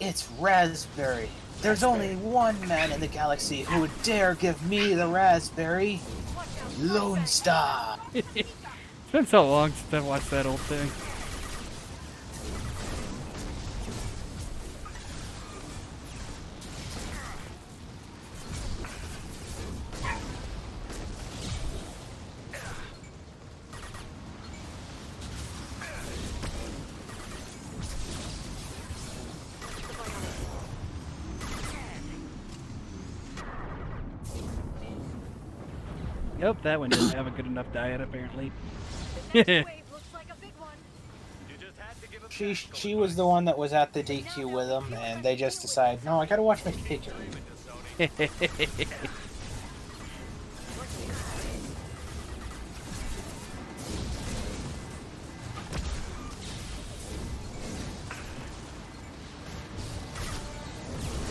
It's raspberry. There's only one man in the galaxy who would dare give me the raspberry. Lone Star. It's been so long since I've watched that old thing. Yep, that one didn't have a good enough diet, apparently. She was the one that was at the DQ with him, and they just decided, no, I gotta watch my figure. You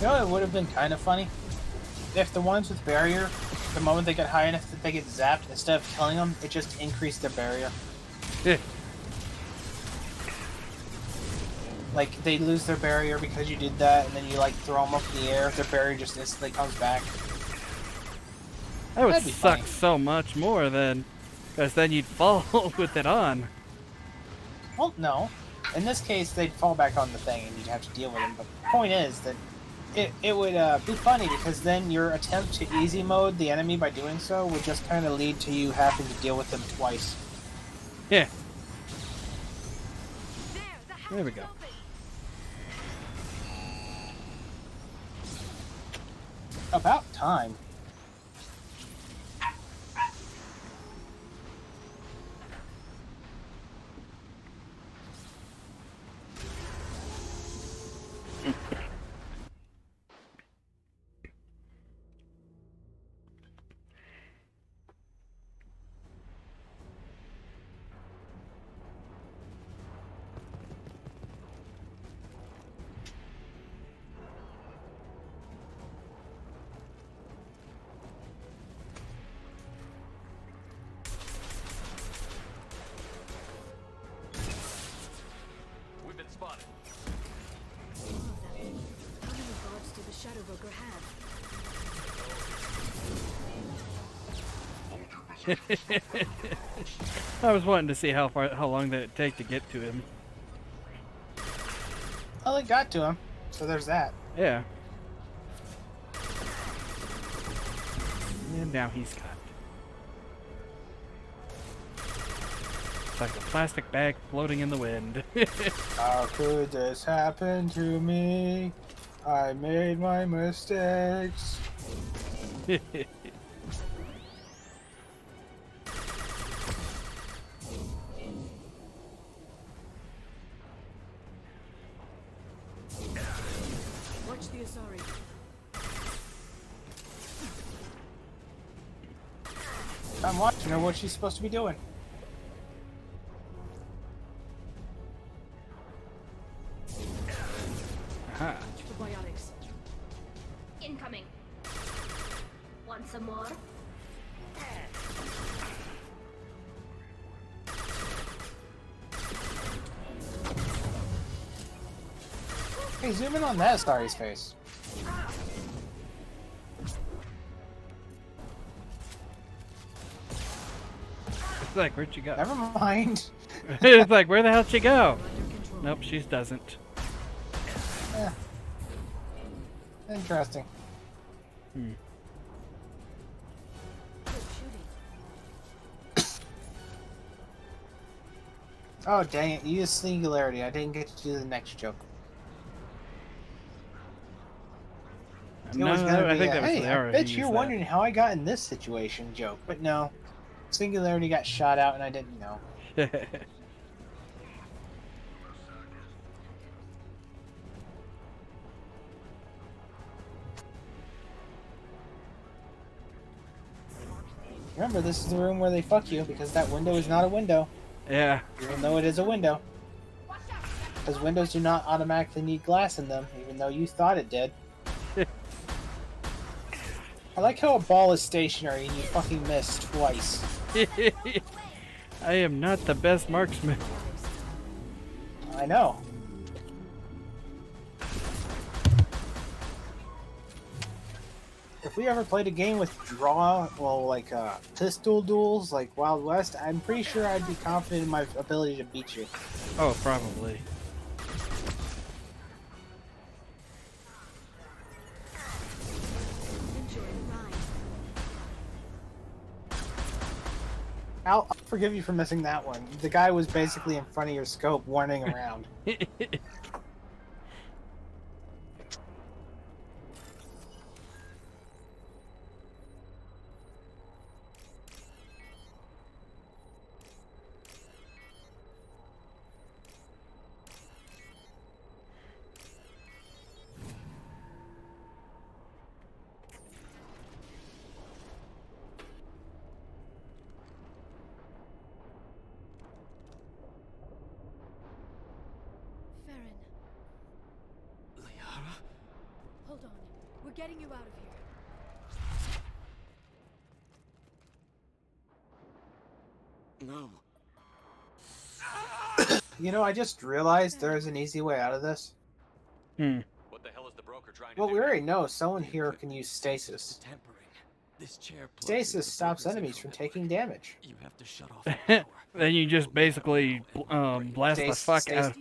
know, it would have been kind of funny if the ones with barrier, the moment they get high enough that they get zapped, instead of killing them, it just increased their barrier. Like, they lose their barrier because you did that, and then you, like, throw them up in the air, their barrier just instantly comes back. That would suck so much more then, because then you'd fall with it on. Well, no. In this case, they'd fall back on the thing, and you'd have to deal with them. But the point is that it would be funny, because then your attempt to easy mode the enemy by doing so would just kind of lead to you having to deal with them twice. Yeah. There we go. About time. I was wanting to see how long that it'd take to get to him. Well, it got to him, so there's that. Yeah. And now he's got. It's like a plastic bag floating in the wind. How could this happen to me? I made my mistakes. Watch the Asari. I'm watching her. What she's supposed to be doing? Aha. Probiotics. Incoming. Want some more? Hey, zoom in on that Starry's face. It's like, where'd she go? Never mind. It's like, where the hell did she go? Nope, she doesn't. Yeah. Interesting. Hmm. Oh, dang it. You used Singularity. I didn't get to do the next joke. It was gonna I be think a, that was hey, the I arrow bet he you're used wondering how I got in this situation joke. But no. Singularity got shot out and I didn't know. that. Remember, this is the room where they fuck you, because that window is not a window. Yeah. Even though it is a window. Because windows do not automatically need glass in them, even though you thought it did. I like how a ball is stationary and you fucking missed twice. I am not the best marksman. I know. If we ever played a game with pistol duels, like Wild West, I'm pretty sure I'd be confident in my ability to beat you. Oh, probably. I'll forgive you for missing that one. The guy was basically in front of your scope, warning around. Theron. Liara? Hold on. We're getting you out of here. No. You know, I just realized there is an easy way out of this. What the hell is the broker trying to Well, do? we already know someone here can use stasis. This chair Stasis stops enemies from taking damage. You have to shut off the power. Then you just basically blast the fuck out.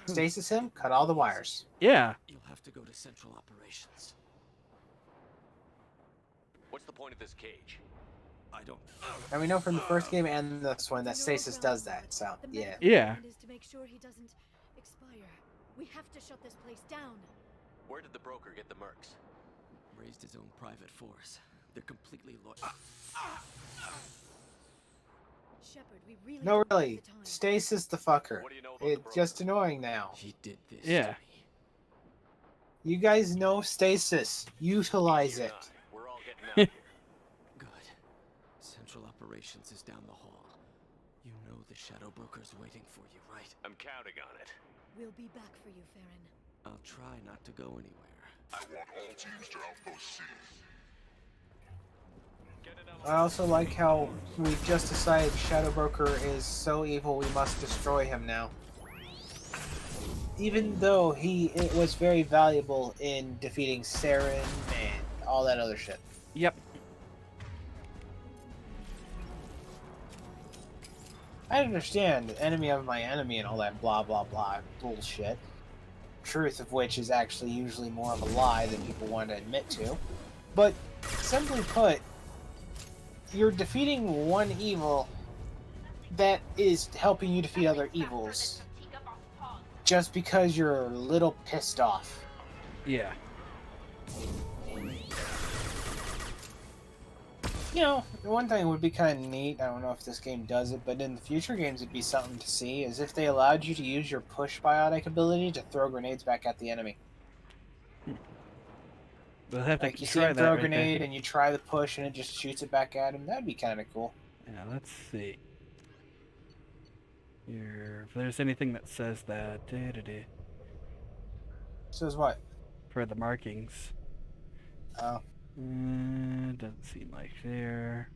Stasis him, cut all the wires. Yeah. You'll have to go to central operations. What's the point of this cage? I don't. And we know from the first game and this one that stasis does that, so yeah. Yeah. Is to make sure he doesn't expire. We have to shut this place down. Where did the broker get the mercs? Raised his own private force. They're completely loyal. Shepard, we really No, don't have really. the time. Stasis the fucker. What do you know about the It's broker? just annoying now. He did this. Yeah. You guys know stasis. Utilize it. We're all getting out of here. Good. Central operations is down the hall. You know the Shadow Broker's waiting for you, right? I'm counting on it. We'll be back for you, Theron. I'll try not to go anywhere. I want all teams to outpost C. I also like how we've just decided Shadow Broker is so evil we must destroy him now. Even though it was very valuable in defeating Saren and all that other shit. Yep. I understand enemy of my enemy and all that blah blah blah bullshit. Truth of which is actually usually more of a lie than people want to admit to. But simply put, you're defeating one evil that is helping you defeat other evils just because you're a little pissed off. Yeah. You know, the one thing would be kind of neat, I don't know if this game does it, but in the future games it'd be something to see, is if they allowed you to use your push biotic ability to throw grenades back at the enemy. We'll have to Like you see try him that throw a right grenade there. and you try the push and it just shoots it back at him, that'd be kind of cool. Yeah, let's see. Here, if there's anything that says that. Says what? For the markings. Oh. Doesn't seem like there.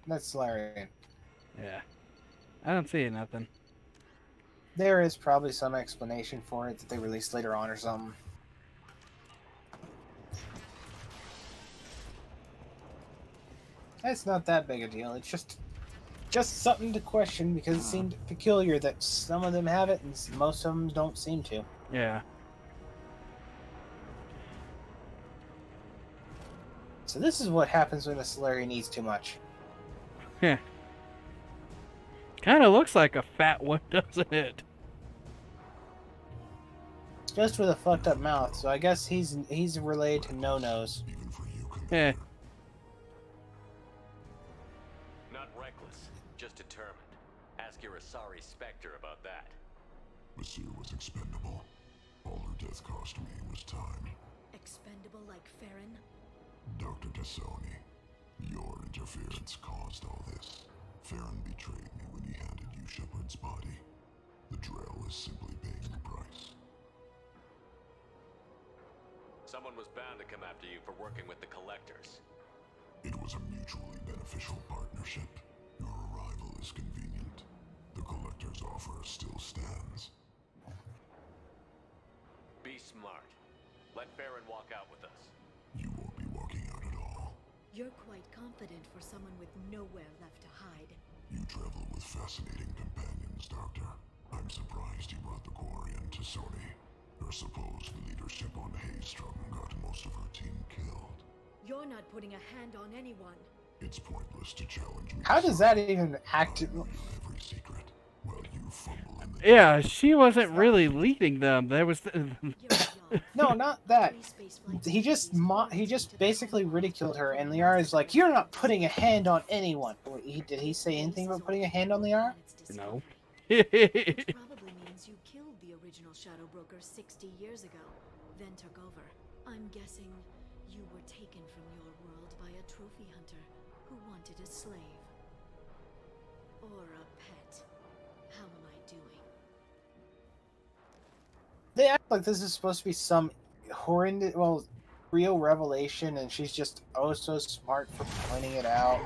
That's Solarian. Yeah. I don't see nothing. There is probably some explanation for it that they released later on or something. It's not that big a deal. It's just something to question because it seemed peculiar that some of them have it and most of them don't seem to. Yeah. So this is what happens when a Solarian eats too much. Yeah. Kind of looks like a fat one, doesn't it? Just with a fucked up mouth, so I guess he's related to No-Nos. Yeah. Not reckless, just determined. Ask your Asari Spectre about that. Monsieur was expendable. All her death cost me was time. Expendable like Theron? Dr. Tassoni, your interference caused all this. Theron betrayed me when he handed you Shepard's body. The Drell is simply paying the price. Someone was bound to come after you for working with the Collectors. It was a mutually beneficial partnership. Your arrival is convenient. The Collector's offer still stands. Be smart. Let Baron walk out with us. You won't be walking out at all. You're quite confident for someone with nowhere left to hide. You travel with fascinating companions, Doctor. I'm surprised you brought the quarry into Sony. Her supposed leadership on Haystrom got most of her team killed. You're not putting a hand on anyone. It's pointless to challenge me. How does that even act? Every secret. Well, you fumble in the Yeah, she wasn't really leading them. There was No, not that. He just basically ridiculed her, and Liara's like, "You're not putting a hand on anyone." Did he say anything about putting a hand on Liara? No. Which probably means you killed the original Shadow Broker 60 years ago, then took over. I'm guessing you were taken from your world by a trophy hunter who wanted a slave. Or a pet. How am I doing? They act like this is supposed to be some horrendous, real revelation, and she's just oh so smart for pointing it out.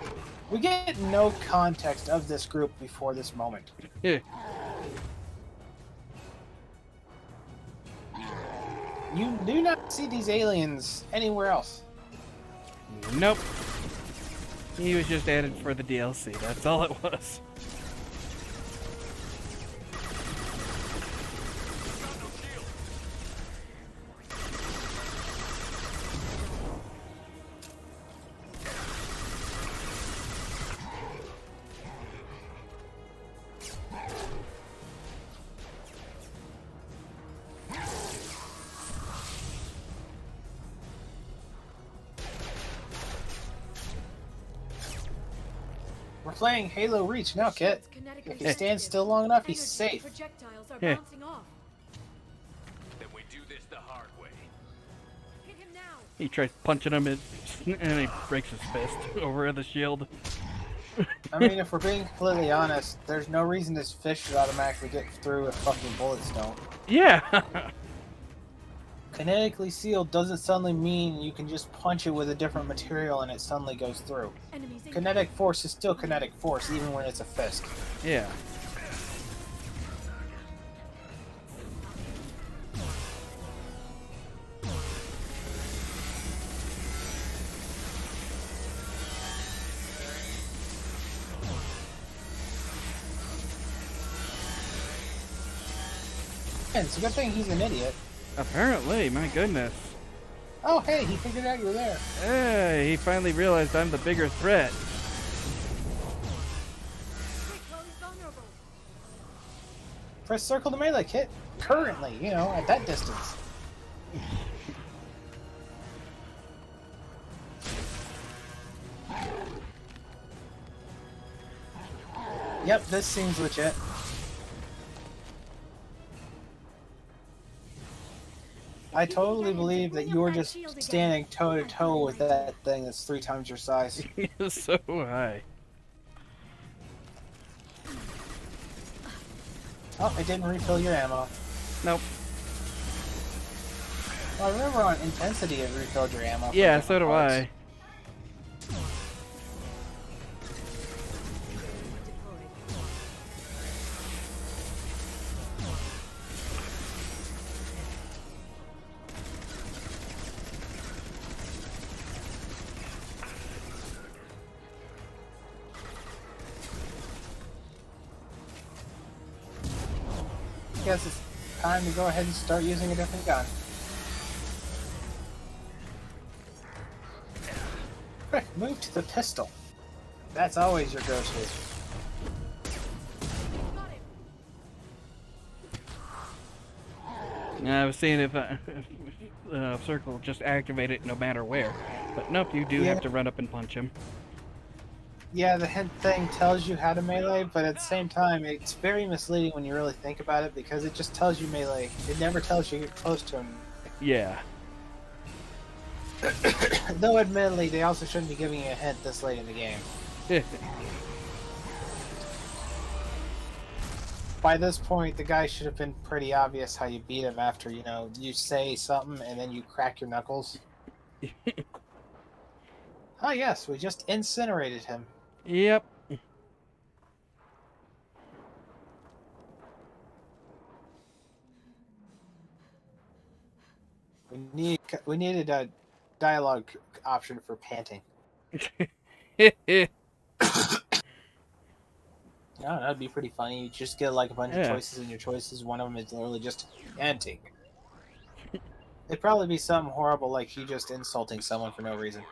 We get no context of this group before this moment. Yeah. You do not see these aliens anywhere else. Nope. He was just added for the DLC. That's all it was. We're playing Halo Reach now, Kit. If he stands still long enough, he's safe. Projectiles are Yeah. bouncing off. Then we do this the hard way. Hit him now. He tries punching him and he breaks his fist over the shield. I mean, if we're being completely honest, there's no reason this fish should automatically get through if fucking bullets don't. Yeah. Kinetically sealed doesn't suddenly mean you can just punch it with a different material and it suddenly goes through. Kinetic force is still kinetic force, even when it's a fist. Yeah. And it's a good thing he's an idiot. Apparently, my goodness. Oh, hey, he figured out you were there. Hey, he finally realized I'm the bigger threat. Press circle to melee, Kit. Currently, at that distance. Yep, this seems legit. I totally believe that you're just standing toe-to-toe with that thing that's 3 times your size. So high. Oh, it didn't refill your ammo. Nope. Well, I remember on Intensity it refilled your ammo. Yeah, so do I. I guess it's time to go ahead and start using a different gun. Quick, move to the pistol. That's always your go-to. I was seeing if circle just activate it no matter where, but nope, you do have to run up and punch him. Yeah, the hint thing tells you how to melee, but at the same time, it's very misleading when you really think about it because it just tells you melee. It never tells you get close to him. Yeah. Though admittedly, they also shouldn't be giving you a hint this late in the game. By this point, the guy should have been pretty obvious how you beat him after, you know, you say something and then you crack your knuckles. Oh yes, we just incinerated him. Yep. We needed a dialogue option for panting. No, that'd be pretty funny. You just get like a bunch of choices, and your choices, one of them is literally just panting. It'd probably be something horrible like you just insulting someone for no reason.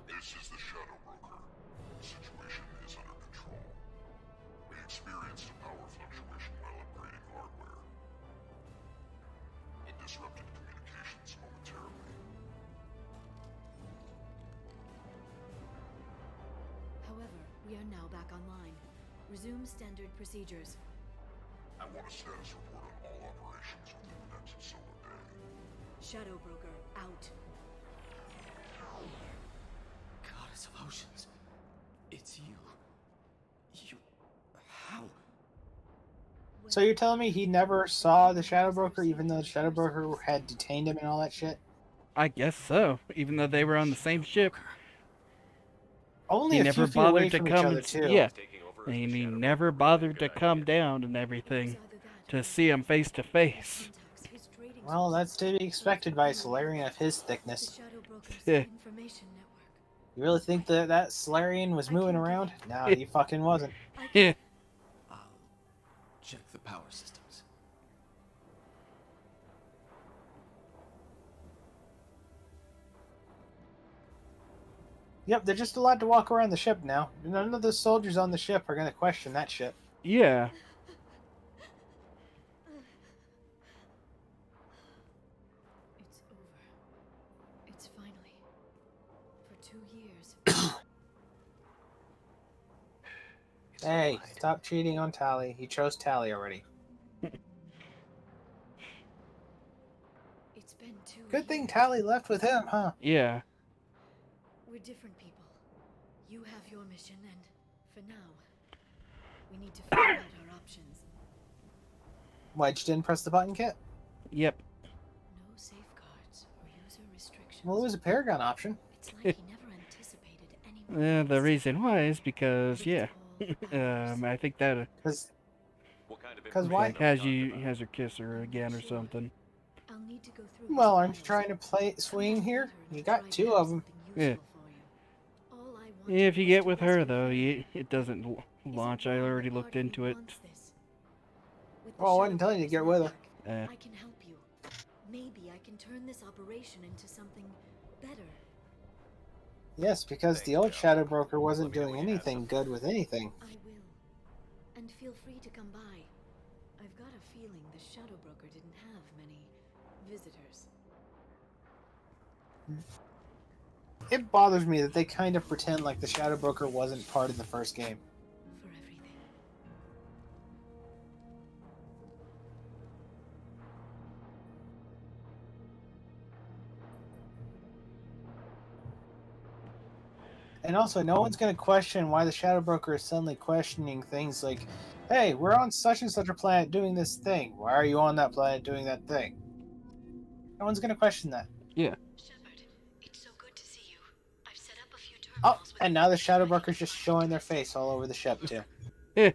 This is the Shadow Broker. The situation is under control. We experienced a power fluctuation while upgrading hardware. It disrupted communications momentarily. However, we are now back online. Resume standard procedures. I want a status report on all operations within the next solar day. Shadow Broker, out. Goddess of Oceans, it's you. How? So you're telling me he never saw the Shadow Broker, even though the Shadow Broker had detained him and all that shit? I guess so, even though they were on the same ship. Only he a never few feet bothered away to from each come other, and too. yeah, and he never bothered to come down and everything to see him face to face. Well, that's to be expected by a Solarian of his thickness. Yeah. You really think that Solarian was moving around? No, he fucking wasn't. Yeah. I'll check the power systems. Yep, they're just allowed to walk around the ship now. None of the soldiers on the ship are going to question that shit. Yeah. It's over. It's finally. For 2 years. Hey, stop cheating on Tally. He chose Tally already. It's been 2 Good thing years. Tally left with him, huh? Yeah. We're different people. You have your mission, and for now, we need to figure out our options. Why, you didn't press the button, Kit? Yep. No safeguards or user restrictions. Well, it was a paragon option. It's like he never anticipated anyone. Yeah, the reason why is because, yeah. I think that Because why? has her kiss her again or something. I'll need to go through. Well, aren't you trying to play swing here? You got 2 of them. Yeah. If you get with her, though, it doesn't launch. I already looked into it. Oh, I wasn't telling you to get with her. I can help you. Maybe I can turn this operation into something better. Yes, because the old Shadow Broker wasn't doing anything good with anything. I will. And feel free to come by. I've got a feeling the Shadow Broker didn't have many visitors. It bothers me that they kind of pretend like the Shadow Broker wasn't part of the first game. For everything. And also, no one's going to question why the Shadow Broker is suddenly questioning things like, hey, we're on such and such a planet doing this thing. Why are you on that planet doing that thing? No one's going to question that. Yeah. It's so good to see you. I've set up a few Oh, and now the Shadow Broker's just showing their face all over the ship, too. Yeah.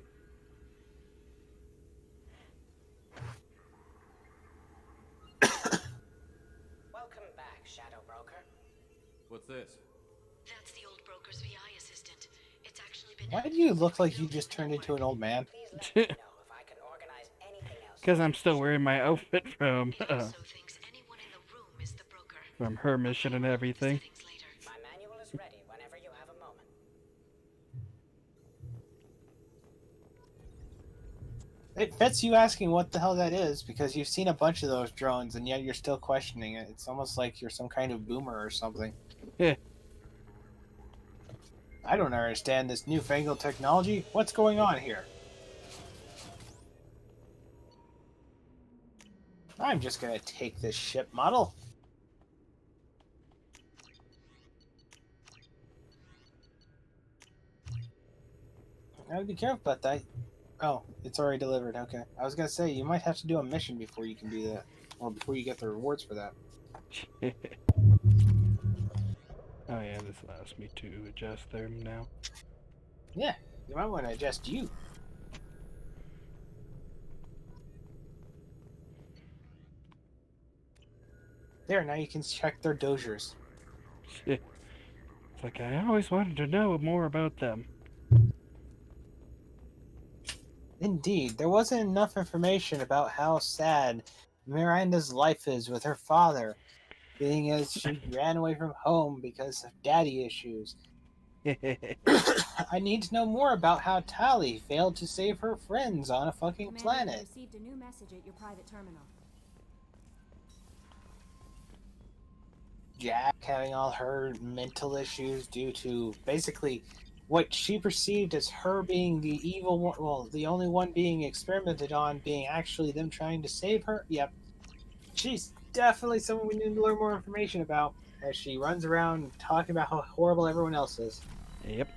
Welcome back, Shadow Broker. What's this? That's the old broker's VI assistant. It's actually been Why do you look like you just turned into an old man? Because I'm still wearing my outfit from her mission and everything. My manual is ready whenever you have a moment. It fits you asking what the hell that is, because you've seen a bunch of those drones, and yet you're still questioning it. It's almost like you're some kind of boomer or something. Yeah. I don't understand this newfangled technology. What's going on here? I'm just gonna take this ship model. I gotta be careful about that. Oh, it's already delivered. Okay. I was gonna say, you might have to do a mission before you can do that. Or before you get the rewards for that. Oh yeah, this allows me to adjust them now. Yeah, you might want to adjust you. There, now you can check their dozers. It's like, I always wanted to know more about them. Indeed, there wasn't enough information about how sad Miranda's life is with her father, being as she ran away from home because of daddy issues. I need to know more about how Tali failed to save her friends on a fucking Commander, planet. I received a new message at your private terminal. Jack having all her mental issues due to basically what she perceived as her being the evil one, well, the only one being experimented on being actually them trying to save her. Yep. She's definitely someone we need to learn more information about as she runs around talking about how horrible everyone else is. Yep.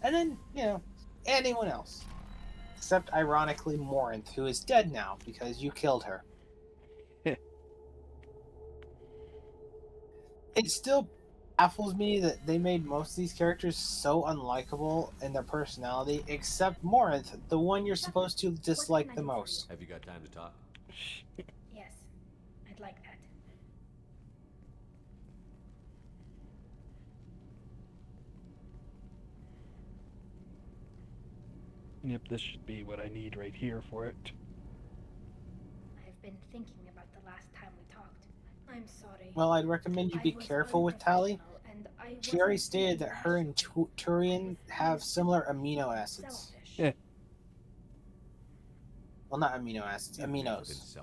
And then, you know, anyone else. Except, ironically, Morinth, who is dead now because you killed her. It still baffles me that they made most of these characters so unlikable in their personality, except Morinth, the one you're supposed to dislike the most. Have you got time to talk? Yes, I'd like that. Yep, this should be what I need right here for it. I've been thinking about the last time we talked. I'm sorry. Well, I'd recommend you be careful with Tali. She already stated that her and Turian have similar amino acids. Yeah. Well, not amino acids, aminos.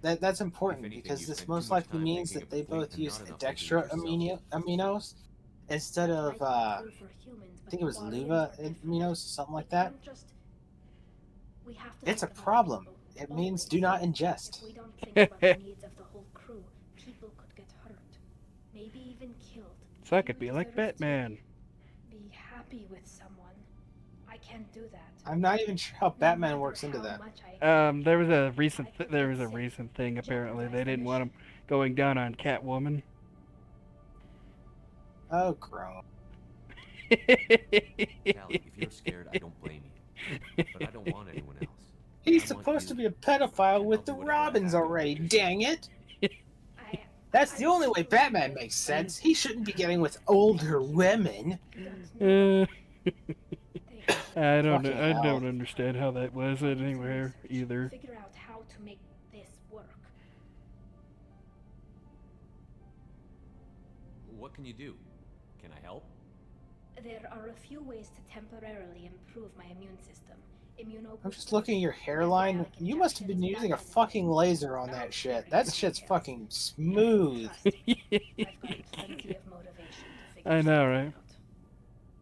That's important because this most likely means that they both use dextra aminos instead of, I think it was Luva aminos, something like that. It's a problem. It means do not ingest. If we don't think about the needs of the whole crew, people could get hurt. Maybe even killed. So I could be like Batman. Be happy with someone. I can't do that. I'm not even sure how Batman works into that. There was a recent thing apparently. They didn't want him going down on Catwoman. Oh, grown. Callie, if you're scared, I don't blame you. But I don't want anyone else. He's supposed to be a pedophile with the Robins already, dang it! That's the only way Batman makes sense. He shouldn't be getting with older women. I don't understand how that was anywhere either. Figure out how to make this work. What can you do? Can I help? There are a few ways to temporarily improve my immune system. I'm just looking at your hairline. You must have been using a fucking laser on that shit. That shit's fucking smooth. I know, right?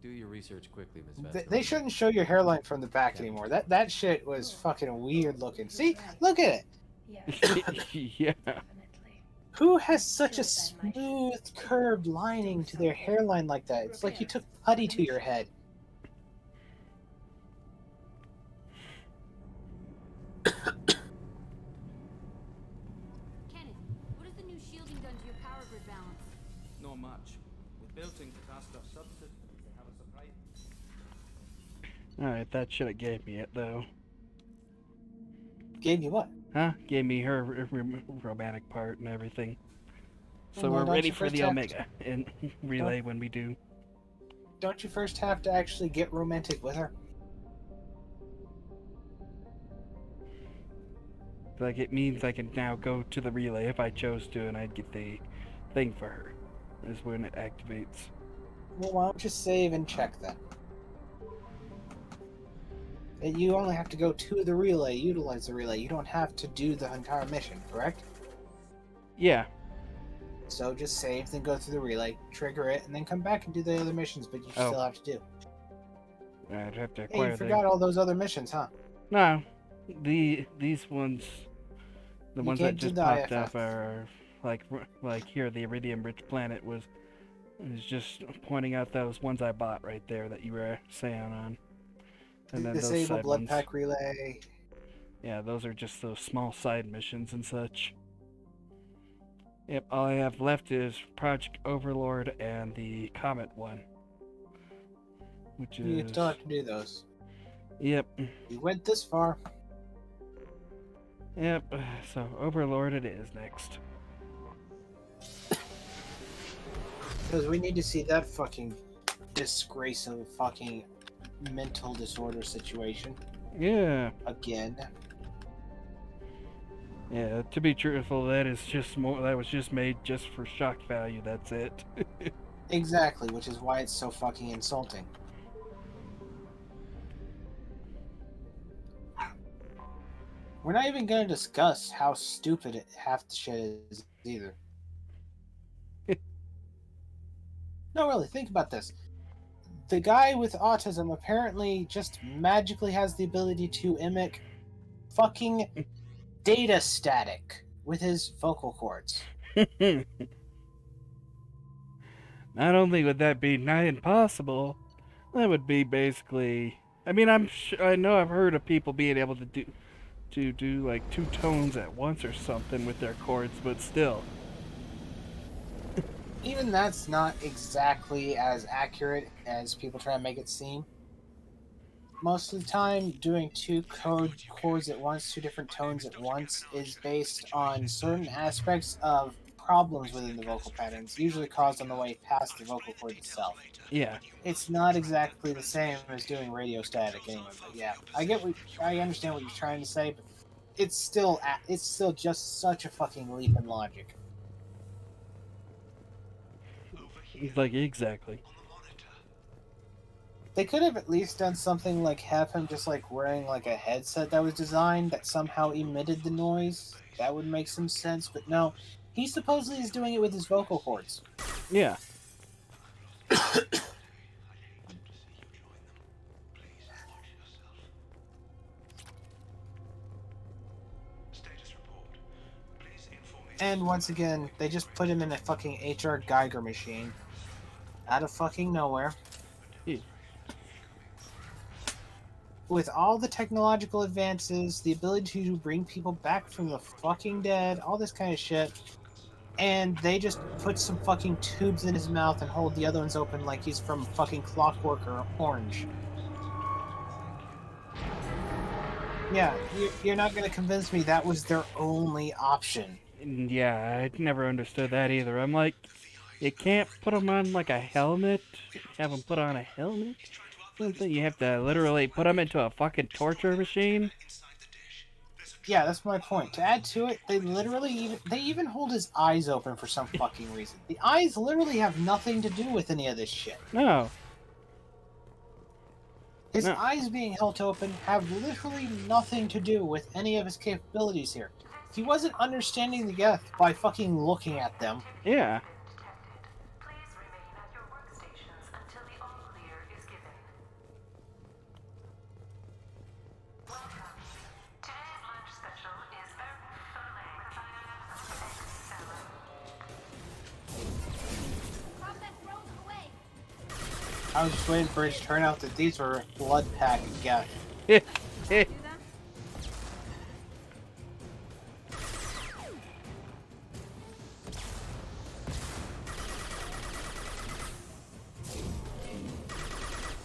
Do your research quickly, Ms. Vesper. They shouldn't show your hairline from the back anymore. That shit was fucking weird looking. See? Look at it. Yeah. Who has such a smooth, curved lining to their hairline like that? It's like you took putty to your head. Kenneth, what does the new shielding gun Alright, that should have gave me it, though. Gave you what? Huh? Gave me her romantic part and everything. So Well, we're ready for the Omega and relay when we do. Don't you first have to actually get romantic with her? Like, it means I can now go to the relay if I chose to, and I'd get the thing for her. Is when it activates. Well, why don't you save and check then? And you only have to go to the relay, utilize the relay. You don't have to do the entire mission, correct? Yeah. So just save, then go through the relay, trigger it, and then come back and do the other missions, but you still have to do. I'd have to Hey, acquire you forgot all those other missions, huh? No. These ones... The You ones that can't do just the popped IFF. up are... Like here, the Iridium-rich planet was just pointing out those ones I bought right there that you were saying on. And then those Disable side blood ones. pack relay. Yeah, those are just those small side missions and such. Yep, all I have left is Project Overlord and the Comet one. Which is... You still have to do those. Yep. You went this far. Yep, so Overlord it is next. Because we need to see that fucking disgrace of a fucking mental disorder situation. Yeah. Again. Yeah, to be truthful, that is just more. That was just made just for shock value. That's it. Exactly, which is why it's so fucking insulting. We're not even going to discuss how stupid half the shit is either. No, really, think about this. The guy with autism apparently just magically has the ability to mimic fucking data static with his vocal cords. Not only would that be nigh impossible, that would be basically. I mean, I know I've heard of people being able to do like 2 tones at once or something with their chords, but still. Even that's not exactly as accurate as people try to make it seem. Most of the time, doing 2 chords at once, 2 different tones at once, is based on certain aspects of problems within the vocal patterns, usually caused on the way past the vocal cord itself. Yeah. It's not exactly the same as doing radio static anyway, but yeah. I understand what you're trying to say, but it's still just such a fucking leap in logic. Like, exactly. They could have at least done something like have him just like wearing like a headset that was designed that somehow emitted the noise. That would make some sense, but no. He supposedly is doing it with his vocal cords. Yeah. And once again, they just put him in a fucking HR Geiger machine. Out of fucking nowhere. With all the technological advances, the ability to bring people back from the fucking dead, all this kind of shit, and they just put some fucking tubes in his mouth and hold the other ones open like he's from fucking Clockwork or Orange. Yeah, you're not gonna convince me that was their only option. Yeah, I never understood that either. I'm like, you can't put them on like a helmet? Have them put on a helmet? Something? You have to literally put them into a fucking torture machine? Yeah, that's my point. To add to it, they even hold his eyes open for some fucking reason. The eyes literally have nothing to do with any of this shit. No. His eyes being held open have literally nothing to do with any of his capabilities here. He wasn't understanding the Geth by fucking looking at them. Yeah. I was just waiting for it to turn out that these were blood pack Geth.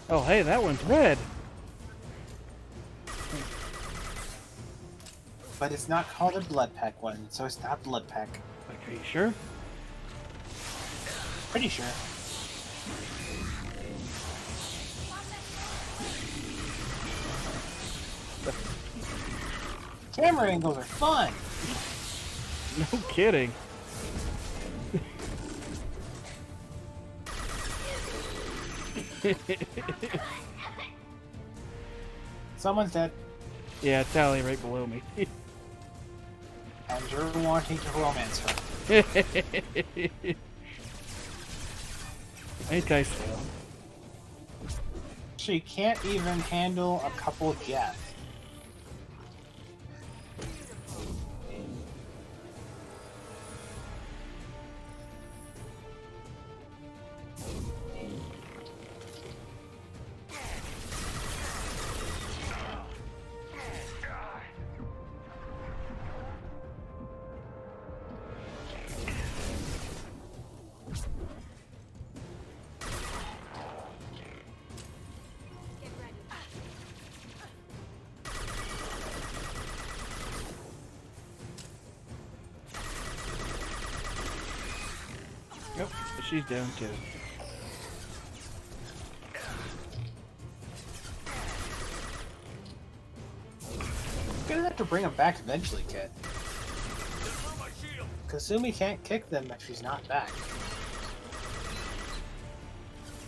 Oh, hey, that one's red. But it's not called a blood pack one, so it's not blood pack. Like, are you sure? Pretty sure. Camera angles are fun. No kidding. Someone's dead. Yeah, Tally right below me. And you're wanting to romance her. Ain't I so? She can't even handle a couple deaths. Yep, she's down too. You're gonna have to bring them back eventually, Kit. Kasumi can't kick them if she's not back.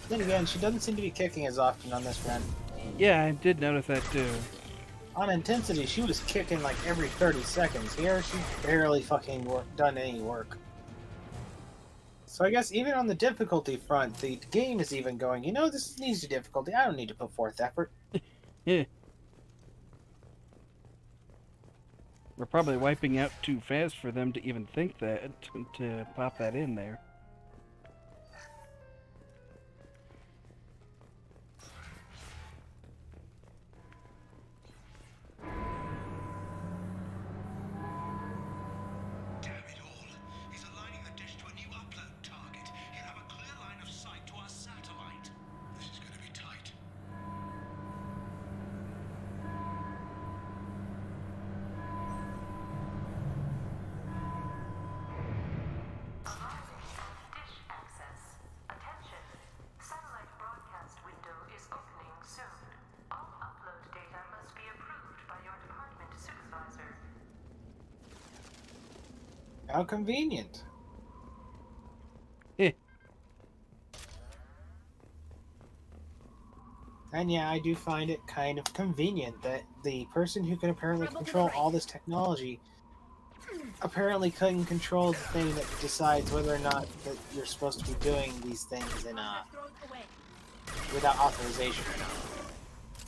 Then again, she doesn't seem to be kicking as often on this run. Yeah, I did notice that too. On Intensity, she was kicking like every 30 seconds. Here, she's barely fucking done any work. So I guess even on the difficulty front, the game is even going, you know, this needs a difficulty. I don't need to put forth effort. Yeah. We're probably wiping out too fast for them to even think that, to pop that in there. How convenient. And yeah, I do find it kind of convenient that the person who can apparently control all this technology apparently couldn't control the thing that decides whether or not that you're supposed to be doing these things in without authorization or not.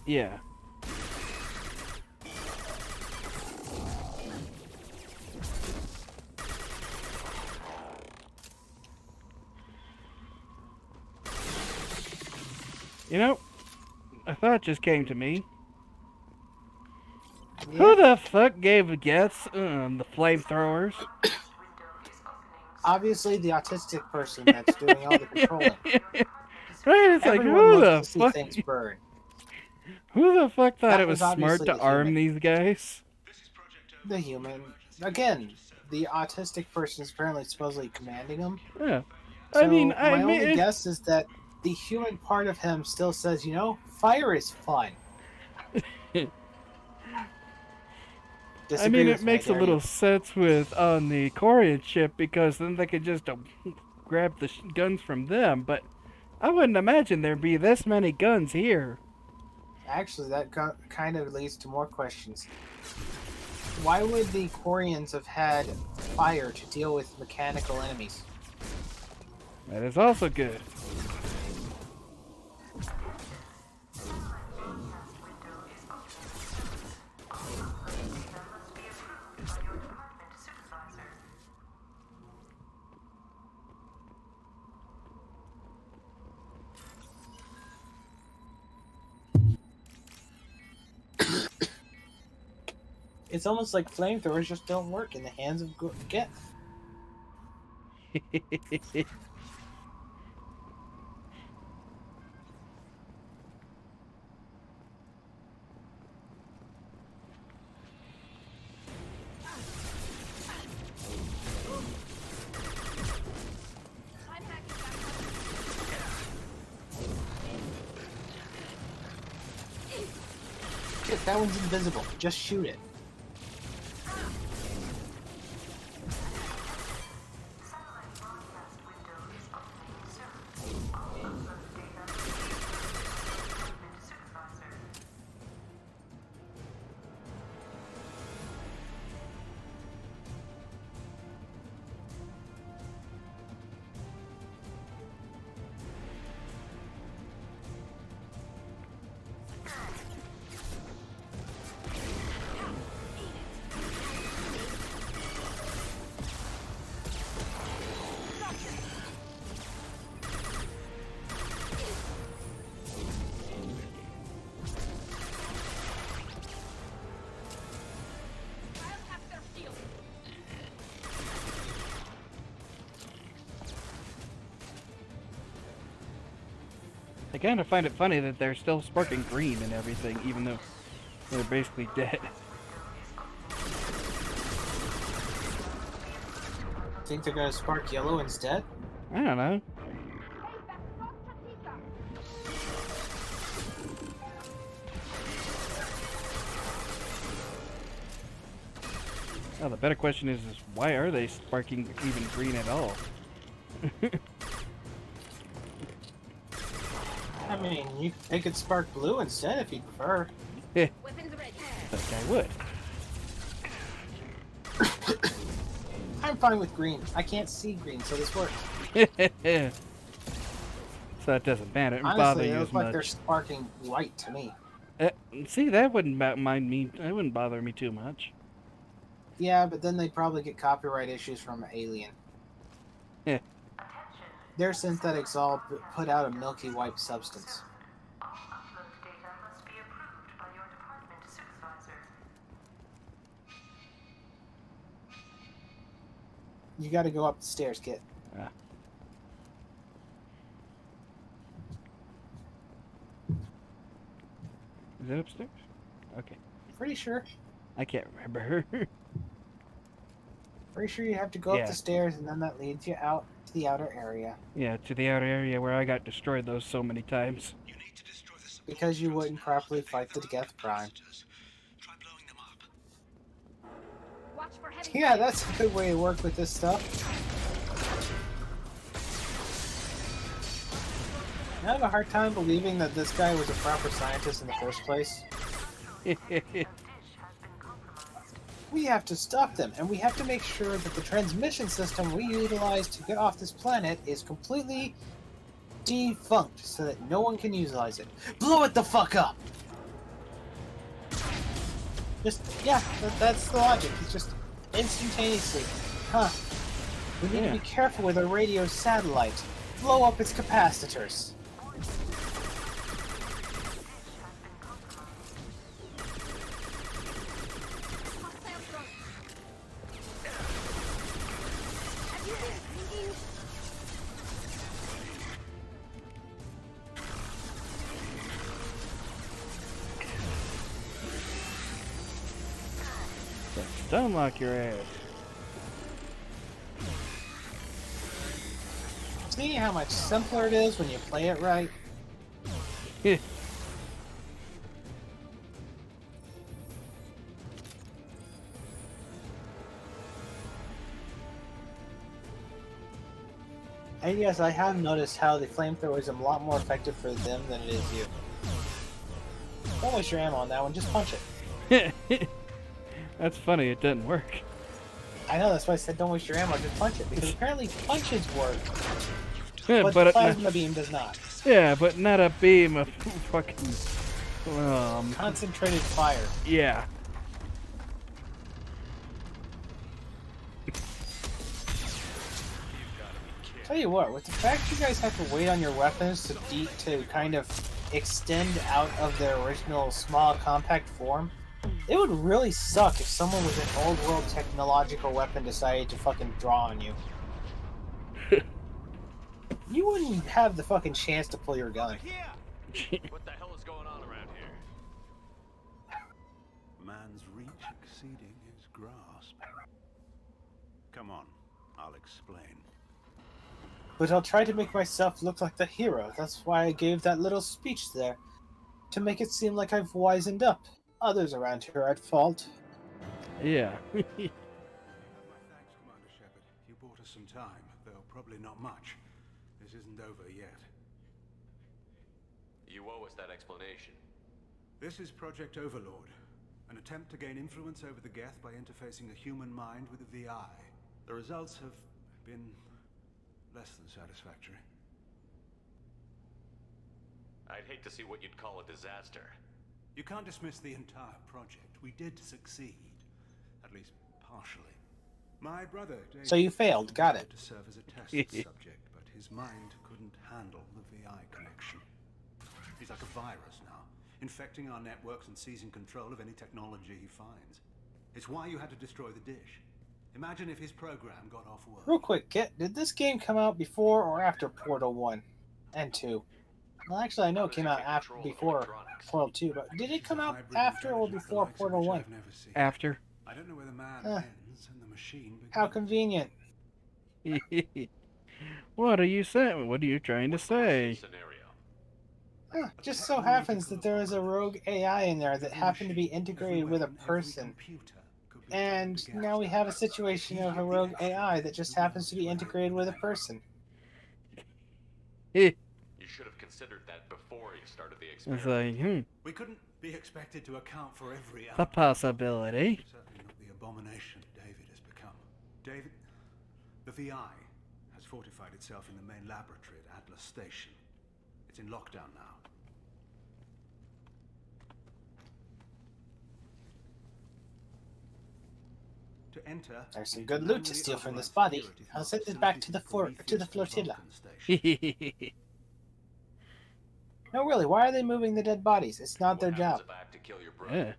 Yeah. You know, a thought just came to me. Yeah. Who the fuck gave Geth the flamethrowers? Obviously, the autistic person that's doing all the controlling. Right? It's like, who the fuck? Things burn. Who the fuck thought it was smart to arm these guys? The human. Again, the autistic person is apparently supposedly commanding them. Yeah. So my only guess is that the human part of him still says, you know, fire is fun. I mean, it makes a little sense with on the Korean ship because then they could just grab the guns from them, but I wouldn't imagine there'd be this many guns here. Actually, that kind of leads to more questions. Why would the Koreans have had fire to deal with mechanical enemies? That is also good. It's almost like flamethrowers just don't work in the hands of Geth. That one's invisible. Just shoot it. I kind of find it funny that they're still sparking green and everything, even though they're basically dead. Think they're gonna spark yellow instead? I don't know. Well, the better question is why are they sparking even green at all? I mean, they could spark blue instead if you prefer. Weapons ready. But I would. I'm fine with green. I can't see green, so this works. So it doesn't matter. It Honestly, bother they you look as like much. they're sparking white to me. See, that wouldn't mind me. That wouldn't bother me too much. Yeah, but then they'd probably get copyright issues from Alien. Yeah. Their synthetics all put out a milky white substance. You gotta go up the stairs, Kit. Ah. Is it upstairs? Okay. Pretty sure. I can't remember. Pretty sure you have to go up the stairs, and then that leads you out to the outer area. Yeah, to the outer area where I got destroyed those so many times. Because you wouldn't properly fight the Death Prime. Yeah, that's a good way to work with this stuff. I have a hard time believing that this guy was a proper scientist in the first place. We have to stop them, and we have to make sure that the transmission system we utilize to get off this planet is completely defunct so that no one can utilize it. Blow it the fuck up! Just, yeah, that's the logic. It's just instantaneously. Huh. We need to be careful with our radio satellite. Blow up its capacitors. Don't lock your ass. See how much simpler it is when you play it right? And yes, I have noticed how the flamethrower is a lot more effective for them than it is you. Don't waste your ammo on that one, just punch it. That's funny, it doesn't work. I know, that's why I said don't waste your ammo, just punch it, because apparently punches work. Yeah, but but plasma beam does not. Yeah, but not a beam of fucking... concentrated fire. Yeah. Tell you what, with the fact you guys have to wait on your weapons to kind of extend out of their original small compact form, it would really suck if someone with an old world technological weapon decided to fucking draw on you. You wouldn't have the fucking chance to pull your gun. What the hell is going on around here? Man's reach exceeding his grasp. Come on, I'll explain. But I'll try to make myself look like the hero. That's why I gave that little speech there. To make it seem like I've wisened up. Others around here are at fault. Yeah. My thanks, Commander Shepard. You bought us some time, though probably not much. This isn't over yet. You owe us that explanation. This is Project Overlord, an attempt to gain influence over the Geth by interfacing a human mind with a VI. The results have been less than satisfactory. I'd hate to see what you'd call a disaster. You can't dismiss the entire project. We did succeed. At least partially. My brother, David, So you failed, got it. to serve as a test subject, but his mind couldn't handle the VI connection. He's like a virus now, infecting our networks and seizing control of any technology he finds. It's why you had to destroy the dish. Imagine if his program got off work. Real quick, Kit, did this game come out before or after Portal 1 and 2? Well, actually, I know it came out before Portal 2, but did it come out after or before Portal 1? After. I don't know where the man ends and the machine begins. How convenient. What are you saying? What are you trying to say? Just so happens that there is a rogue AI in there that happened to be integrated with a person. And now we have a situation of a rogue AI that just happens to be integrated with a person. You should have considered that before you started the experiment. It's like, We couldn't be expected to account for every the possibility. Certainly not the abomination David has become. David, the VI has fortified itself in the main laboratory at Atlas Station. It's in lockdown now. To enter, There's some good loot to steal from this body. I'll send it back to the flotilla. No, really, why are they moving the dead bodies? It's not their job. Yeah.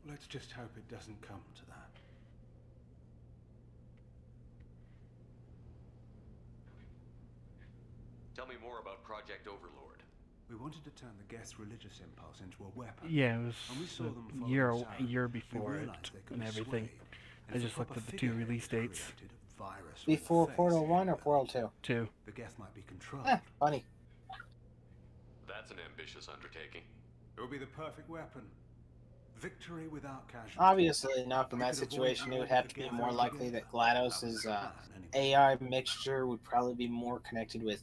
Let's just hope it doesn't come to that. Tell me more about Project Overlord. We wanted to turn the Geth's religious impulse into a weapon. Yeah, it was And we saw them follow us out. a year We before it realized they could and everything. sway. I If just a looked proper at the two figure release dates. created a virus with a Before face, Portal 1 or Portal 2? 2. the Geth might be controlled. Funny. That's an ambitious undertaking. It would be the perfect weapon. Victory without casualty. Obviously, enough in that situation, it would have to be more likely that GLaDOS' AI mixture would probably be more connected with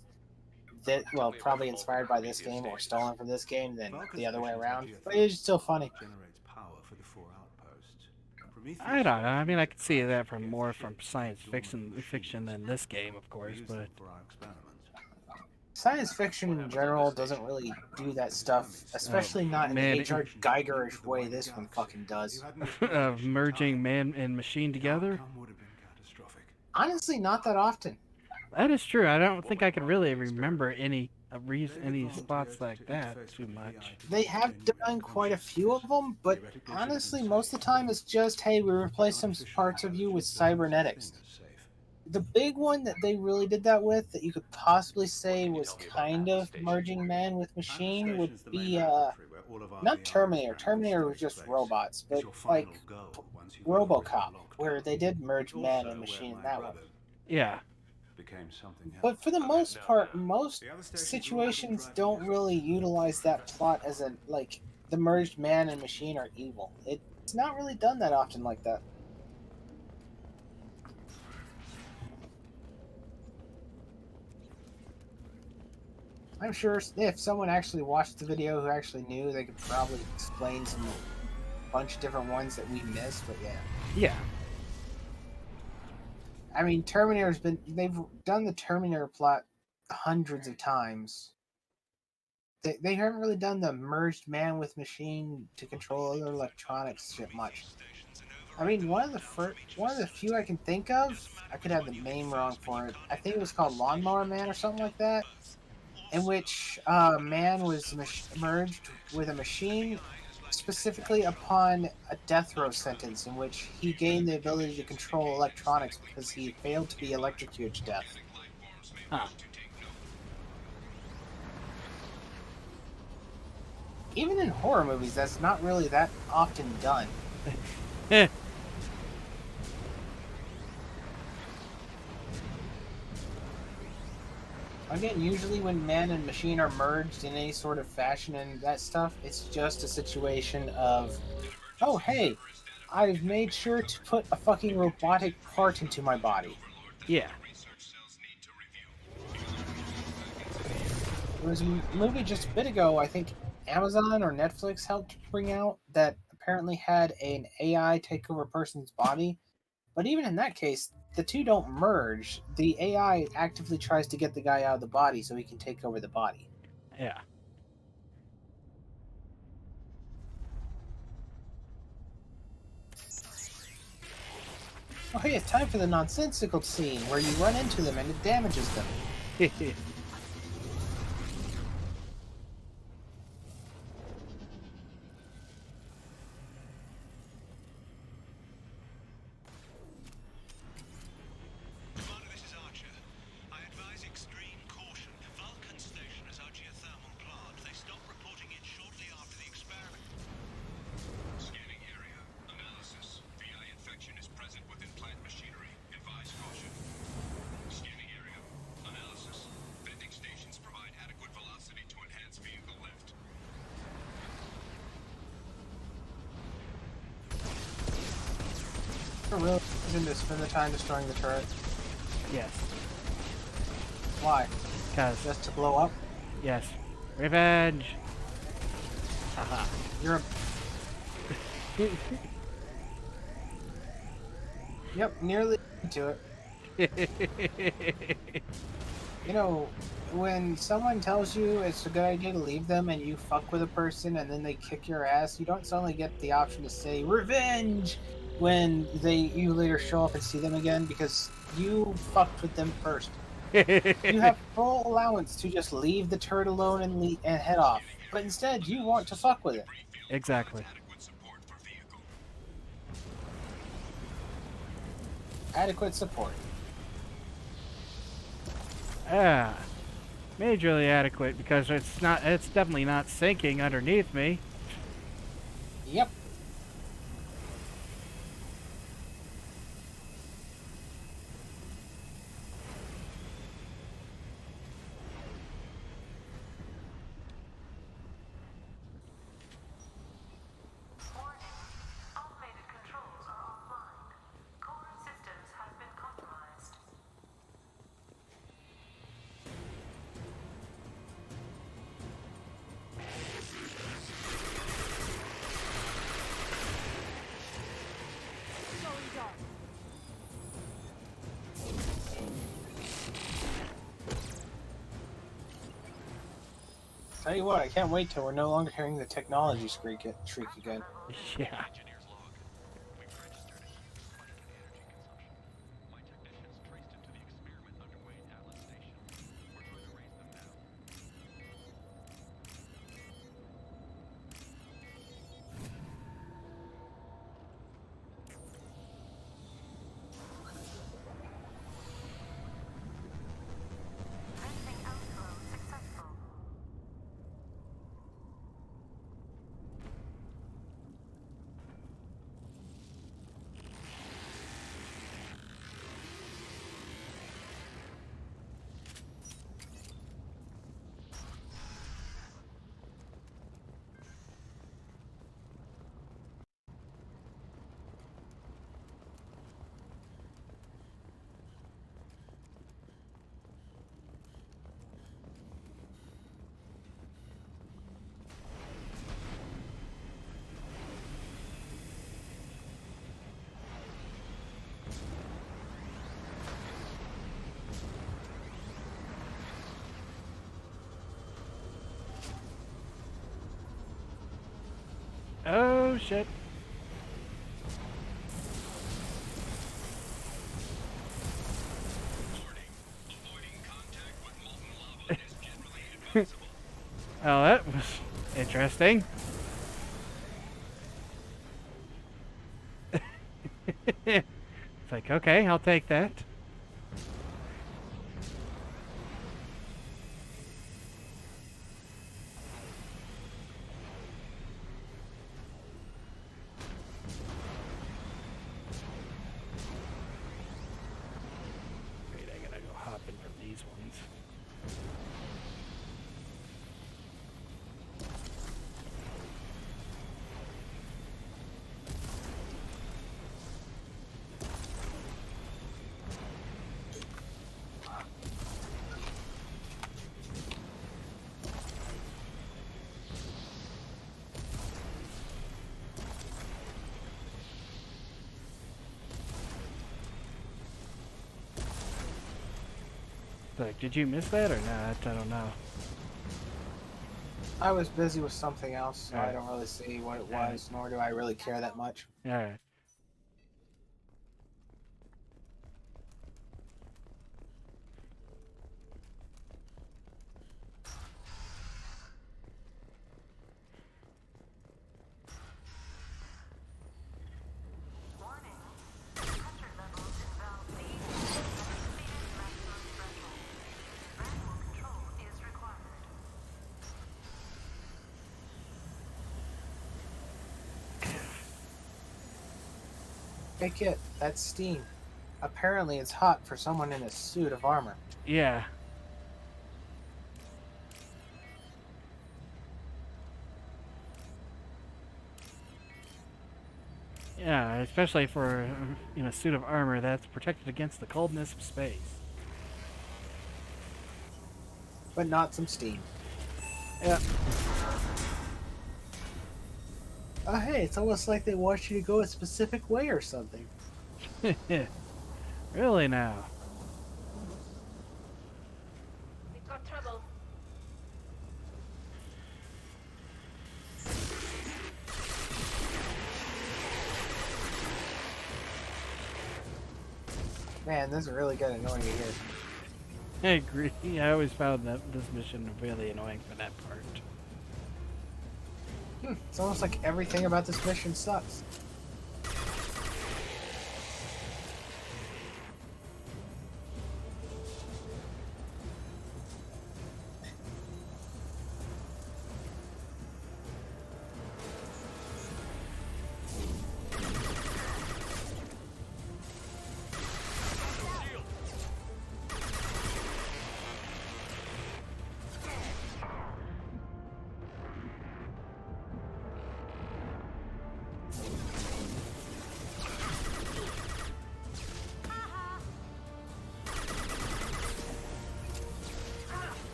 that, well, probably inspired by this game or stolen from this game than the other way around. But it's still funny. Generates power for the 4 outposts. I don't know. I mean, I could see that from more from science fiction than this game, of course, but Science fiction in general doesn't really do that stuff, especially not in the H.R. Geiger-ish way this one fucking does. Merging man and machine together. Honestly, not that often. That is true. I don't think I could really remember any spots like that too much. They have done quite a few of them, but honestly, most of the time it's just, hey, we replaced some parts of you with cybernetics. The big one that they really did that with, that you could possibly say was kind of merging man with machine, would be, not Terminator. Terminator was just robots, but like RoboCop, where they did merge man and machine in that one. Yeah. But for the most part, most situations don't really utilize that plot as a, like, the merged man and machine are evil. It's not really done that often like that. I'm sure if someone actually watched the video who actually knew, they could probably explain some bunch of different ones that we missed, but yeah. Yeah. I mean, they've done the Terminator plot hundreds of times. They haven't really done the merged man with machine to control other electronics shit much. I mean, one of the few I can think of, I could have the name wrong for it. I think it was called Lawnmower Man or something like that, in which man was merged with a machine specifically upon a death row sentence in which he gained the ability to control electronics because he failed to be electrocuted to death. Huh. Even in horror movies, that's not really that often done. Again, usually when man and machine are merged in any sort of fashion and that stuff, it's just a situation of, oh hey, I've made sure to put a fucking robotic part into my body. Yeah. There was a movie just a bit ago, I think Amazon or Netflix helped bring out, that apparently had an AI take over a person's body. But even in that case, the two don't merge. The AI actively tries to get the guy out of the body so he can take over the body. Yeah. Oh hey, it's time for the nonsensical scene where you run into them and it damages them. A real reason to spend the time destroying the turret. Yes. Why? Because. Just to blow up? Yes. Revenge! Haha. You're a... Yep, nearly to it. You know, when someone tells you it's a good idea to leave them and you fuck with a person and then they kick your ass, you don't suddenly get the option to say revenge when you later show up and see them again because you fucked with them first. You have full allowance to just leave the turret alone and head off, but instead you want to fuck with it. Exactly. Adequate support. Ah. Majorly adequate because it's definitely not sinking underneath me. Yep. Tell you what, I can't wait till we're no longer hearing the technology shriek again. Yeah. Oh shit. Oh, that was interesting. It's like, okay, I'll take that. Wait, I gotta go hopping from these ones. Like, did you miss that or not? I don't know. I was busy with something else, so I Alright. don't really see what it was, nor do I really care that much. Alright. Hey Kit, that's steam. Apparently it's hot for someone in a suit of armor. Yeah. Yeah, especially for in a suit of armor that's protected against the coldness of space. But not some steam. Yeah. Oh hey, it's almost like they want you to go a specific way or something. Really now? We've got trouble. Man, this is really getting annoying to hear. I agree. I always found that this mission really annoying for that part. It's almost like everything about this mission sucks.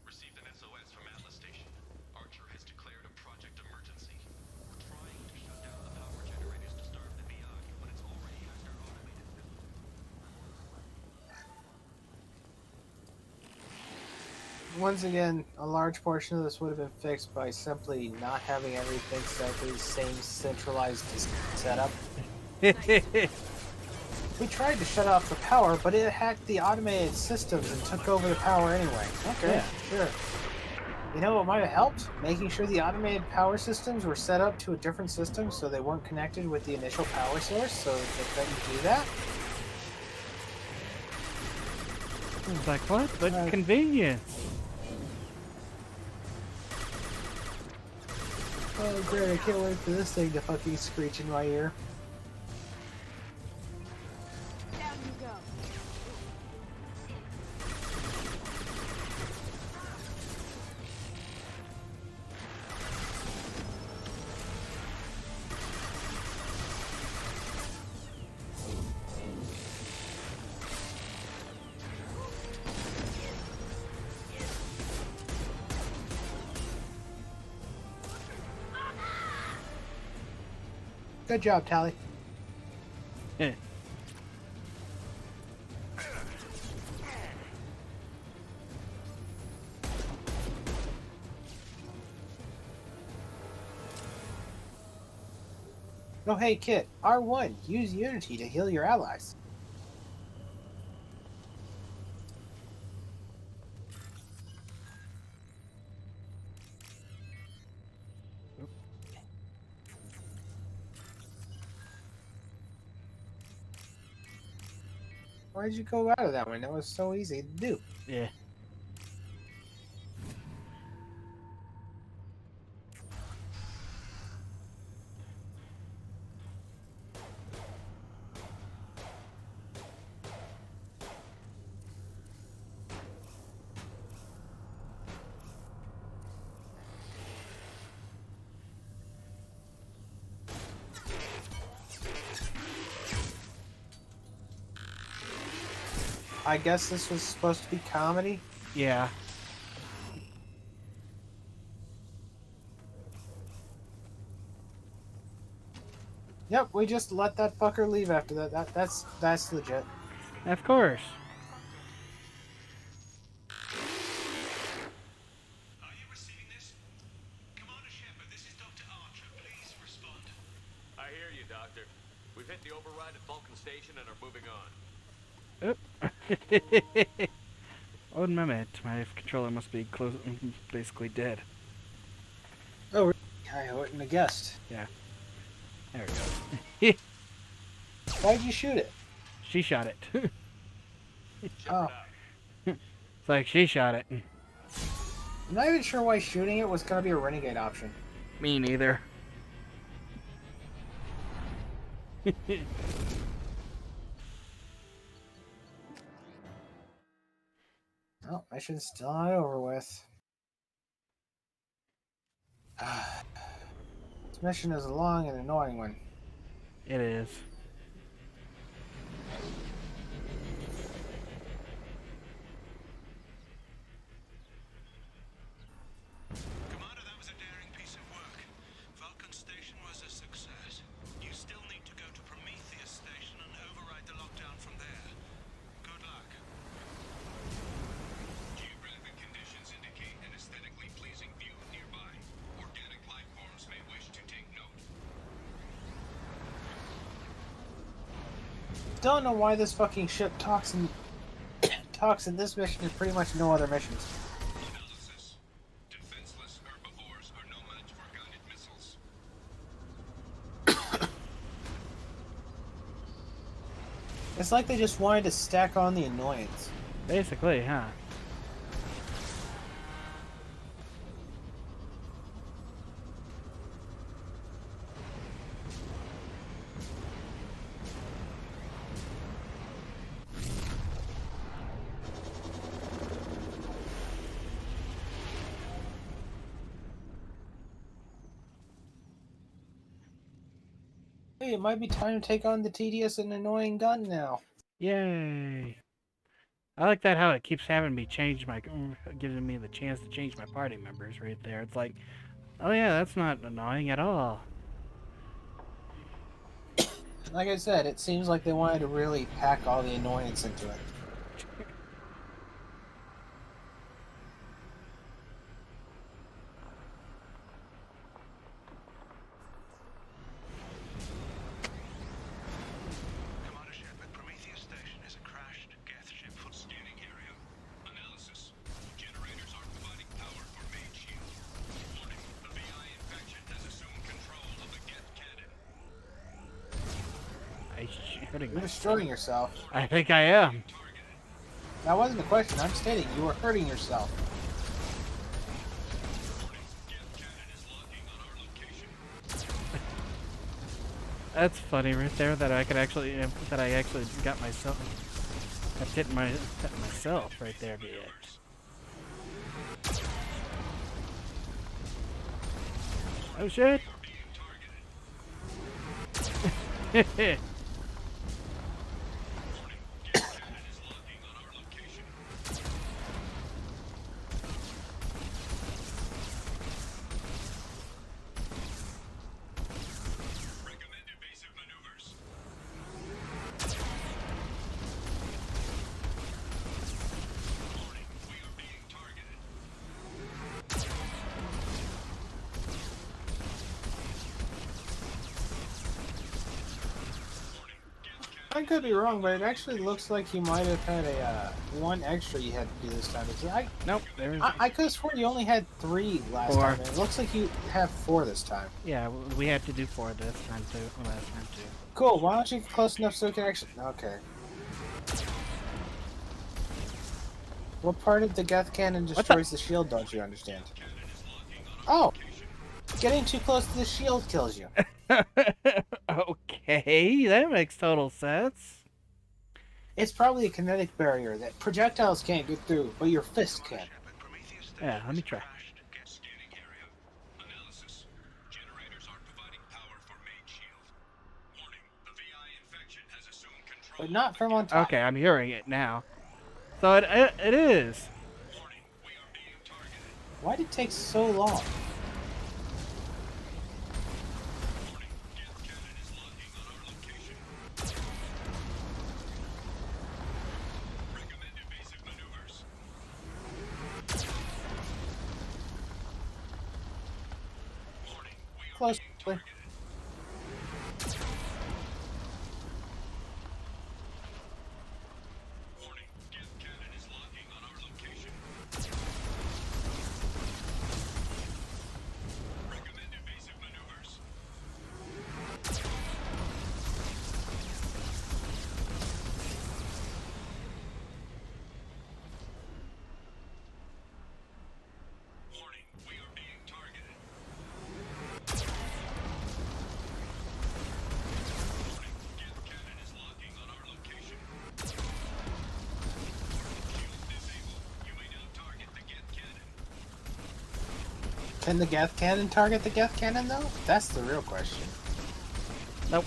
Received an SOS from Atlas Station. Archer has declared a project emergency. We're trying to shut down the power generators to starve the Beyond, but it's already hacked our automated system. Once again, a large portion of this would have been fixed by simply not having everything set to the same centralized setup. We tried to shut off the power, but it hacked the automated systems and took over the power anyway. Okay, Yeah. sure. You know what might have helped? Making sure the automated power systems were set up to a different system so they weren't connected with the initial power source, so they couldn't do that. It's like, what? But convenience. Oh great, I can't wait for this thing to fucking screech in my ear. Down you go. Good job, Tally. Oh hey Kit, R1, use Unity to heal your allies. Why'd you go out of that one? That was so easy to do. Yeah. I guess this was supposed to be comedy. Yeah. Yep, we just let that fucker leave after that. That's legit. Of course. I hear you, Doctor. We've hit the override at Vulcan Station and are moving on. Oh, my controller must be basically dead. Oh, really? I wouldn't have guessed. Yeah. There we go. Why'd you shoot it? She shot it. Oh. It's like she shot it. I'm not even sure why shooting it was going to be a renegade option. Me neither. Oh, mission's still not over with. This mission is a long and annoying one. It is. Commander, that was a daring piece of work. Vulcan Station was a success. You still need to go to Prometheus Station and override the lockdown from there. Good luck. Geographic conditions indicate an aesthetically pleasing view nearby. Organic life forms may wish to take note. Don't know why this fucking ship talks in this mission and pretty much no other missions. Analysis. Defenseless herbivores are no match for guided missiles. It's like they just wanted to stack on the annoyance. Basically, huh? Hey, it might be time to take on the tedious and annoying gun now. Yay! I like that how it keeps having me change giving me the chance to change my party members right there. It's like, oh yeah, that's not annoying at all. Like I said, it seems like they wanted to really pack all the annoyance into it. Commander ship at Prometheus Station is a crashed Geth ship for scanning area. Analysis. Generators are providing power for main shield. Warning, the VI infection has assumed control of the Geth cannon. You're destroying yourself. I think I am. That wasn't a question. I'm stating you were hurting yourself. That's funny right there that I could actually got myself. I hit myself right there. Be it. Oh shit! I could be wrong, but it actually looks like you might have had a one extra you had to do this time. Nope. I could have sworn you only had 3 last time. And it looks like you have 4 this time. Yeah, we had to do 4 this time too. Last time too. Cool. Why don't you get close enough so we can actually? Okay. What part of the Geth cannon destroys the shield? Don't you understand? Oh, getting too close to the shield kills you. Okay, that makes total sense. It's probably a kinetic barrier that projectiles can't get through, but your fist can. Yeah, let me try. But not from on top. Okay, I'm hearing it now. So it is. Why did it take so long? Close. Can the Geth Cannon target the Geth Cannon, though? That's the real question. Nope.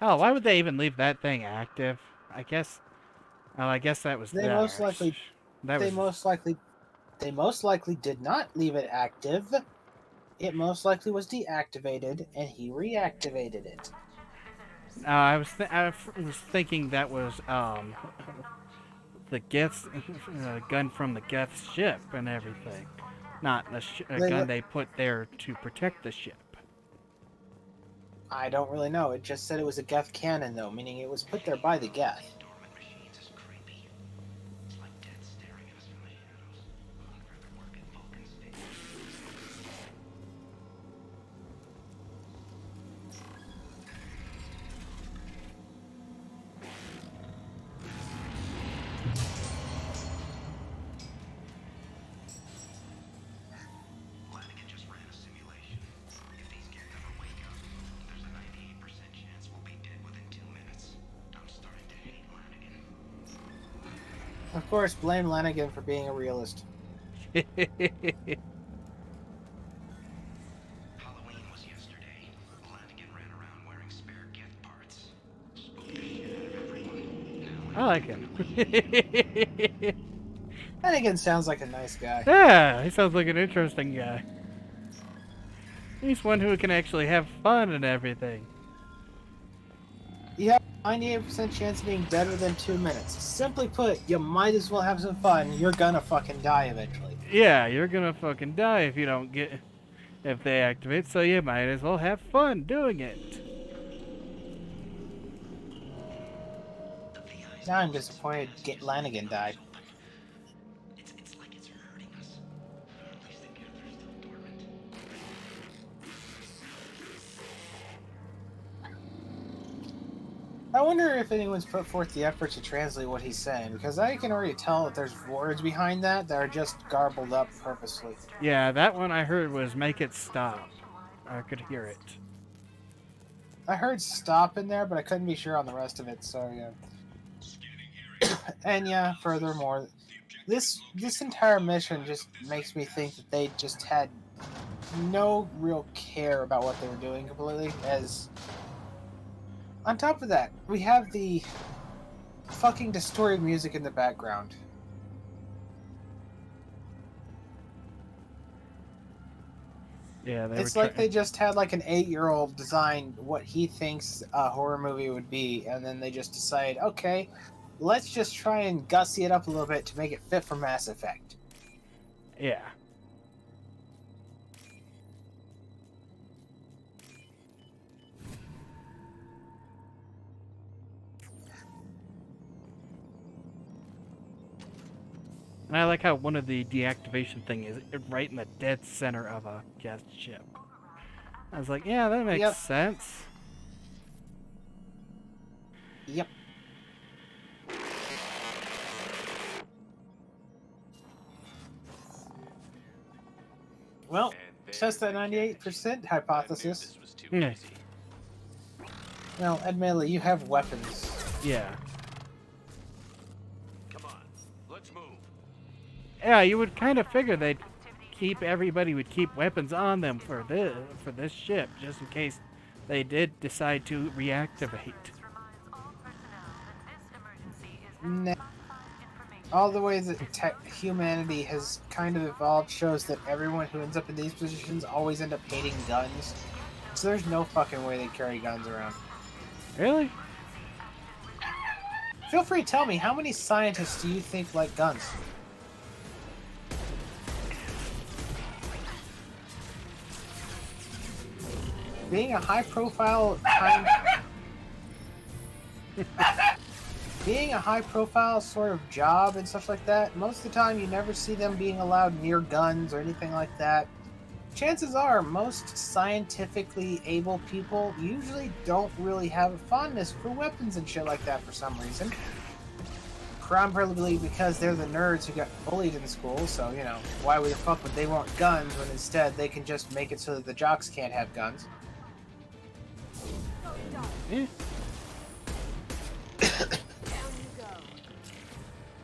Oh, why would they even leave that thing active? I guess. Oh, I guess that was They theirs. most likely. They most likely did not leave it active. It most likely was deactivated, and he reactivated it. I was thinking that was the Geth's gun from the Geth's ship and everything, not a gun they put there to protect the ship. I don't really know. It just said it was a Geth cannon, though, meaning it was put there by the Geth. Of course, blame Lanigan for being a realist. Halloween was yesterday. Lanigan ran around wearing spare Geth parts. Spooked the shit out of everyone. I like him. Lanigan sounds like a nice guy. Yeah, he sounds like an interesting guy. He's one who can actually have fun and everything. You have a 98% chance of being dead within 2 minutes. Simply put, you might as well have some fun. You're gonna fucking die eventually. Yeah, you're gonna fucking die if you don't if they activate, so you might as well have fun doing it. Now I'm disappointed Lanigan died. It's like it's hurting us. At least the Geth are still dormant. I wonder if anyone's put forth the effort to translate what he's saying, because I can already tell that there's words behind that are just garbled up purposely. Yeah, that one I heard was make it stop. I could hear it. I heard stop in there, but I couldn't be sure on the rest of it, so yeah. And yeah, furthermore, this entire mission just makes me think that they just had no real care about what they were doing completely, as on top of that, we have the fucking distorted music in the background. Yeah, it's like they just had like an 8-year-old design what he thinks a horror movie would be, and then they just decide, okay, let's just try and gussy it up a little bit to make it fit for Mass Effect. Yeah. And I like how one of the deactivation thing is right in the dead center of a Geth ship. I was like, yeah, that makes sense. Yep. Well, test that 98% hypothesis. Yeah. Well, admittedly, you have weapons. Yeah. Come on, let's move. Yeah, you would kind of figure everybody would keep weapons on them for this ship, just in case they did decide to reactivate. Nah. All the way that humanity has kind of evolved shows that everyone who ends up in these positions always end up hating guns. So there's no fucking way they carry guns around. Really? Feel free to tell me, how many scientists do you think like guns? Being a high-profile being a high-profile sort of job and stuff like that, most of the time you never see them being allowed near guns or anything like that. Chances are most scientifically able people usually don't really have a fondness for weapons and shit like that for some reason. Probably because they're the nerds who got bullied in school, so, you know, why the fuck would they want guns when instead they can just make it so that the jocks can't have guns? Yeah.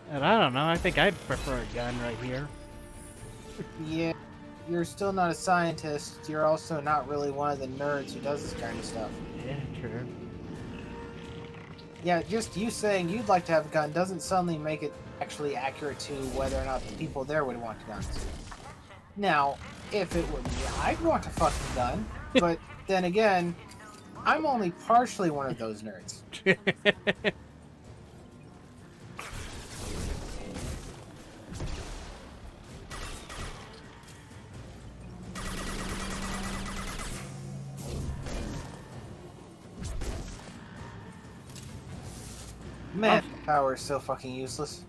And I don't know, I think I'd prefer a gun right here. Yeah, you're still not a scientist. You're also not really one of the nerds who does this kind of stuff. Yeah, true. Yeah, just you saying you'd like to have a gun doesn't suddenly make it actually accurate to whether or not the people there would want guns. Now, if it were me, I'd want a fucking gun. But then again, I'm only partially one of those nerds. Man, power is so fucking useless.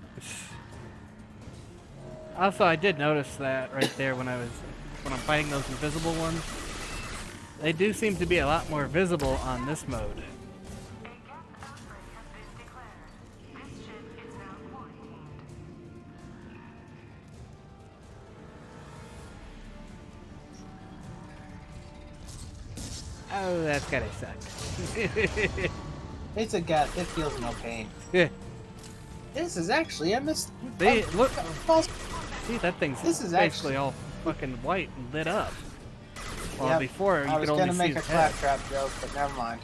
Also, I did notice that right there when I'm fighting those invisible ones. They do seem to be a lot more visible on this mode. Oh, that's gotta suck. It's a gas. It feels no pain. Yeah. This is actually a Look. See, that thing's basically all fucking white and lit up. Well, yep. before you I was could only gonna see make a his head. claptrap joke, but never mind.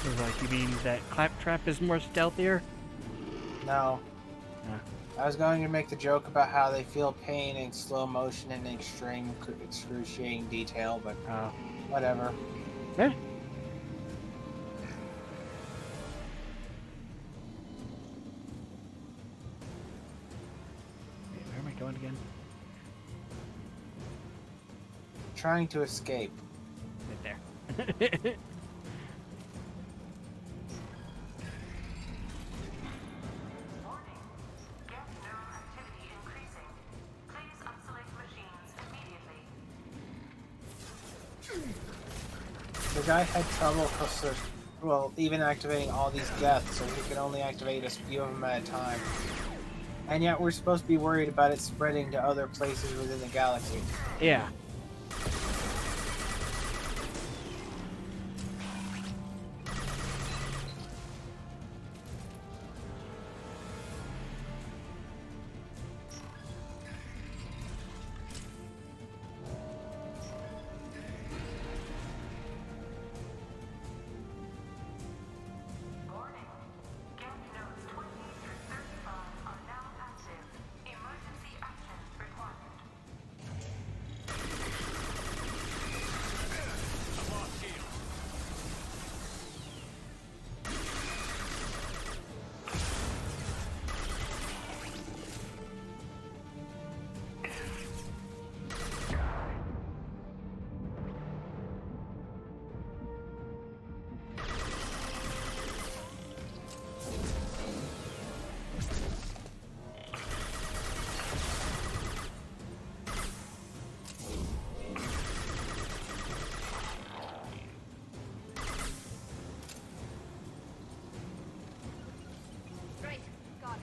It's like, you mean that claptrap is more stealthier? No. I was going to make the joke about how they feel pain in slow motion and extreme excruciating detail, but whatever. Yeah. Where am I going again? Trying to escape. Right there. The guy had trouble, even activating all these deaths, so he could only activate a few of them at a time. And yet we're supposed to be worried about it spreading to other places within the galaxy. Yeah.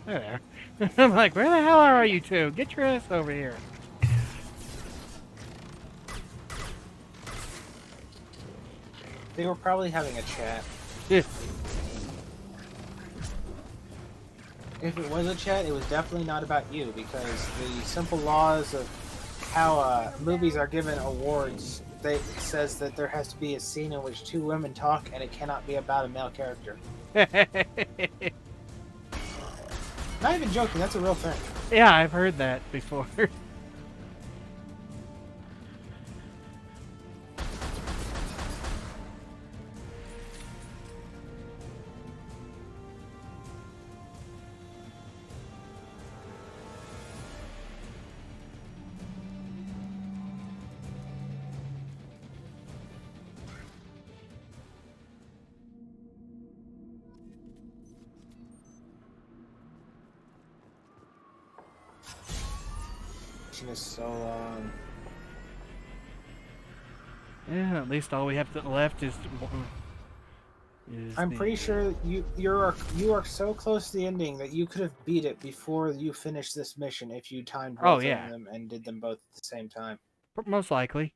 There. I'm like, where the hell are you two? Get your ass over here. They were probably having a chat. Yeah. If it was a chat, it was definitely not about you, because the simple laws of how movies are given awards, it says that there has to be a scene in which two women talk, and it cannot be about a male character. Not even joking, that's a real thing. Yeah, I've heard that before. Is so long. Yeah, at least all we have left is. I'm pretty sure you are so close to the ending that you could have beat it before you finished this mission if you timed both of them and did them both at the same time. Most likely.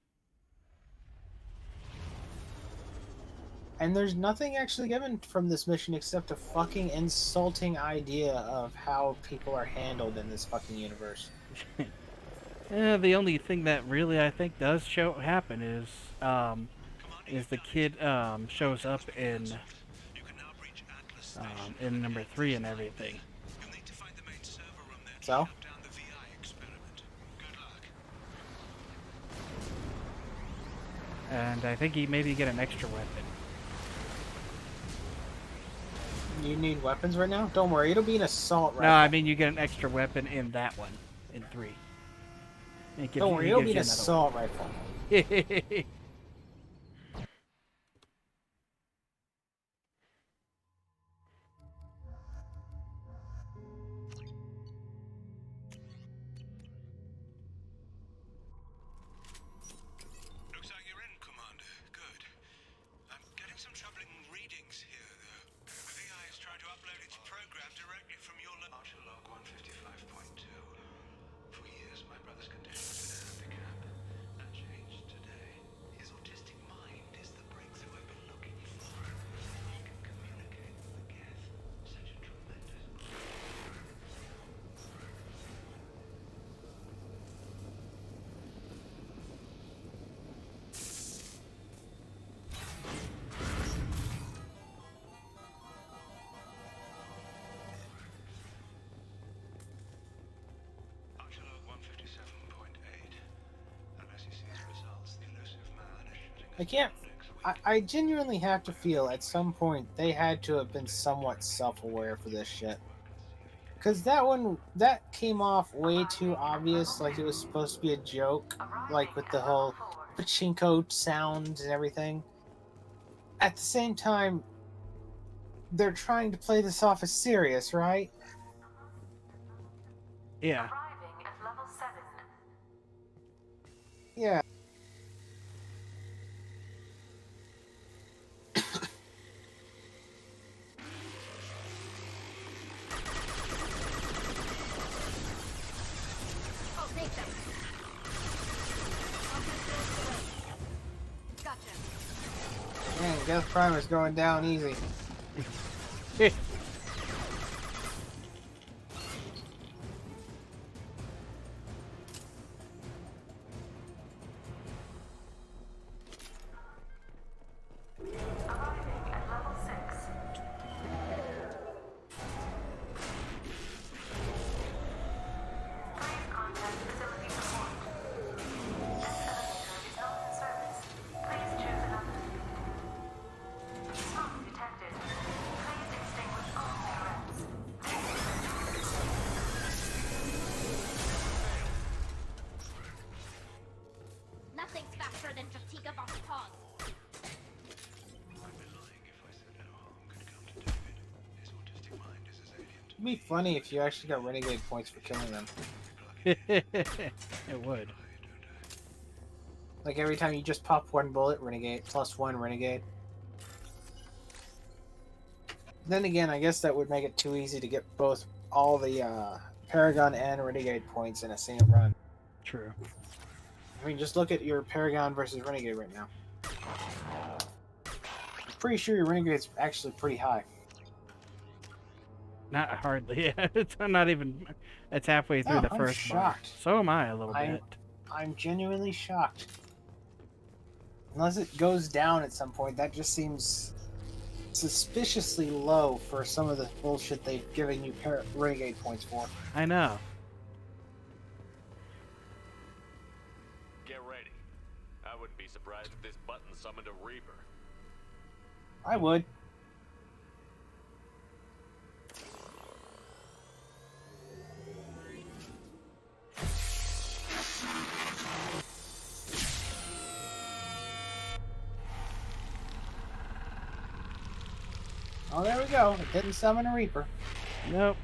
And there's nothing actually given from this mission except a fucking insulting idea of how people are handled in this fucking universe. The only thing that really I think does happen is the kid shows up in number 3 and everything. So? And I think he maybe get an extra weapon. You need weapons right now? Don't worry, it'll be an assault rifle. No, I mean you get an extra weapon in that one, in 3. Don't worry, it'll be an assault rifle. Looks like you're in, Commander. Good. I'm getting some troubling readings here, though. The VI is trying to upload its program directly from your Archer log 155.2. For years, my brother's condition has been a handicap. That changed today. His autistic mind is the breakthrough I've been looking for. He can communicate with the Geth. Such a tremendous... I can't... I genuinely have to feel at some point they had to have been somewhat self-aware for this shit. Because that came off way too obvious, like it was supposed to be a joke, like with the whole pachinko sounds and everything. At the same time, they're trying to play this off as serious, right? Yeah. Yeah. Man, Death Primer's going down easy. Nothing's faster than fatigue of our pause. It'd be funny if you actually got renegade points for killing them. It would. Like every time you just pop one bullet, renegade, +1 renegade. Then again, I guess that would make it too easy to get both all the paragon and renegade points in a single run. True. I mean, just look at your paragon versus renegade right now. I'm pretty sure your renegade's actually pretty high. Not hardly. It's not even. It's halfway through the I'm first bar. shocked. So am I a little bit. I'm genuinely shocked. Unless it goes down at some point, that just seems suspiciously low for some of the bullshit they've given you renegade points for. I know. Get ready. I wouldn't be surprised if this button summoned a Reaper. I would. Oh, there we go. It didn't summon a Reaper. Nope.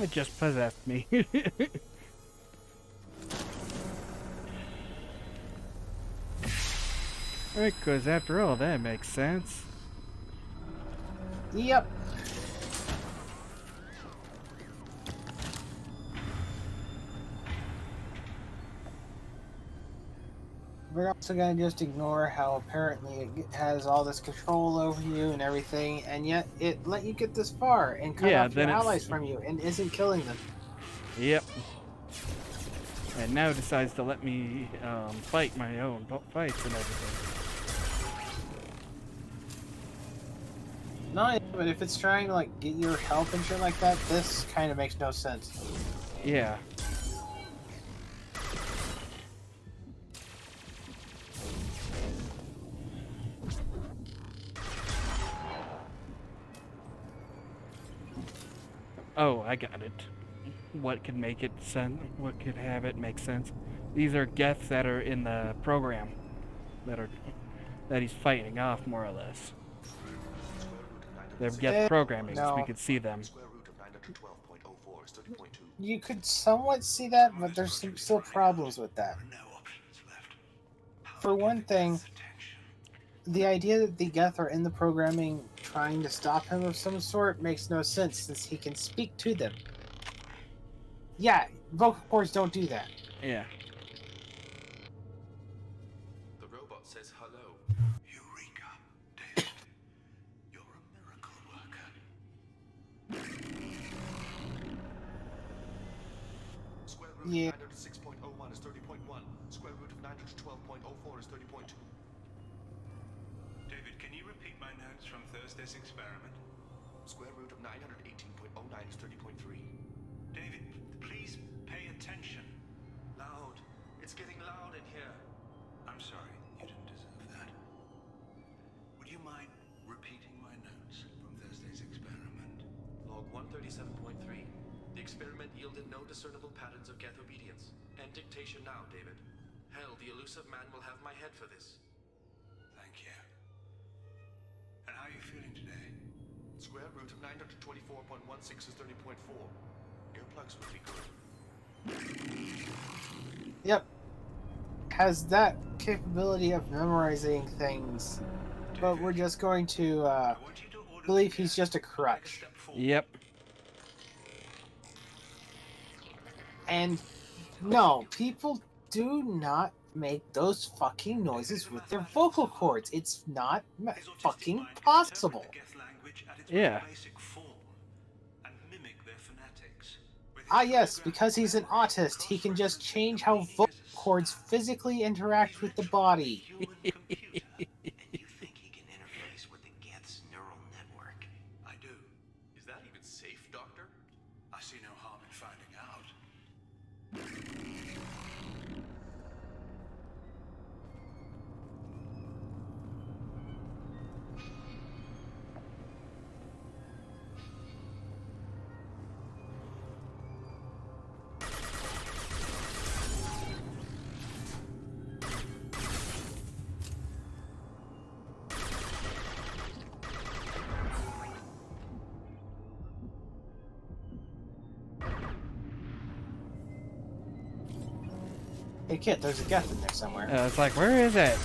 It just possessed me. Because after all, that makes sense. Yep. We're also going to just ignore how apparently it has all this control over you and everything, and yet it let you get this far and cut off your allies from you and isn't killing them. Yep. And now decides to let me fight my own fights and everything. Not only that, but if it's trying to like get your help and shit like that, this kind of makes no sense. Yeah. Oh, I got it. What could make it sense? What could have it make sense? These are Geths that are in the program that he's fighting off, more or less. They're Geth programming, so we could see them. You could somewhat see that, but there's still problems with that. For one thing, the idea that the Geth are in the programming trying to stop him of some sort makes no sense, since he can speak to them. Yeah, vocal cords don't do that. Yeah. The robot says hello. Eureka, David. You're a miracle worker. Square root Yeah. of 906.01 is 30.1. Square root of 912.04 is 30.2. David, can you repeat my notes from Thursday's experiment? Square root of 918.09 is 30.3. David, please pay attention. Loud. It's getting loud in here. I'm sorry, you didn't deserve that. Would you mind repeating my notes from Thursday's experiment? Log 137.3. The experiment yielded no discernible patterns of Geth obedience. End dictation now, David. Hell, the elusive man will have my head for this. Thank you. And how are you feeling today? Square root of 924.16 is 30.4. Earplugs would be good. Yep. Has that capability of memorizing things, but we're just going to believe he's just a crutch. Yep. And no, people do not make those fucking noises with their vocal cords. It's not fucking possible. Yeah. Ah yes, because he's an autist, he can just change how vocal cords physically interact with the body. You think he can interface with the Geth's neural network? I do. Is that even safe, Doctor? I see no harm in finding out. Hey Kit, there's a Geth in there somewhere. It's like, where is it?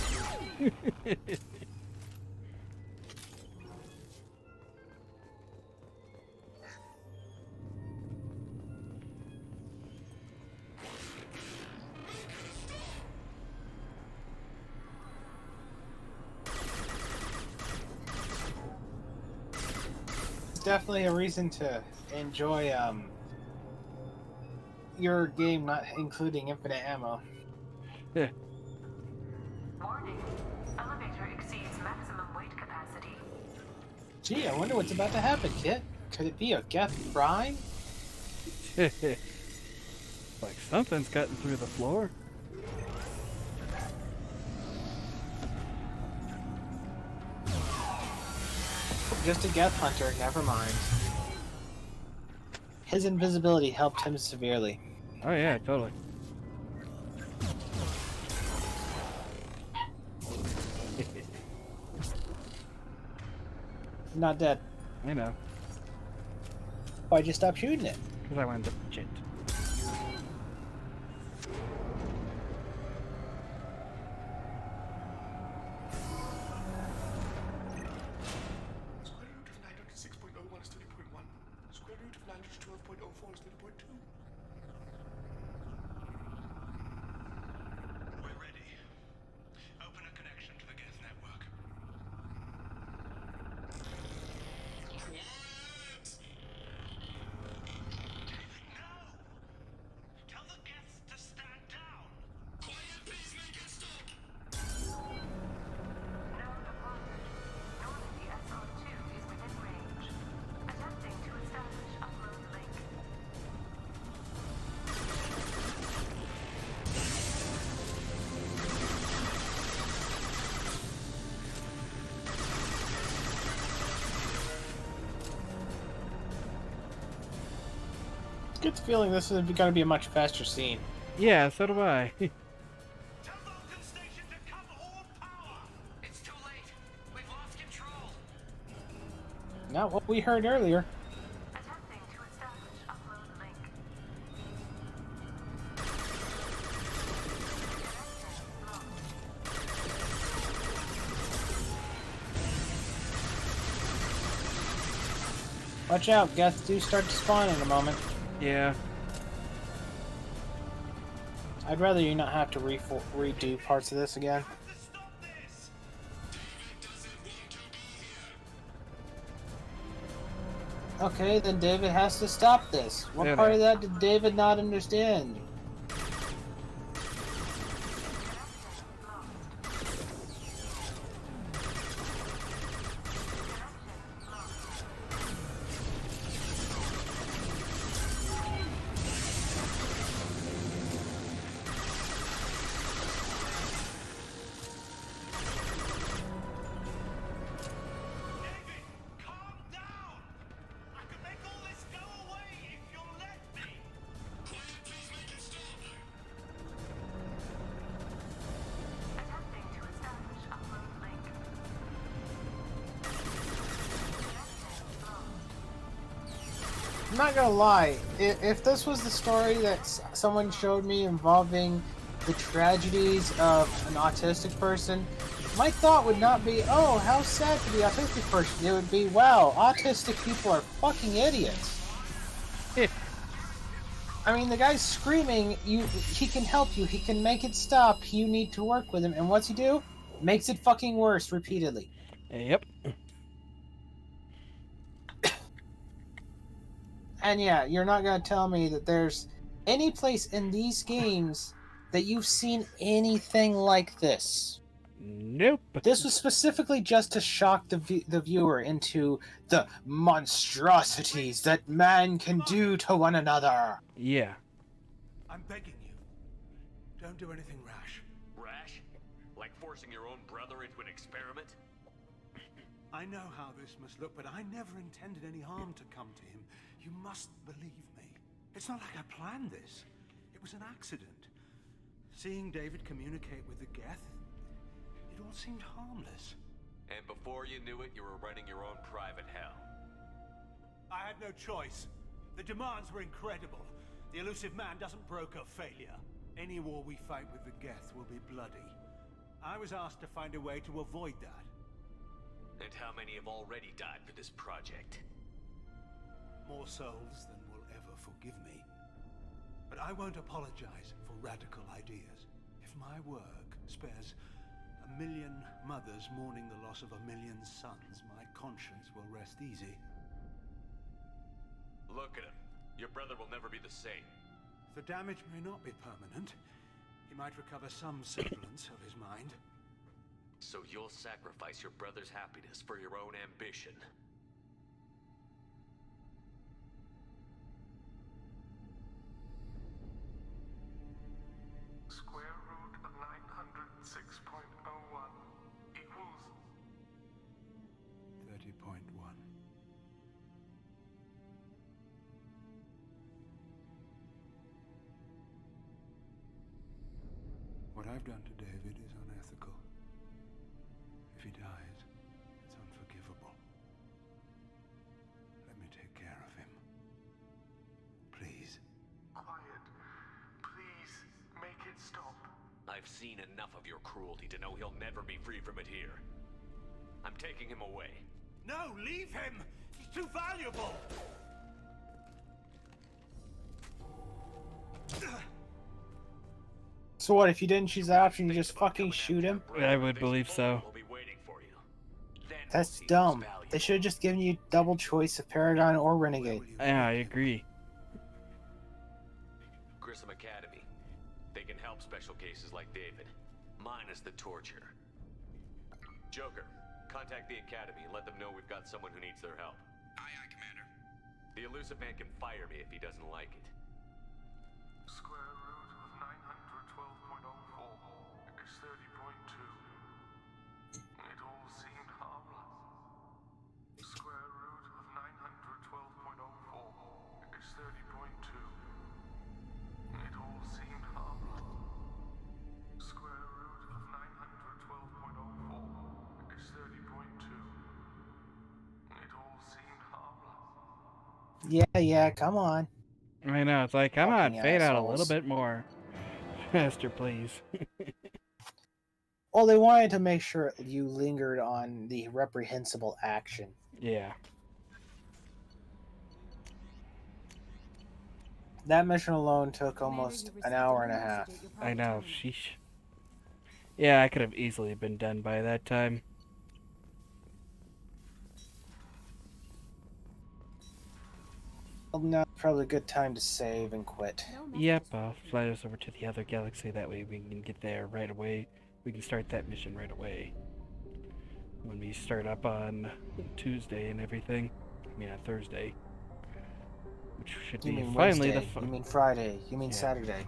definitely a reason to enjoy your game not including infinite ammo. Yeah. Warning. Elevator exceeds maximum weight capacity. Gee, I wonder what's about to happen, Kit. Could it be a Geth Prime? Like something's cutting through the floor. Just a Geth Hunter, never mind. His invisibility helped him severely. Oh yeah, totally. Not dead. I know. Why'd you stop shooting it? Because I went to shit. Square root of 906.01 is 30.1. Square root of 912.04 is 30.2. We're ready. Open a connection to the Geth network. Quiet! No! Tell the Geths to stand down! Quiet, please make it stop! The SR2 is within range. Attempting to establish upload link. Get the feeling this is going to be a much faster scene. Yeah, so do I. It's too late. We've lost control. Not what we heard earlier. Attempting to establish upload link. Watch out, Geth do start to spawn in a moment. Yeah. I'd rather you not have to redo parts of this again. Okay, then David has to stop this. What There, part there. of that did David not understand? I'm not gonna lie, if this was the story that someone showed me involving the tragedies of an autistic person, my thought would not be, oh, how sad for the autistic person. It would be, wow, autistic people are fucking idiots. I mean, the guy's screaming, he can help you, he can make it stop, you need to work with him, and what's he do? Makes it fucking worse repeatedly. Yep. And yeah, you're not going to tell me that there's any place in these games that you've seen anything like this. Nope. This was specifically just to shock the viewer into the monstrosities that man can do to one another. Yeah. I'm begging you. Don't do anything rash. Rash? Like forcing your own brother into an experiment? I know how this must look, but I never intended any harm to come to him. You must believe me. It's not like I planned this. It was an accident. Seeing David communicate with the Geth, it all seemed harmless. And before you knew it, you were running your own private hell. I had no choice. The demands were incredible. The elusive man doesn't broker failure. Any war we fight with the Geth will be bloody. I was asked to find a way to avoid that. And how many have already died for this project? More souls than will ever forgive me. But I won't apologize for radical ideas. If my work spares 1 million mothers mourning the loss of 1 million sons, my conscience will rest easy. Look at him. Your brother will never be the same. The damage may not be permanent. He might recover some semblance of his mind. So you'll sacrifice your brother's happiness for your own ambition. Square root of 906.01 equals 30.1. What I've done to David is unethical. If he dies, it's unforgivable. Let me take care of him. Please. quiet. Please, make it stop. I've seen enough of your cruelty to know he'll never be free from it here. I'm taking him away. No, leave him! He's too valuable! So what, if you didn't choose that option, you just fucking shoot him? I would believe so. That's dumb. They should have just given you double choice of Paragon or Renegade. Yeah, I agree. Grissom Academy. They can help special cases like David. Minus the torture. Joker, contact the Academy and let them know we've got someone who needs their help. Aye, aye, Commander. The elusive man can fire me if he doesn't like it. Square root of 912.04 is 30.2. It all seemed harmless. Square root of 912.04 is 30.2. It all seemed harmless. Square root of 912.04 is 30.2. It all seemed harmless. Yeah, come on. I know, it's like, come on, Fucking fade out a little assholes. bit more. Faster, please. Well, they wanted to make sure you lingered on the reprehensible action. Yeah. That mission alone took almost an hour and a half. I know, sheesh. Yeah, I could have easily been done by that time. Well, now probably a good time to save and quit. Yep, I'll fly us over to the other galaxy, that way we can get there right away. We can start that mission right away. When we start up on Tuesday and everything. I mean on Thursday. Which should You be mean finally Wednesday, you mean Friday, you mean Yeah. Saturday.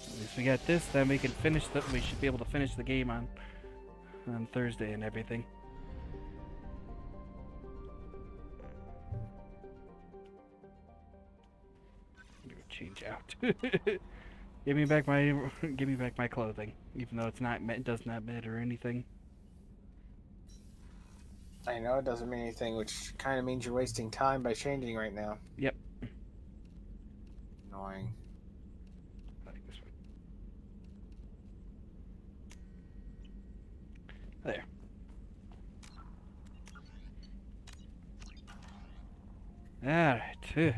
At least we got this, then we can finish the. We should be able to finish the game on Thursday and everything. I'm gonna change out. Give me back my clothing, even though it's not it does not matter or anything. I know it doesn't mean anything, which kind of means you're wasting time by changing right now. Yep. Annoying. Like this one. There. Alright. At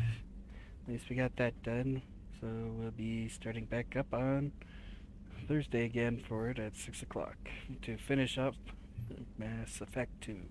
least we got that done. So we'll be starting back up on Thursday again for it at 6 o'clock to finish up Mass Effect 2.